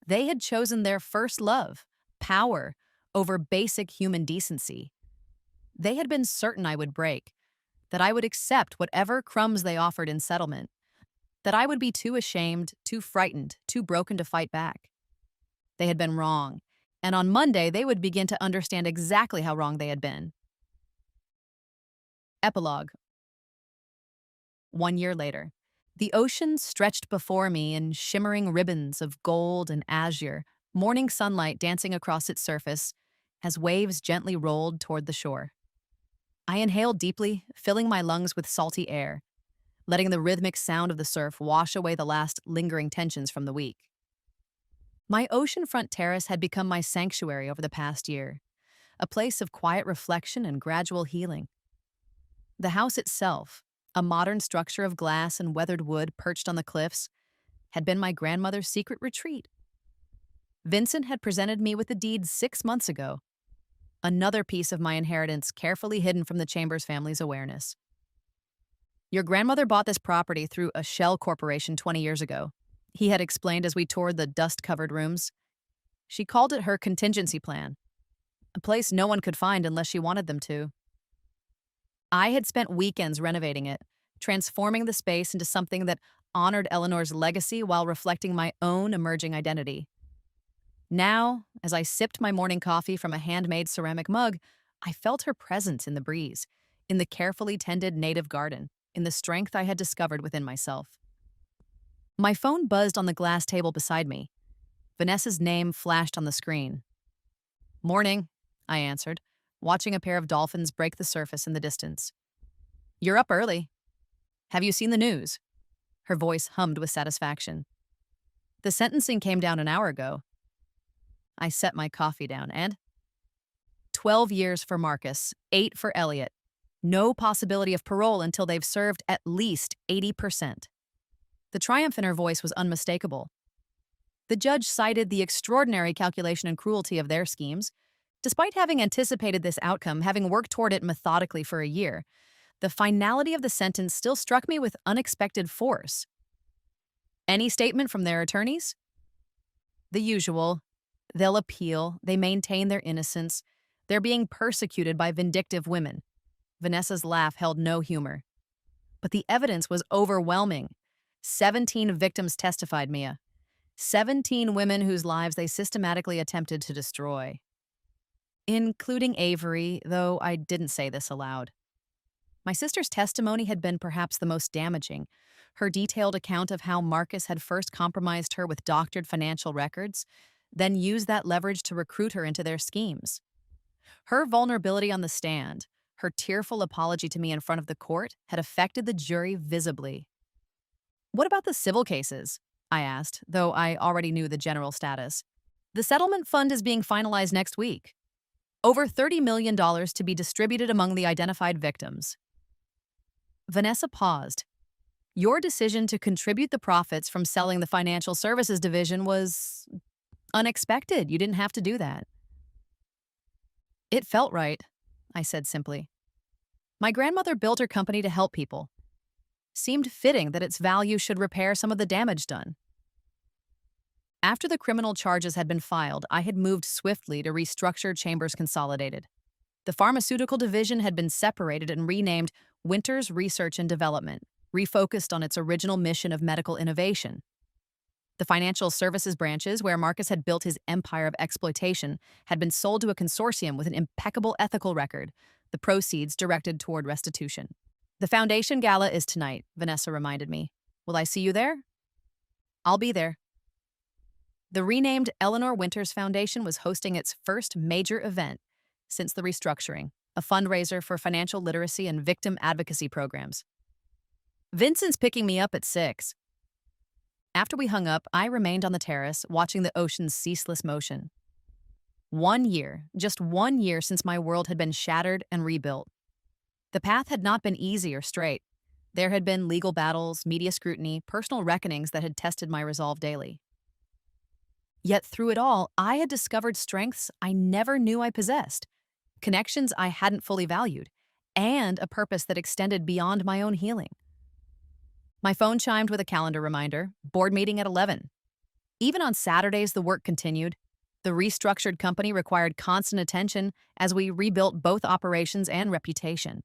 They had chosen their first love, power, over basic human decency. They had been certain I would break, that I would accept whatever crumbs they offered in settlement, that I would be too ashamed, too frightened, too broken to fight back. They had been wrong, and on Monday they would begin to understand exactly how wrong they had been. Epilogue. 1 year later. The ocean stretched before me in shimmering ribbons of gold and azure, morning sunlight dancing across its surface as waves gently rolled toward the shore. I inhaled deeply, filling my lungs with salty air, letting the rhythmic sound of the surf wash away the last lingering tensions from the week. My oceanfront terrace had become my sanctuary over the past year, a place of quiet reflection and gradual healing. The house itself, a modern structure of glass and weathered wood perched on the cliffs, had been my grandmother's secret retreat. Vincent had presented me with the deed 6 months ago, another piece of my inheritance carefully hidden from the Chambers family's awareness. Your grandmother bought this property through a shell corporation 20 years ago, he had explained as we toured the dust-covered rooms. She called it her contingency plan, a place no one could find unless she wanted them to. I had spent weekends renovating it, transforming the space into something that honored Eleanor's legacy while reflecting my own emerging identity. Now, as I sipped my morning coffee from a handmade ceramic mug, I felt her presence in the breeze, in the carefully tended native garden, in the strength I had discovered within myself. My phone buzzed on the glass table beside me. Vanessa's name flashed on the screen. Morning, I answered, watching a pair of dolphins break the surface in the distance. You're up early. Have you seen the news? Her voice hummed with satisfaction. The sentencing came down an hour ago. I set my coffee down and 12 years for Marcus, 8 for Elliot. No possibility of parole until they've served at least 80%. The triumph in her voice was unmistakable. The judge cited the extraordinary calculation and cruelty of their schemes. Despite having anticipated this outcome, having worked toward it methodically for a year, the finality of the sentence still struck me with unexpected force. Any statement from their attorneys? The usual. They'll appeal, they maintain their innocence. They're being persecuted by vindictive women. Vanessa's laugh held no humor. But the evidence was overwhelming. 17 victims testified, Mia. 17 women whose lives they systematically attempted to destroy. Including Avery, though I didn't say this aloud. My sister's testimony had been perhaps the most damaging. Her detailed account of how Marcus had first compromised her with doctored financial records, then used that leverage to recruit her into their schemes. Her vulnerability on the stand, her tearful apology to me in front of the court, had affected the jury visibly. What about the civil cases? I asked, though I already knew the general status. The settlement fund is being finalized next week. Over $30 million to be distributed among the identified victims. Vanessa paused. Your decision to contribute the profits from selling the financial services division was unexpected. You didn't have to do that. It felt right, I said simply. My grandmother built her company to help people. Seemed fitting that its value should repair some of the damage done. After the criminal charges had been filed, I had moved swiftly to restructure Chambers Consolidated. The pharmaceutical division had been separated and renamed Winters Research and Development, refocused on its original mission of medical innovation. The financial services branches, where Marcus had built his empire of exploitation, had been sold to a consortium with an impeccable ethical record, the proceeds directed toward restitution. The foundation gala is tonight, Vanessa reminded me. Will I see you there? I'll be there. The renamed Eleanor Winters Foundation was hosting its first major event since the restructuring, a fundraiser for financial literacy and victim advocacy programs. Vincent's picking me up at 6. After we hung up, I remained on the terrace, watching the ocean's ceaseless motion. 1 year, just 1 year since my world had been shattered and rebuilt. The path had not been easy or straight. There had been legal battles, media scrutiny, personal reckonings that had tested my resolve daily. Yet through it all, I had discovered strengths I never knew I possessed, connections I hadn't fully valued, and a purpose that extended beyond my own healing. My phone chimed with a calendar reminder, board meeting at 11. Even on Saturdays, the work continued. The restructured company required constant attention as we rebuilt both operations and reputation.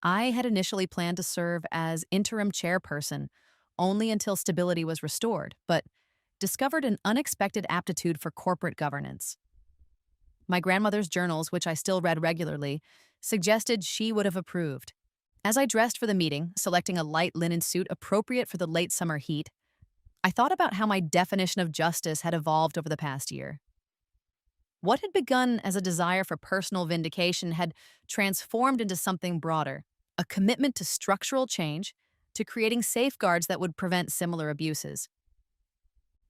I had initially planned to serve as interim chairperson, only until stability was restored, but discovered an unexpected aptitude for corporate governance. My grandmother's journals, which I still read regularly, suggested she would have approved. As I dressed for the meeting, selecting a light linen suit appropriate for the late summer heat, I thought about how my definition of justice had evolved over the past year. What had begun as a desire for personal vindication had transformed into something broader, a commitment to structural change, to creating safeguards that would prevent similar abuses.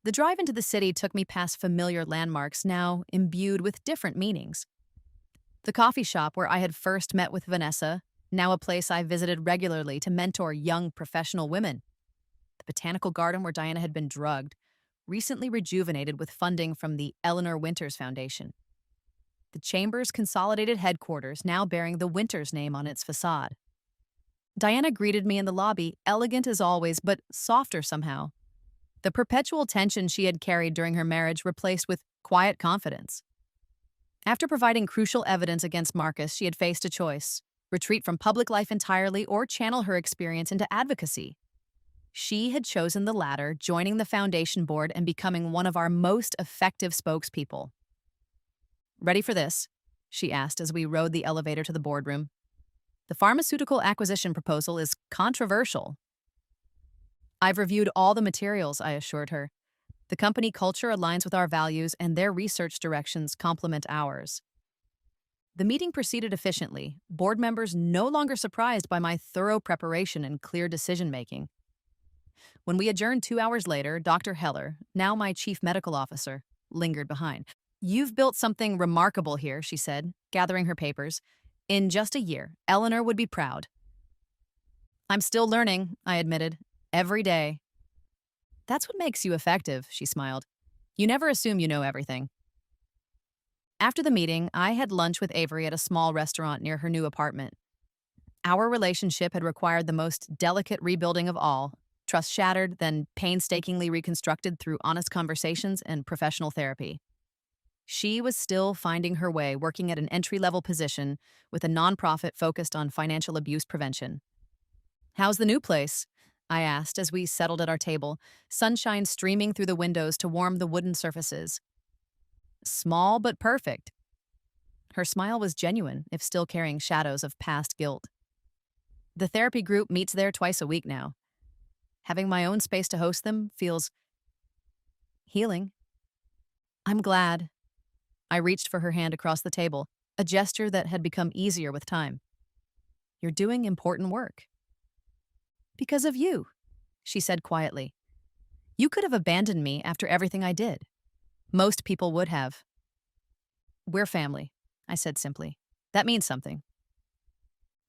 The drive into the city took me past familiar landmarks now imbued with different meanings. The coffee shop where I had first met with Vanessa, now a place I visited regularly to mentor young professional women. The botanical garden where Diana had been drugged, recently rejuvenated with funding from the Eleanor Winters Foundation. The Chambers Consolidated headquarters now bearing the Winters name on its facade. Diana greeted me in the lobby, elegant as always, but softer somehow. The perpetual tension she had carried during her marriage replaced with quiet confidence. After providing crucial evidence against Marcus, she had faced a choice: retreat from public life entirely or channel her experience into advocacy. She had chosen the latter, joining the foundation board and becoming one of our most effective spokespeople. Ready for this? She asked as we rode the elevator to the boardroom. The pharmaceutical acquisition proposal is controversial. I've reviewed all the materials, I assured her. The company culture aligns with our values and their research directions complement ours. The meeting proceeded efficiently, board members no longer surprised by my thorough preparation and clear decision-making. When we adjourned 2 hours later, Dr. Heller, now my chief medical officer, lingered behind. You've built something remarkable here, she said, gathering her papers. In just a year, Eleanor would be proud. I'm still learning, I admitted, every day. That's what makes you effective, she smiled. You never assume you know everything. After the meeting, I had lunch with Avery at a small restaurant near her new apartment. Our relationship had required the most delicate rebuilding of all, trust shattered, then painstakingly reconstructed through honest conversations and professional therapy. She was still finding her way, working at an entry-level position with a nonprofit focused on financial abuse prevention. "How's the new place?" I asked as we settled at our table, sunshine streaming through the windows to warm the wooden surfaces. "Small but perfect." Her smile was genuine, if still carrying shadows of past guilt. "The therapy group meets there twice a week now. Having my own space to host them feels healing." "I'm glad." I reached for her hand across the table, a gesture that had become easier with time. "You're doing important work." "Because of you," she said quietly. "You could have abandoned me after everything I did. Most people would have." "We're family," I said simply. "That means something."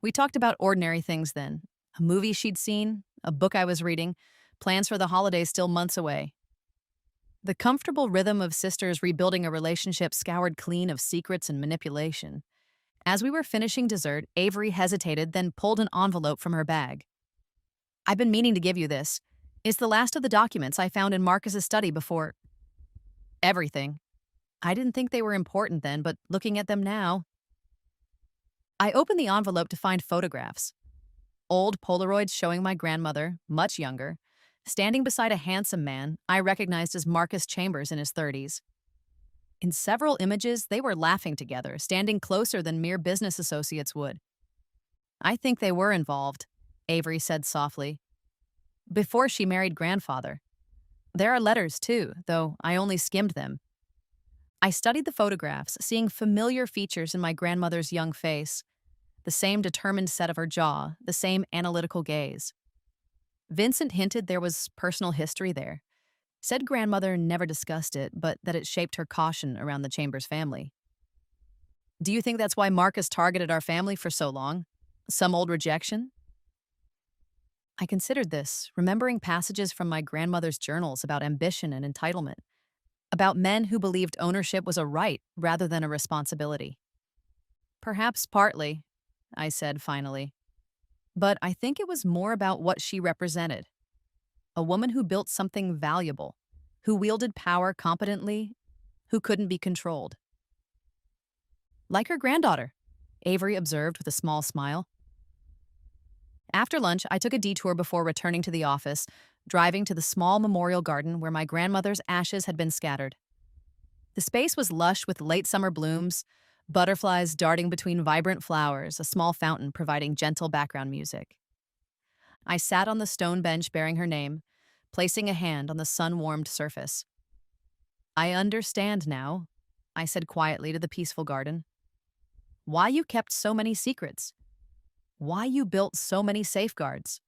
We talked about ordinary things then. A movie she'd seen, a book I was reading, plans for the holidays still months away. The comfortable rhythm of sisters rebuilding a relationship scoured clean of secrets and manipulation. As we were finishing dessert, Avery hesitated, then pulled an envelope from her bag. "I've been meaning to give you this. It's the last of the documents I found in Marcus's study before everything. I didn't think they were important then, but looking at them now." I opened the envelope to find photographs. Old Polaroids showing my grandmother, much younger, standing beside a handsome man I recognized as Marcus Chambers in his 30s. In several images, they were laughing together, standing closer than mere business associates would. "I think they were involved," Avery said softly. "Before she married grandfather. There are letters, too, though I only skimmed them." I studied the photographs, seeing familiar features in my grandmother's young face. The same determined set of her jaw, the same analytical gaze. Vincent hinted there was personal history there. Said grandmother never discussed it, but that it shaped her caution around the Chambers family. "Do you think that's why Marcus targeted our family for so long? Some old rejection?" I considered this, remembering passages from my grandmother's journals about ambition and entitlement, about men who believed ownership was a right rather than a responsibility. "Perhaps partly," I said finally. "But I think it was more about what she represented. A woman who built something valuable, who wielded power competently, who couldn't be controlled." "Like her granddaughter," Avery observed with a small smile. After lunch, I took a detour before returning to the office, driving to the small memorial garden where my grandmother's ashes had been scattered. The space was lush with late summer blooms, butterflies darting between vibrant flowers, a small fountain providing gentle background music. I sat on the stone bench bearing her name, placing a hand on the sun-warmed surface. "I understand now," I said quietly to the peaceful garden. "Why you kept so many secrets. Why you built so many safeguards."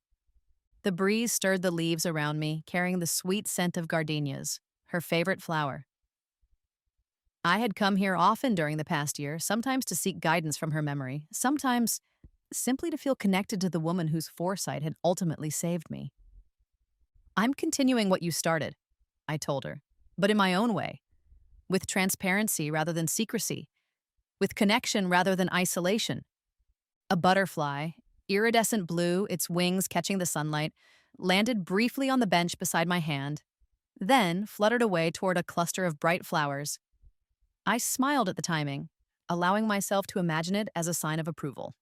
The breeze stirred the leaves around me, carrying the sweet scent of gardenias, her favorite flower. I had come here often during the past year, sometimes to seek guidance from her memory, sometimes simply to feel connected to the woman whose foresight had ultimately saved me. "I'm continuing what you started," I told her, "but in my own way, with transparency rather than secrecy, with connection rather than isolation." A butterfly, iridescent blue, its wings catching the sunlight, landed briefly on the bench beside my hand, then fluttered away toward a cluster of bright flowers. I smiled at the timing, allowing myself to imagine it as a sign of approval.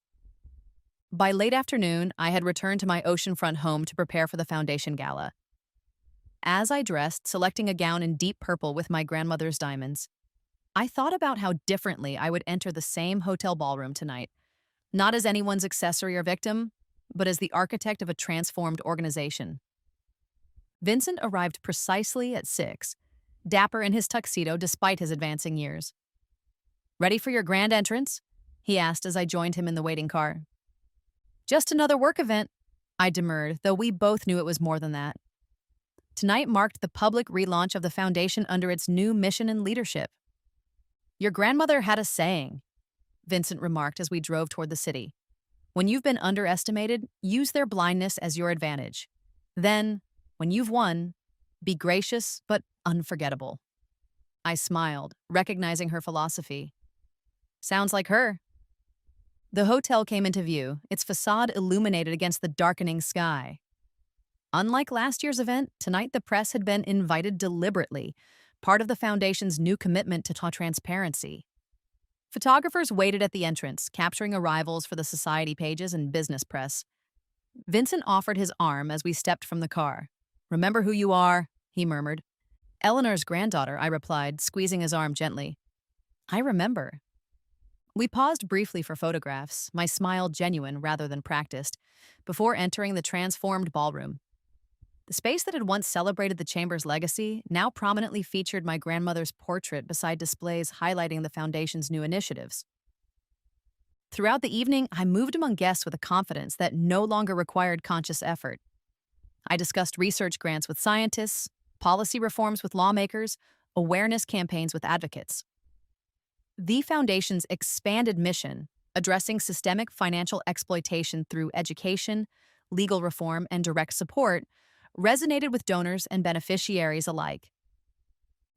By late afternoon, I had returned to my oceanfront home to prepare for the foundation gala. As I dressed, selecting a gown in deep purple with my grandmother's diamonds, I thought about how differently I would enter the same hotel ballroom tonight, not as anyone's accessory or victim, but as the architect of a transformed organization. Vincent arrived precisely at 6, dapper in his tuxedo despite his advancing years. "Ready for your grand entrance?" he asked as I joined him in the waiting car. "Just another work event," I demurred, though we both knew it was more than that. Tonight marked the public relaunch of the foundation under its new mission and leadership. "Your grandmother had a saying," Vincent remarked as we drove toward the city. "When you've been underestimated, use their blindness as your advantage. Then, when you've won, be gracious but unforgettable." I smiled, recognizing her philosophy. "Sounds like her." The hotel came into view, its facade illuminated against the darkening sky. Unlike last year's event, tonight the press had been invited deliberately, part of the foundation's new commitment to transparency. Photographers waited at the entrance, capturing arrivals for the society pages and business press. Vincent offered his arm as we stepped from the car. "Remember who you are," he murmured. "Eleanor's granddaughter," I replied, squeezing his arm gently. "I remember." We paused briefly for photographs, my smile genuine rather than practiced, before entering the transformed ballroom. The space that had once celebrated the chamber's legacy now prominently featured my grandmother's portrait beside displays highlighting the foundation's new initiatives. Throughout the evening, I moved among guests with a confidence that no longer required conscious effort. I discussed research grants with scientists, policy reforms with lawmakers, awareness campaigns with advocates. The Foundation's expanded mission, addressing systemic financial exploitation through education, legal reform, and direct support, resonated with donors and beneficiaries alike.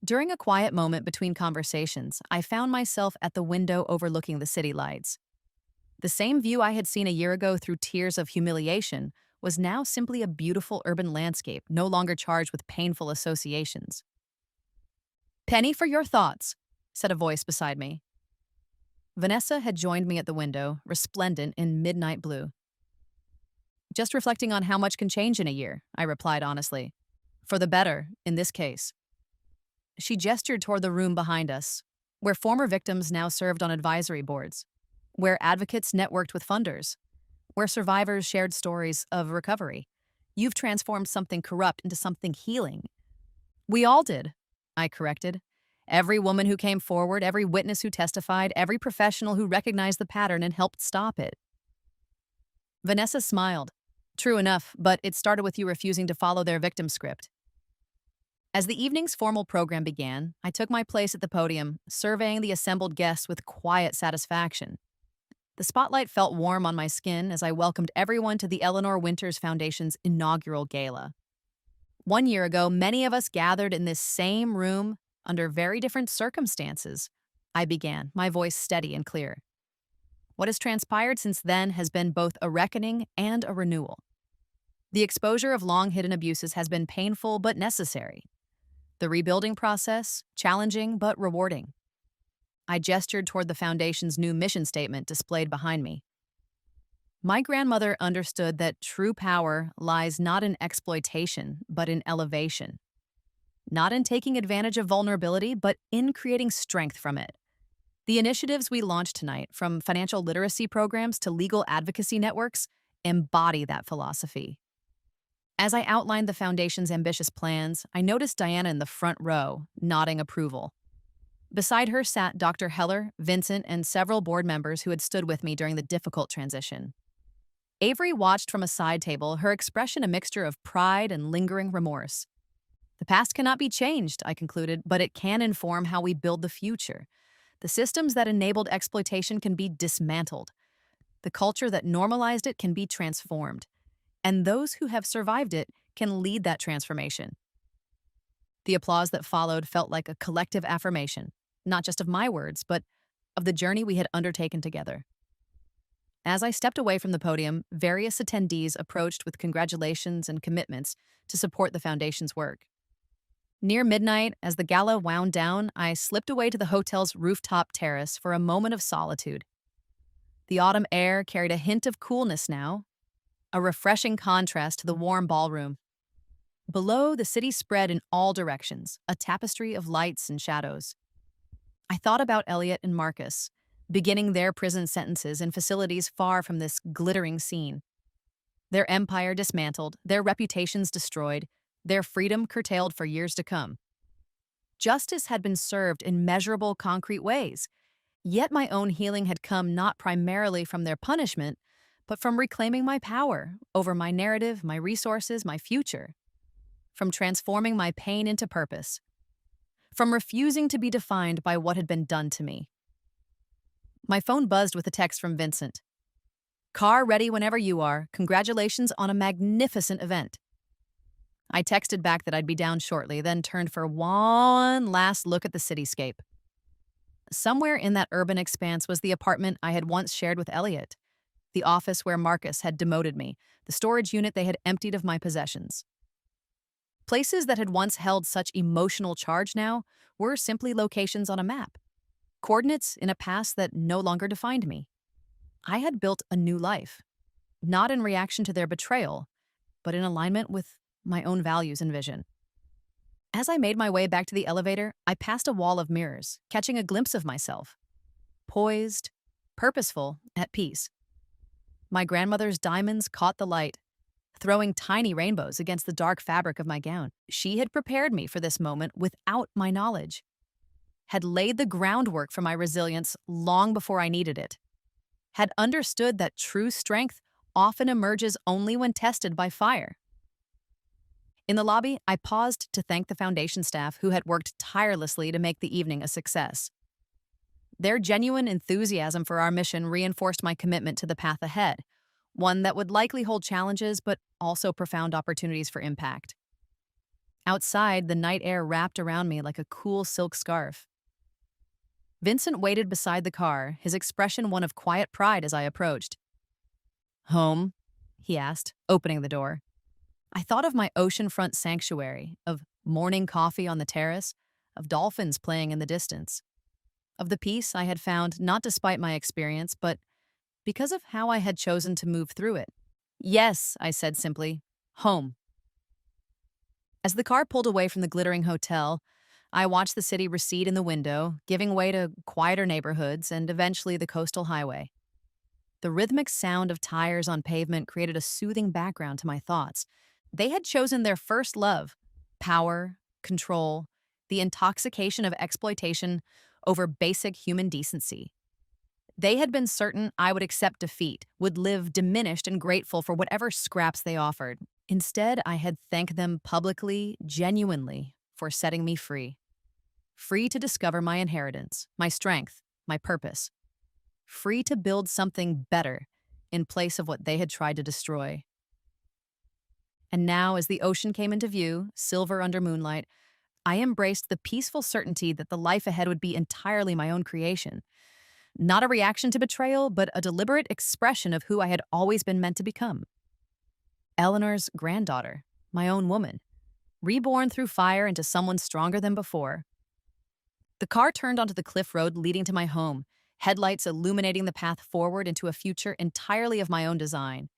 During a quiet moment between conversations, I found myself at the window overlooking the city lights. The same view I had seen a year ago through tears of humiliation was now simply a beautiful urban landscape, no longer charged with painful associations. "Penny for your thoughts," said a voice beside me. Vanessa had joined me at the window, resplendent in midnight blue. "Just reflecting on how much can change in a year," I replied honestly. "For the better, in this case." She gestured toward the room behind us, where former victims now served on advisory boards, where advocates networked with funders, where survivors shared stories of recovery. "You've transformed something corrupt into something healing." "We all did," I corrected. "Every woman who came forward, every witness who testified, every professional who recognized the pattern and helped stop it." Vanessa smiled. "True enough, but it started with you refusing to follow their victim script." As the evening's formal program began, I took my place at the podium, surveying the assembled guests with quiet satisfaction. The spotlight felt warm on my skin as I welcomed everyone to the Eleanor Winters Foundation's inaugural gala. 1 year ago, many of us gathered in this same room under very different circumstances. I began, my voice steady and clear. What has transpired since then has been both a reckoning and a renewal. The exposure of long-hidden abuses has been painful but necessary. The rebuilding process, challenging but rewarding. I gestured toward the Foundation's new mission statement displayed behind me. My grandmother understood that true power lies not in exploitation, but in elevation. Not in taking advantage of vulnerability, but in creating strength from it. The initiatives we launched tonight, from financial literacy programs to legal advocacy networks, embody that philosophy. As I outlined the Foundation's ambitious plans, I noticed Diana in the front row, nodding approval. Beside her sat Dr. Heller, Vincent, and several board members who had stood with me during the difficult transition. Avery watched from a side table, her expression a mixture of pride and lingering remorse. "The past cannot be changed," I concluded, "but it can inform how we build the future. The systems that enabled exploitation can be dismantled. The culture that normalized it can be transformed. And those who have survived it can lead that transformation." The applause that followed felt like a collective affirmation, not just of my words, but of the journey we had undertaken together. As I stepped away from the podium, various attendees approached with congratulations and commitments to support the Foundation's work. Near midnight, as the gala wound down, I slipped away to the hotel's rooftop terrace for a moment of solitude. The autumn air carried a hint of coolness now, a refreshing contrast to the warm ballroom. Below, the city spread in all directions, a tapestry of lights and shadows. I thought about Elliot and Marcus, beginning their prison sentences in facilities far from this glittering scene. Their empire dismantled, their reputations destroyed, their freedom curtailed for years to come. Justice had been served in measurable, concrete ways, yet my own healing had come not primarily from their punishment, but from reclaiming my power over my narrative, my resources, my future. From transforming my pain into purpose. From refusing to be defined by what had been done to me. My phone buzzed with a text from Vincent. "Car ready whenever you are. Congratulations on a magnificent event." I texted back that I'd be down shortly, then turned for one last look at the cityscape. Somewhere in that urban expanse was the apartment I had once shared with Elliot, the office where Marcus had demoted me, the storage unit they had emptied of my possessions. Places that had once held such emotional charge now were simply locations on a map, coordinates in a past that no longer defined me. I had built a new life, not in reaction to their betrayal, but in alignment with my own values and vision. As I made my way back to the elevator, I passed a wall of mirrors, catching a glimpse of myself, poised, purposeful, at peace. My grandmother's diamonds caught the light, throwing tiny rainbows against the dark fabric of my gown. She had prepared me for this moment without my knowledge, had laid the groundwork for my resilience long before I needed it, had understood that true strength often emerges only when tested by fire. In the lobby, I paused to thank the foundation staff who had worked tirelessly to make the evening a success. Their genuine enthusiasm for our mission reinforced my commitment to the path ahead, one that would likely hold challenges but also profound opportunities for impact. Outside, the night air wrapped around me like a cool silk scarf. Vincent waited beside the car, his expression one of quiet pride as I approached. "Home?" he asked, opening the door. I thought of my oceanfront sanctuary, of morning coffee on the terrace, of dolphins playing in the distance, of the peace I had found not despite my experience, but because of how I had chosen to move through it. "Yes," I said simply, "home." As the car pulled away from the glittering hotel, I watched the city recede in the window, giving way to quieter neighborhoods and eventually the coastal highway. The rhythmic sound of tires on pavement created a soothing background to my thoughts. They had chosen their first love, power, control, the intoxication of exploitation over basic human decency. They had been certain I would accept defeat, would live diminished and grateful for whatever scraps they offered. Instead, I had thanked them publicly, genuinely, for setting me free. Free to discover my inheritance, my strength, my purpose. Free to build something better in place of what they had tried to destroy. And now, as the ocean came into view, silver under moonlight, I embraced the peaceful certainty that the life ahead would be entirely my own creation. Not a reaction to betrayal, but a deliberate expression of who I had always been meant to become. Eleanor's granddaughter, my own woman, reborn through fire into someone stronger than before. The car turned onto the cliff road leading to my home, headlights illuminating the path forward into a future entirely of my own design.